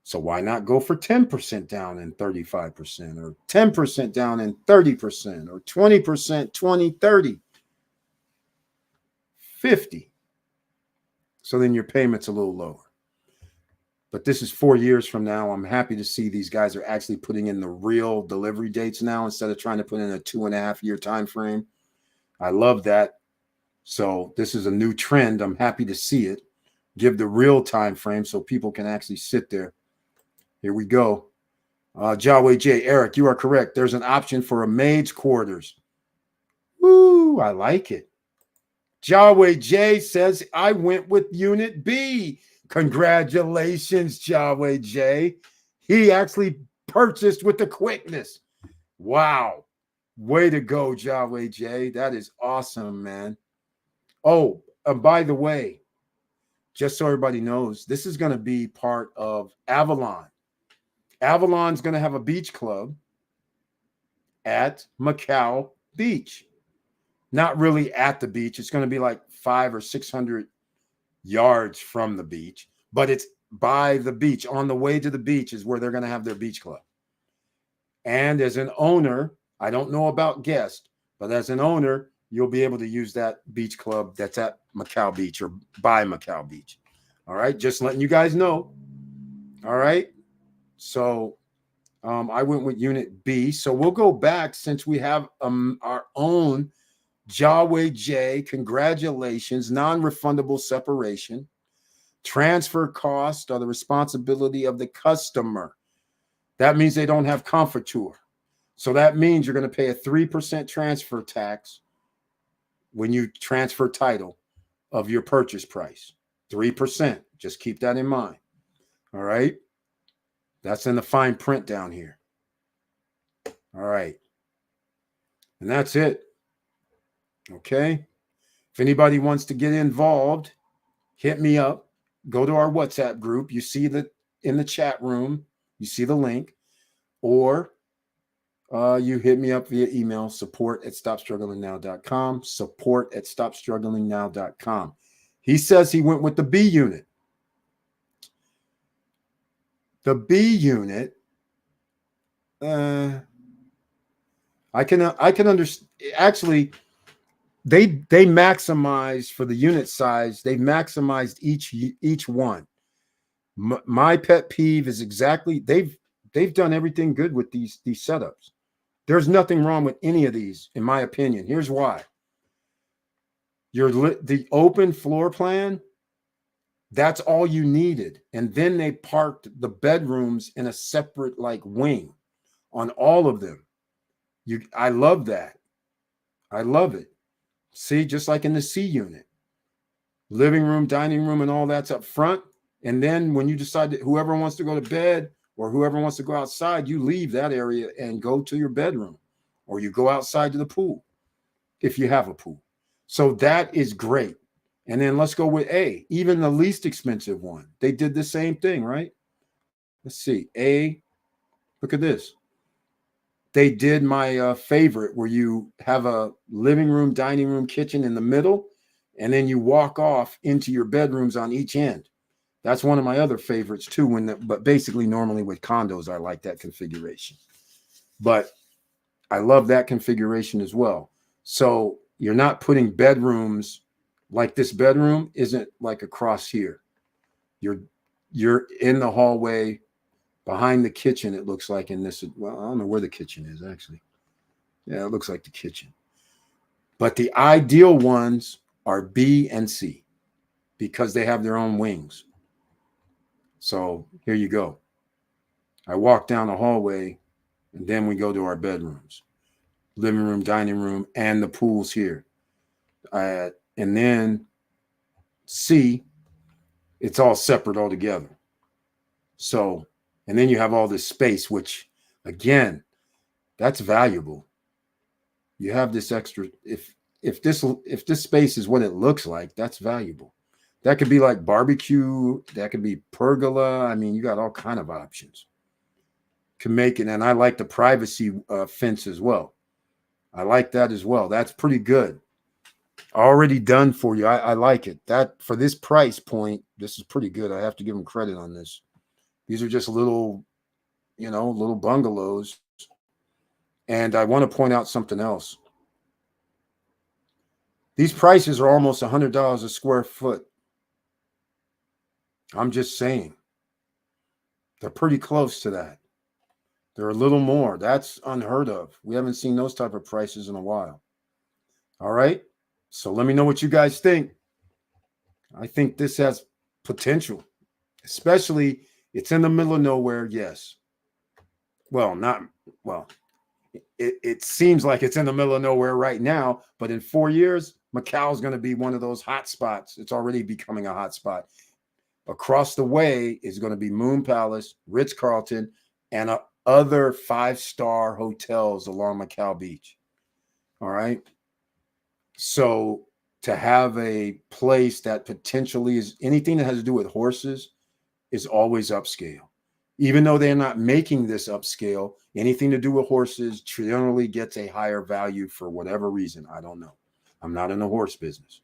So why not go for 10% down and 35%, or 10% down and 30%, or 20%, 20, 30, 50. So then your payment's a little lower. But this is 4 years from now. I'm happy to see these guys are actually putting in the real delivery dates now instead of trying to put in a 2.5 year time frame. I love that. So this is a new trend. I'm happy to see it. give the real time frame so people can actually sit there. Here we go. Jaway J. Eric, you are correct. There's an option for a maid's quarters. Woo, I like it. Jaway J says, I went with Unit B. Congratulations, Jaway J. He actually purchased with the quickness. Wow. Way to go, Jaway J. That is awesome, man. Oh, by the way, just so everybody knows, this is going to be part of Avalon. Avalon's going to have a beach club at Macau Beach. Not really at the beach. It's going to be like 500 or 600 yards from the beach, but it's by the beach. On the way to the beach is where they're going to have their beach club. And as an owner, I don't know about guests, but as an owner, you'll be able to use that beach club that's at Macau Beach or by Macau Beach. All right. Just letting you guys know. All right. So I went with Unit B. So we'll go back since we have our own Jaway J. Congratulations. Non-refundable separation. Transfer costs are the responsibility of the customer. That means they don't have comforture. So that means you're going to pay a 3% transfer tax when you transfer title of your purchase price. 3%. Just keep that in mind. All right. That's in the fine print down here. All right. And that's it. Okay. If anybody wants to get involved, hit me up. Go to our WhatsApp group. You see that in the chat room. You see the link. Or you hit me up via email, support@stopstrugglingnow.com, support@stopstrugglingnow.com. He says he went with the B unit. The B unit, I can understand. Actually, they maximized for the unit size. They maximized each one. My pet peeve is exactly they've done everything good with these setups. There's nothing wrong with any of these, in my opinion. Here's why. The open floor plan, that's all you needed. And then they parked the bedrooms in a separate like wing on all of them. I love that. I love it. See, just like in the C unit. Living room, dining room, and all that's up front. And then when you decide that whoever wants to go to bed or whoever wants to go outside, you leave that area and go to your bedroom, or you go outside to the pool if you have a pool. So that is great. And then let's go with A, even the least expensive one. They did the same thing, right? Let's see. A, look at this. They did my favorite, where you have a living room, dining room, kitchen in the middle, and then you walk off into your bedrooms on each end. That's one of my other favorites too. But basically, normally with condos, I like that configuration. But I love that configuration as well. So you're not putting bedrooms like this bedroom isn't like across here. You're in the hallway behind the kitchen. It looks like in this. Well, I don't know where the kitchen is actually. Yeah, it looks like the kitchen. But the ideal ones are B and C because they have their own wings. So here you go. I walk down the hallway and then we go to our bedrooms, living room, dining room, and the pool's here. And then C, it's all separate altogether. So, and then you have all this space, which again, that's valuable. You have this extra, if this space is what it looks like, that's valuable. That could be like barbecue. That could be pergola. I mean, you got all kind of options. Can make it. And I like the privacy fence as well. I like that as well. That's pretty good. Already done for you. I like it. That for this price point, this is pretty good. I have to give them credit on this. These are just little, little bungalows. And I want to point out something else. These prices are almost $100 a square foot. I'm just saying. They're pretty close to that. They're a little more. That's unheard of. We haven't seen those type of prices in a while. All right. So let me know what you guys think. I think this has potential, especially it's in the middle of nowhere. Yes. Well, not well. It seems like it's in the middle of nowhere right now, but in 4 years, Macau is going to be one of those hot spots. It's already becoming a hot spot. Across the way is going to be Moon Palace, Ritz-Carlton, and other 5-star hotels along Macau Beach. All right. So to have a place that potentially is anything that has to do with horses is always upscale. Even though they're not making this upscale, anything to do with horses generally gets a higher value for whatever reason. I don't know. I'm not in the horse business.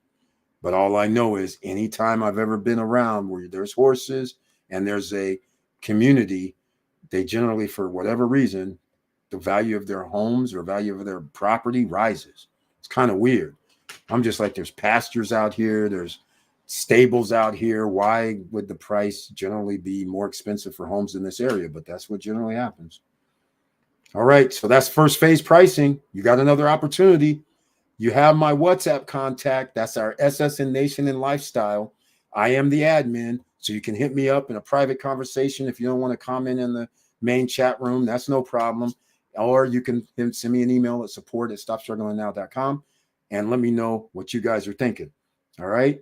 But all I know is anytime I've ever been around where there's horses and there's a community, they generally, for whatever reason, the value of their homes or value of their property rises. It's kind of weird. I'm just like, there's pastures out here. There's stables out here. Why would the price generally be more expensive for homes in this area? But that's what generally happens. All right. So that's first phase pricing. You got another opportunity. You have my WhatsApp contact. That's our SSN Nation and Lifestyle. I am the admin. So you can hit me up in a private conversation. If you don't want to comment in the main chat room, that's no problem. Or you can send me an email at support@stopstrugglingnow.com and let me know what you guys are thinking. All right.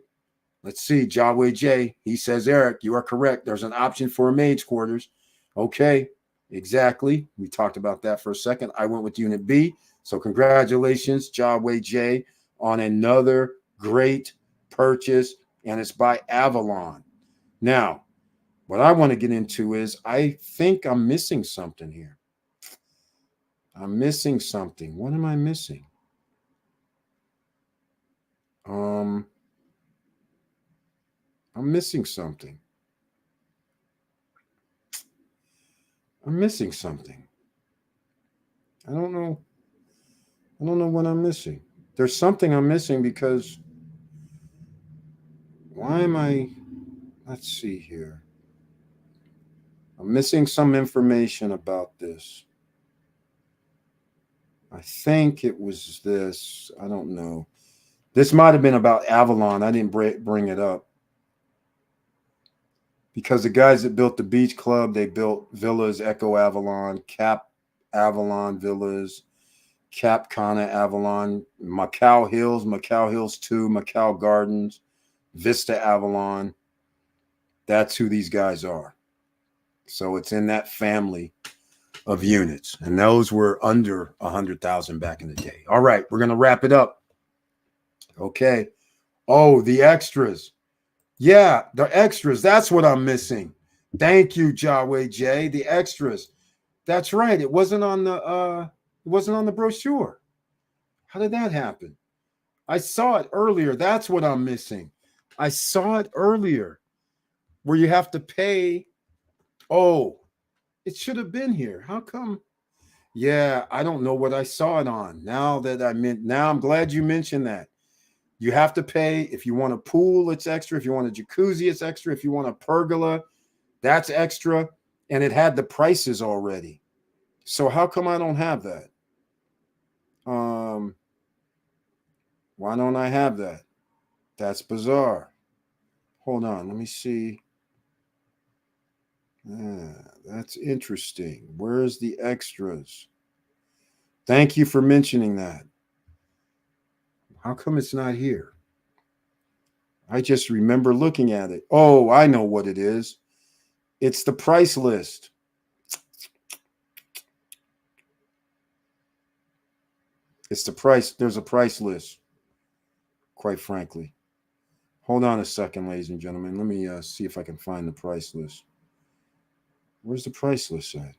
Let's see. Jawway J. He says, Eric, you are correct. There's an option for a maid's quarters. Okay. Exactly. We talked about that for a second. I went with Unit B. So congratulations, Jawway J, on another great purchase. And it's by Avalon. Now, what I want to get into is I think I'm missing something here. I'm missing something. What am I missing? I'm missing something. I'm missing something. I don't know what I'm missing. There's something I'm missing because why am I? Let's see here. I'm missing some information about this. I think it was this. I don't know. This might have been about Avalon. I didn't bring it up because the guys that built the beach club, they built villas, Echo Avalon, Cap Avalon Villas, Cap Cana Avalon, Macau Hills 2, Macau Gardens, Vista Avalon. That's who these guys are. So it's in that family of units. And those were under 100,000 back in the day. All right, we're going to wrap it up. Okay. Oh, the extras. Yeah, the extras. That's what I'm missing. Thank you, Jawway J. The extras. That's right. It wasn't on the brochure. How did that happen? I saw it earlier. That's what I'm missing. I saw it earlier where you have to pay. Oh, it should have been here. How come? Yeah, I don't know what I saw it on. Now I'm glad you mentioned that. You have to pay. If you want a pool, it's extra. If you want a jacuzzi, it's extra. If you want a pergola, that's extra. And it had the prices already. So how come I don't have that? Why don't I have that? That's bizarre. Hold on, let me see. That's interesting. Where's the extras? Thank you for mentioning that. How come it's not here? I just remember looking at it. Oh, I know what it is. It's the price list. It's the price. There's a price list, quite frankly. Hold on a second, ladies and gentlemen. Let me see if I can find the price list. Where's the price list at?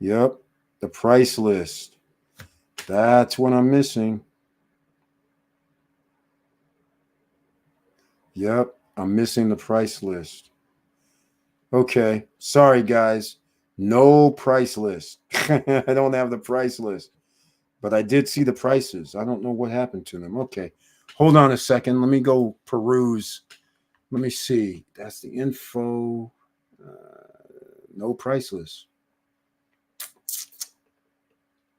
Yep, the price list. That's what I'm missing. Yep, I'm missing the price list. Okay, sorry guys. No price list. I don't have the price list. But I did see the prices. I don't know what happened to them. Okay, hold on a second. Let me go peruse. Let me see. That's the info. No price list.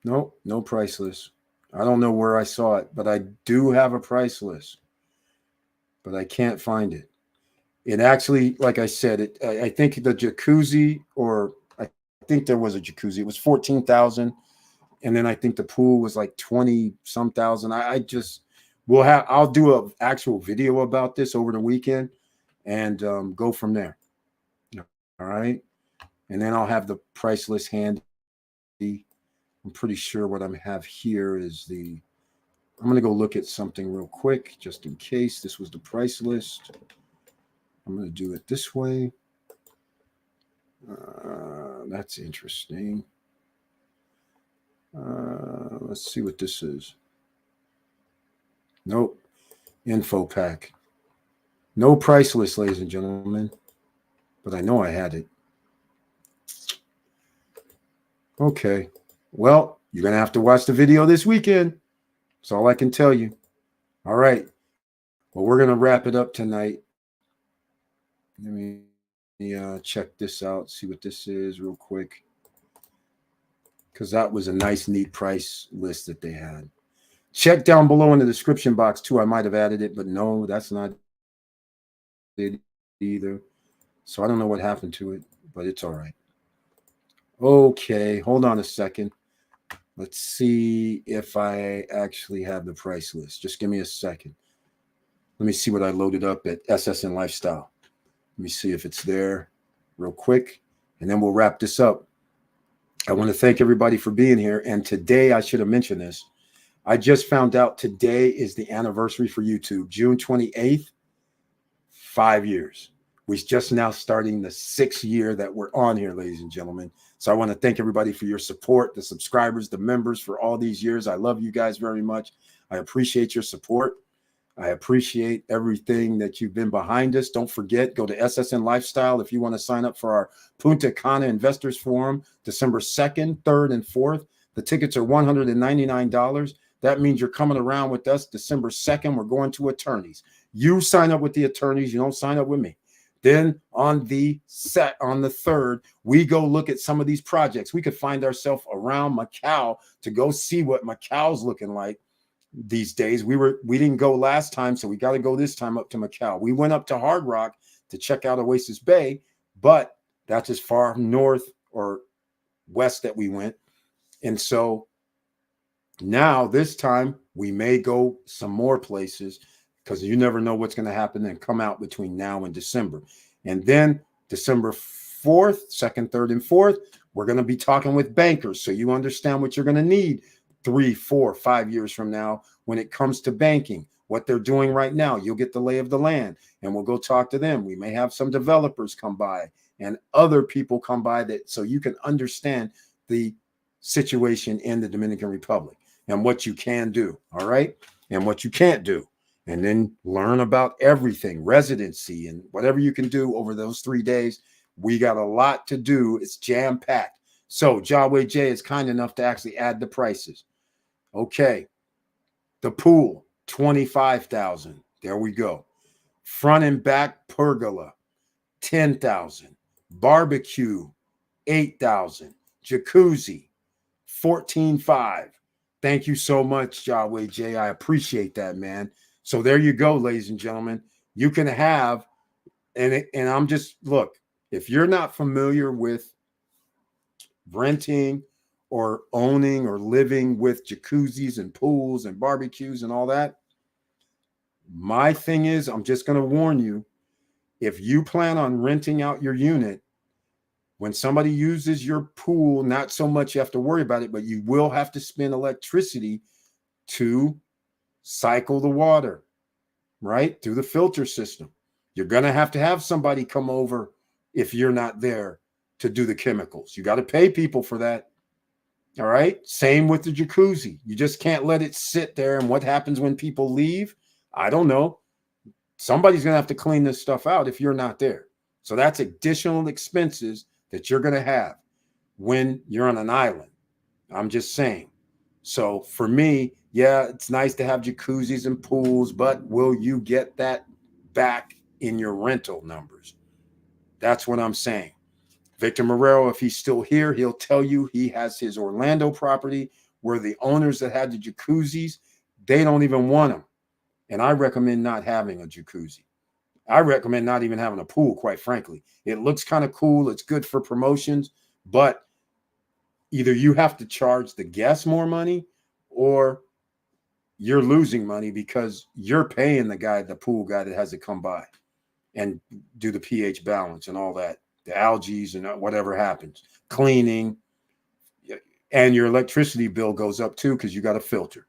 No price list. I don't know where I saw it, but I do have a price list, but I can't find it. It actually, like I said, I think the jacuzzi, or I think there was a jacuzzi. It was 14,000, and then I think the pool was like 20 some thousand. I just I'll do an actual video about this over the weekend and go from there. All right, and then I'll have the price list handy. I'm pretty sure what I have here is I'm going to go look at something real quick, just in case this was the price list. I'm going to do it this way. That's interesting. Let's see what this is. Nope. Info pack. No price list, ladies and gentlemen. But I know I had it. Okay. Well, you're going to have to watch the video this weekend. That's all I can tell you. All right. Well, we're going to wrap it up tonight. Let me check this out, see what this is real quick. Because that was a nice, neat price list that they had. Check down below in the description box, too. I might have added it, but no, that's not it either. So I don't know what happened to it, but it's all right. Okay, hold on a second. Let's see if I actually have the price list. Just give me a second. Let me see what I loaded up at SSN Lifestyle. Let me see if it's there real quick, and then we'll wrap this up. I want to thank everybody for being here. And today, I should have mentioned this. I just found out today is the anniversary for YouTube, June 28th, 5 years. We're just now starting the 6th year that we're on here, ladies and gentlemen. So I want to thank everybody for your support, the subscribers, the members for all these years. I love you guys very much. I appreciate your support. I appreciate everything that you've been behind us. Don't forget, go to SSN Lifestyle if you want to sign up for our Punta Cana Investors Forum, December 2nd, 3rd, and 4th. The tickets are $199. That means you're coming around with us December 2nd. We're going to attorneys. You sign up with the attorneys. You don't sign up with me. Then on the 3rd, we go look at some of these projects. We could find ourselves around Macau to go see what Macau's looking like these days. We didn't go last time, so we got to go this time up to Macau. We went up to Hard Rock to check out Oasis Bay, but that's as far north or west that we went. And so now this time we may go some more places, because you never know what's going to happen and come out between now and December. And then December 4th, 2nd, 3rd, and 4th, we're going to be talking with bankers, so you understand what you're going to need 3, 4, 5 years from now when it comes to banking, what they're doing right now. You'll get the lay of the land, and we'll go talk to them. We may have some developers come by and other people come by, that so you can understand the situation in the Dominican Republic and what you can do, all right, and what you can't do. And then learn about everything, residency, and whatever you can do over those 3 days. We got a lot to do. It's jam-packed. So Jawway J is kind enough to actually add the prices. Okay. The pool, $25,000. There we go. Front and back pergola, $10,000. Barbecue, $8,000. Jacuzzi, $14,500. Thank you so much, Jawway J. I appreciate that, man. So there you go, ladies and gentlemen. You can have, and I'm just, look, if you're not familiar with renting or owning or living with jacuzzis and pools and barbecues and all that, my thing is, I'm just going to warn you, if you plan on renting out your unit, when somebody uses your pool, not so much you have to worry about it, but you will have to spend electricity to cycle the water, right, through the filter system. You're going to have somebody come over if you're not there to do the chemicals. You got to pay people for that. All right. Same with the jacuzzi. You just can't let it sit there. And what happens when people leave? I don't know. Somebody's going to have to clean this stuff out if you're not there. So that's additional expenses that you're going to have when you're on an island. I'm just saying. So for me, yeah, it's nice to have jacuzzis and pools, but will you get that back in your rental numbers? That's what I'm saying. Victor Marrero, if he's still here, he'll tell you he has his Orlando property where the owners that had the jacuzzis, they don't even want them. And I recommend not having a jacuzzi. I recommend not even having a pool, quite frankly. It looks kind of cool. It's good for promotions, but either you have to charge the guests more money or you're losing money because you're paying the pool guy that has to come by and do the pH balance and all that, the algae and whatever happens, cleaning, and your electricity bill goes up too because you got a filter.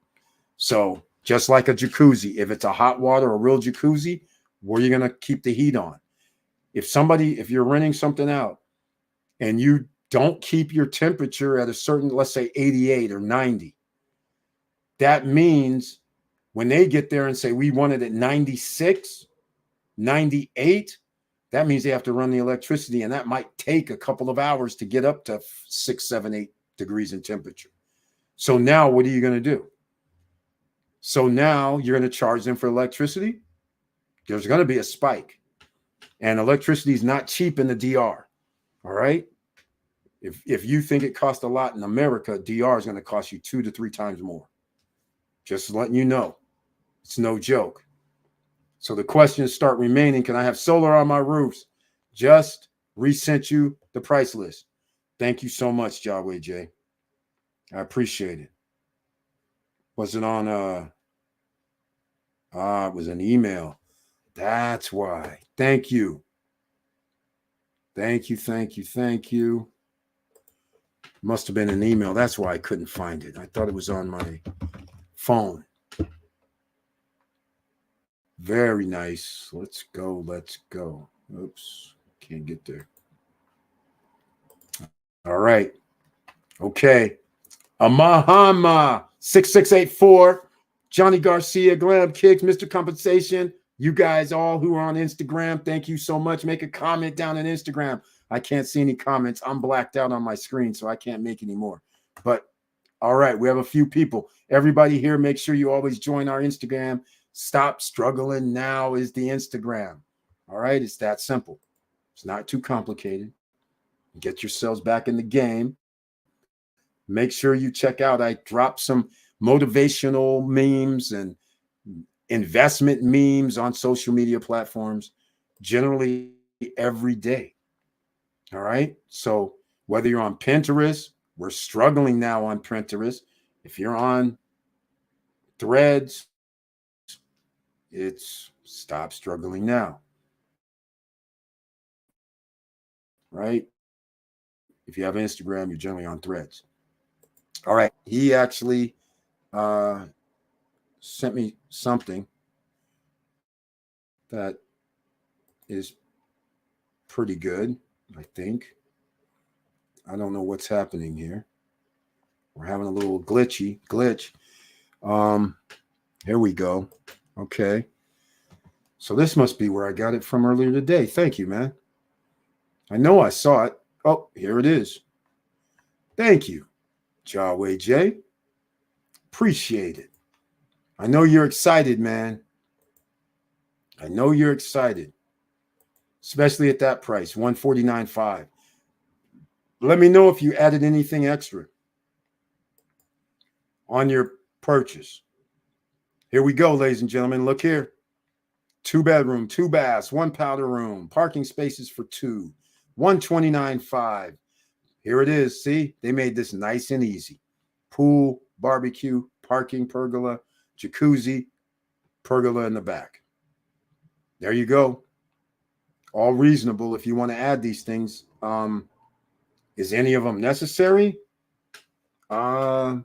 So just like a jacuzzi, if it's a hot water, a real jacuzzi, where you're going to keep the heat on. If you're renting something out and you don't keep your temperature at a certain, let's say 88 or 90, that means when they get there and say, we want it at 96, 98, that means they have to run the electricity. And that might take a couple of hours to get up to 6, 7, 8 degrees in temperature. So now what are you going to do? So now you're going to charge them for electricity. There's going to be a spike. And electricity is not cheap in the DR. All right. If you think it costs a lot in America, DR is going to cost you 2 to 3 times more. Just letting you know. It's no joke. So the questions start remaining. Can I have solar on my roofs? Just resent you the price list. Thank you so much, Yahweh J. I appreciate it. Was it on it was an email. That's why. Thank you. Thank you. Must have been an email. That's why I couldn't find it. I thought it was on my phone. Very nice. Let's go. Oops. Can't get there. All right. Okay. Amahama 6684. Johnny Garcia, Glam Kicks, Mr. Compensation. You guys all who are on Instagram, thank you so much. Make a comment down on Instagram. I can't see any comments. I'm blacked out on my screen, so I can't make any more. But all right, we have a few people. Everybody here, make sure you always join our Instagram. Stop Struggling Now is the Instagram. All right, it's that simple. It's not too complicated. Get yourselves back in the game. Make sure you check out. I dropped some motivational memes and investment memes on social media platforms generally every day. All right. So whether you're on Pinterest, we're struggling now on Pinterest. If you're on Threads, it's Stop Struggling Now. Right. If you have Instagram, you're generally on Threads. All right. He actually sent me something that is pretty good, I think. I don't know what's happening here. We're having a little glitch. Here we go. Okay. So this must be where I got it from earlier today. Thank you, man. I know I saw it. Oh, here it is. Thank you, Yahweh J. Appreciate it. I know you're excited, man. I know you're excited, especially at that price, $149.5. Let me know if you added anything extra on your purchase. Here we go, ladies and gentlemen. Look here. 2-bedroom, 2 baths, 1 powder room, parking spaces for 2, $129.5. Here it is. See, they made this nice and easy. Pool, barbecue, parking pergola, jacuzzi, pergola in the back. There you go. All reasonable if you want to add these things. Is any of them necessary? I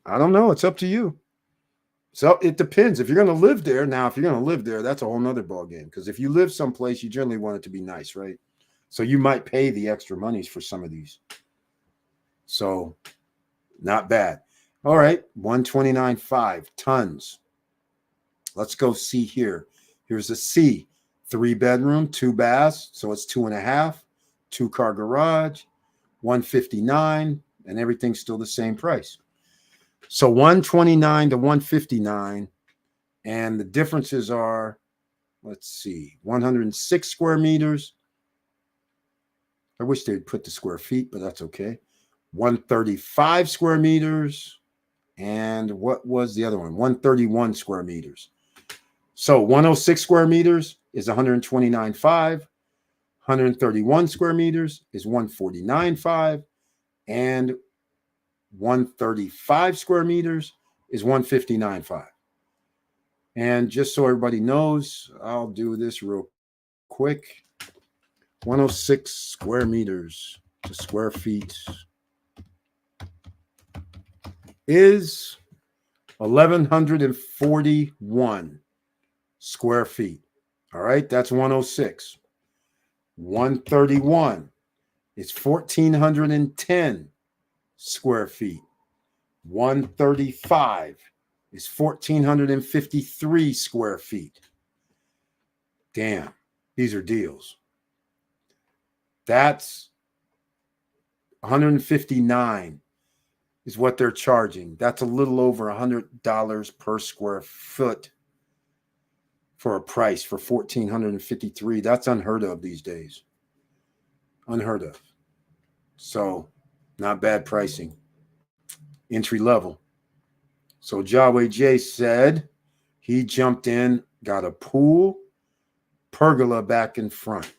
don't know. It's up to you. So it depends. If you're going to live there, that's a whole nother ball game. Because if you live someplace, you generally want it to be nice, right? So you might pay the extra monies for some of these. So not bad. All right, $129.5, tons. Let's go see here. Here's a C, 3-bedroom, 2 baths. So it's 2.5, 2-car garage, $159, and everything's still the same price. So $129 to $159, and the differences are, let's see, 106 square meters. I wish they'd put the square feet, but that's okay. 135 square meters, And what was the other one? 131 square meters. So 106 square meters is 129.5. 131 square meters is 149.5. And 135 square meters is 159.5. And just so everybody knows, I'll do this real quick. 106 square meters to square feet is 1,141 square feet. All right, that's 106. 131 is 1,410 square feet. 135 is 1,453 square feet. Damn, these are deals. That's 159 is what they're charging. That's a little over $100 per square foot for a price for 1,453. That's unheard of these days. Unheard of. So not bad pricing. Entry level. So Jaway J said he jumped in, got a pool, pergola back in front.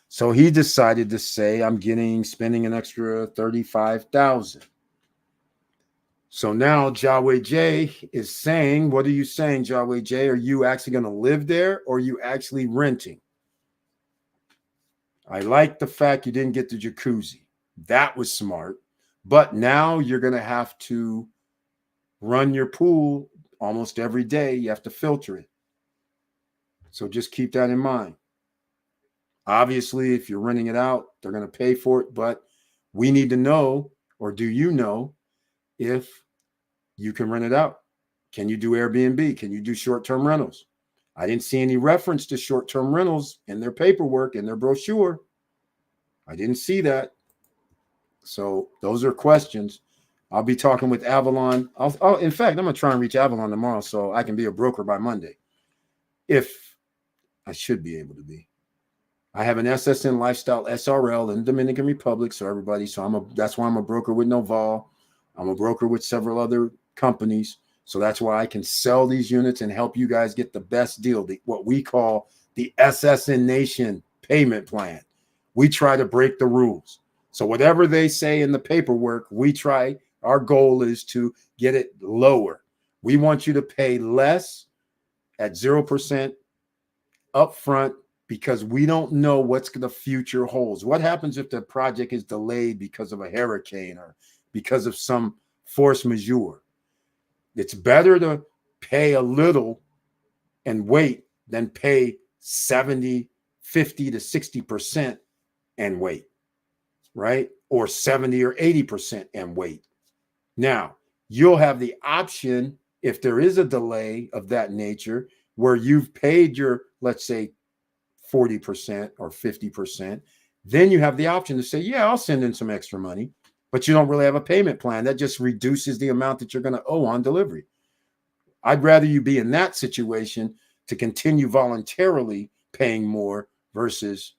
So he decided to say, I'm spending an extra $35,000. So now Jaway J is saying, what are you saying, Jaway J? Are you actually going to live there or are you actually renting? I like the fact you didn't get the jacuzzi. That was smart. But now you're going to have to run your pool almost every day. You have to filter it. So just keep that in mind. Obviously, if you're renting it out, they're going to pay for it. But we need to know, or do you know, if you can rent it out? Can you do Airbnb? Can you do short-term rentals? I didn't see any reference to short-term rentals in their paperwork, in their brochure. I didn't see that. So those are questions. I'll be talking with Avalon. In fact, I'm going to try and reach Avalon tomorrow so I can be a broker by Monday. If I should be able to be. I have an SSN Lifestyle SRL in the Dominican Republic. So everybody, that's why I'm a broker with Noval. I'm a broker with several other companies. So that's why I can sell these units and help you guys get the best deal, what we call the SSN Nation payment plan. We try to break the rules. So whatever they say in the paperwork, our goal is to get it lower. We want you to pay less at 0% upfront because we don't know what the future holds. What happens if the project is delayed because of a hurricane or because of some force majeure? It's better to pay a little and wait than pay 70, 50 to 60% and wait, right? Or 70 or 80% and wait. Now, you'll have the option, if there is a delay of that nature, where you've paid your, let's say, 40% or 50%, then you have the option to say, yeah, I'll send in some extra money, but you don't really have a payment plan. That just reduces the amount that you're going to owe on delivery. I'd rather you be in that situation to continue voluntarily paying more versus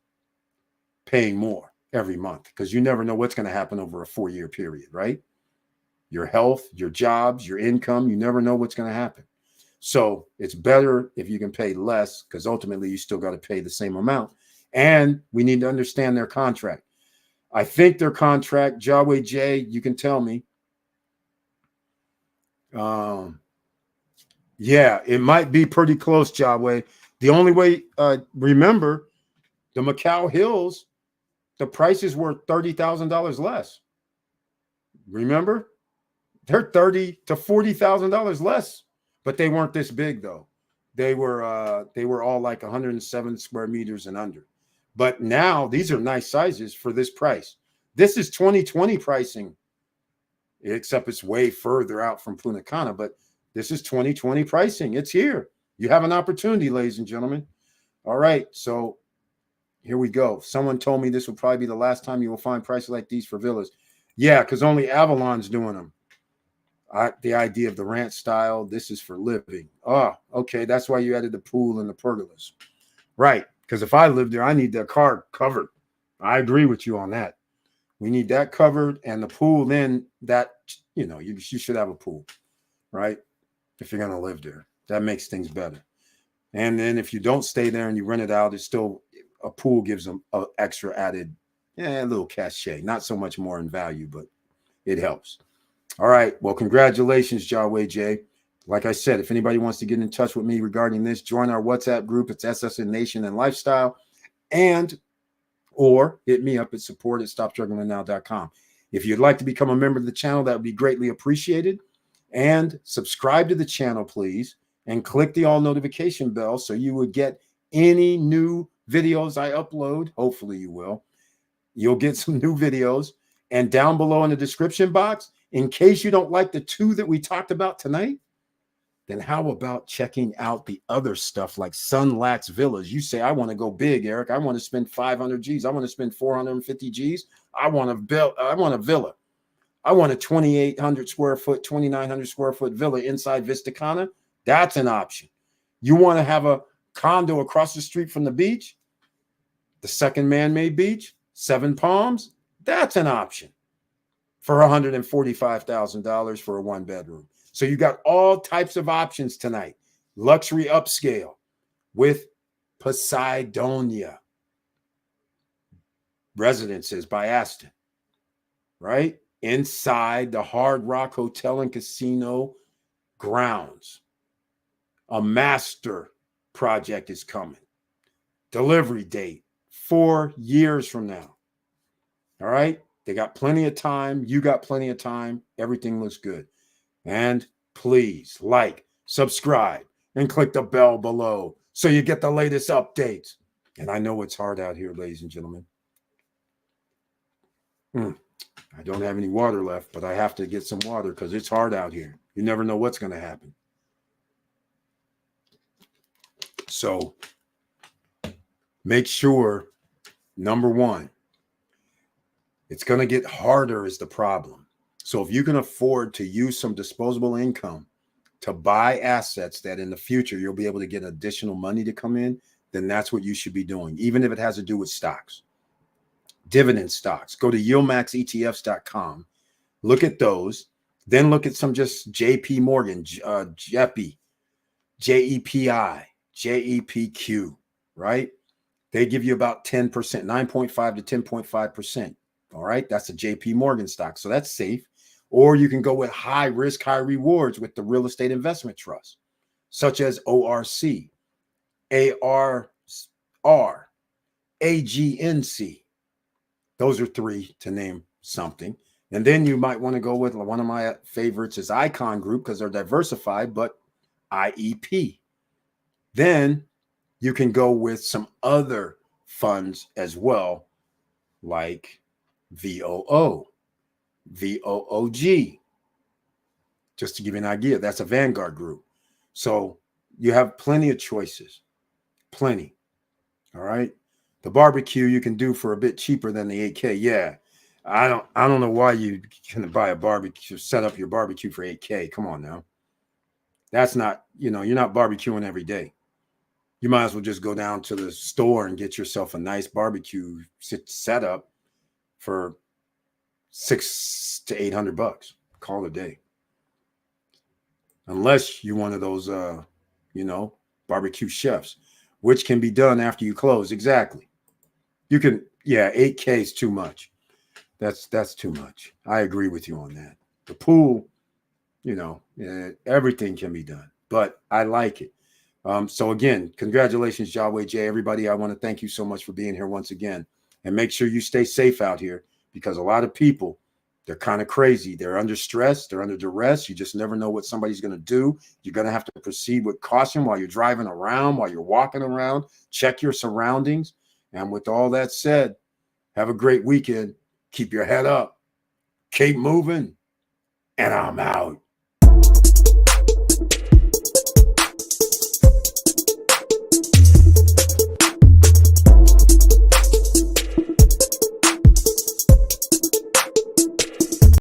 paying more every month, because you never know what's going to happen over a 4-year period, right? Your health, your jobs, your income, you never know what's going to happen. So it's better if you can pay less, because ultimately you still got to pay the same amount. And we need to understand their contract. I think their contract, Jaway J, you can tell me. Yeah, it might be pretty close, Jaway. The only way, remember, the Macau Hills, the prices were $30,000 less. Remember? They're $30,000 to $40,000 less, but they weren't this big though. They were all like 107 square meters and under. But now these are nice sizes for this price. This is 2020 pricing, except it's way further out from Punta Cana, but this is 2020 pricing. It's here. You have an opportunity, ladies and gentlemen. All right, so here we go. Someone told me this will probably be the last time you will find prices like these for villas. Yeah, because only Avalon's doing them. The idea of the ranch style, this is for living. Oh, okay. That's why you added the pool and the pergolas. Right. Because if I live there, I need the car covered. I agree with you on that. We need that covered, and the pool, then that, you should have a pool. right? If you're going to live there, that makes things better. And then if you don't stay there and you rent it out, it's still a pool gives them an extra added, a little cachet. Not so much more in value, but it helps. All right. Well, congratulations, Jaway J. Like I said, if anybody wants to get in touch with me regarding this, join our WhatsApp group. It's SSN Nation and Lifestyle. And or hit me up at support@stopstrugglingnow.com. If you'd like to become a member of the channel, that would be greatly appreciated. And subscribe to the channel, please, and click the all notification bell so you would get any new videos I upload. Hopefully you will. You'll get some new videos. And down below in the description box, in case you don't like the two that we talked about tonight, then how about checking out the other stuff like Sunlax Villas? You say, I want to go big, Eric. I want to spend 500 G's. I want to spend 450 G's. I want a villa. I want a 2,800 square foot, 2,900 square foot villa inside Vista Cana. That's an option. You want to have a condo across the street from the beach, the second man-made beach, Seven Palms. That's an option for $145,000 for a one-bedroom. So you got all types of options tonight. Luxury upscale with Poseidonia Residences by Aston, right? Inside the Hard Rock Hotel and Casino grounds. A master project is coming. Delivery date 4 years from now. All right? They got plenty of time. You got plenty of time. Everything looks good. And please like, subscribe, and click the bell below so you get the latest updates. And I know it's hard out here, ladies and gentlemen. I don't have any water left, but I have to get some water because it's hard out here. You never know what's going to happen. So make sure, number one, it's going to get harder is the problem. So if you can afford to use some disposable income to buy assets that in the future you'll be able to get additional money to come in, then that's what you should be doing, even if it has to do with stocks. Dividend stocks. Go to yieldmaxetfs.com. Look at those. Then look at some just JP Morgan, JEPI, JEPI, JEPQ, right? They give you about 10%, 9.5 to 10.5%. All right. That's a JP Morgan stock. So that's safe. Or you can go with high risk, high rewards with the real estate investment trust, such as ORC, ARR, AGNC. Those are three to name something. And then you might want to go with one of my favorites is Icon Group because they're diversified, but IEP. Then you can go with some other funds as well, like VOO, VOOG. Just to give you an idea, that's a Vanguard group. So you have plenty of choices. Plenty. All right. The barbecue you can do for a bit cheaper than the 8K. Yeah. I don't know why you can buy a barbecue, set up your barbecue for 8K. Come on now. That's not, you're not barbecuing every day. You might as well just go down to the store and get yourself a nice barbecue setup for $600 to $800. Call it a day. Unless you're one of those, barbecue chefs, which can be done after you close. Exactly. You can, 8K is too much. That's too much. I agree with you on that. The pool, everything can be done, but I like it. So again, congratulations, Yahweh J. Everybody, I want to thank you so much for being here once again. And make sure you stay safe out here because a lot of people, they're kind of crazy. They're under stress. They're under duress. You just never know what somebody's going to do. You're going to have to proceed with caution while you're driving around, while you're walking around. Check your surroundings. And with all that said, have a great weekend. Keep your head up. Keep moving. And I'm out.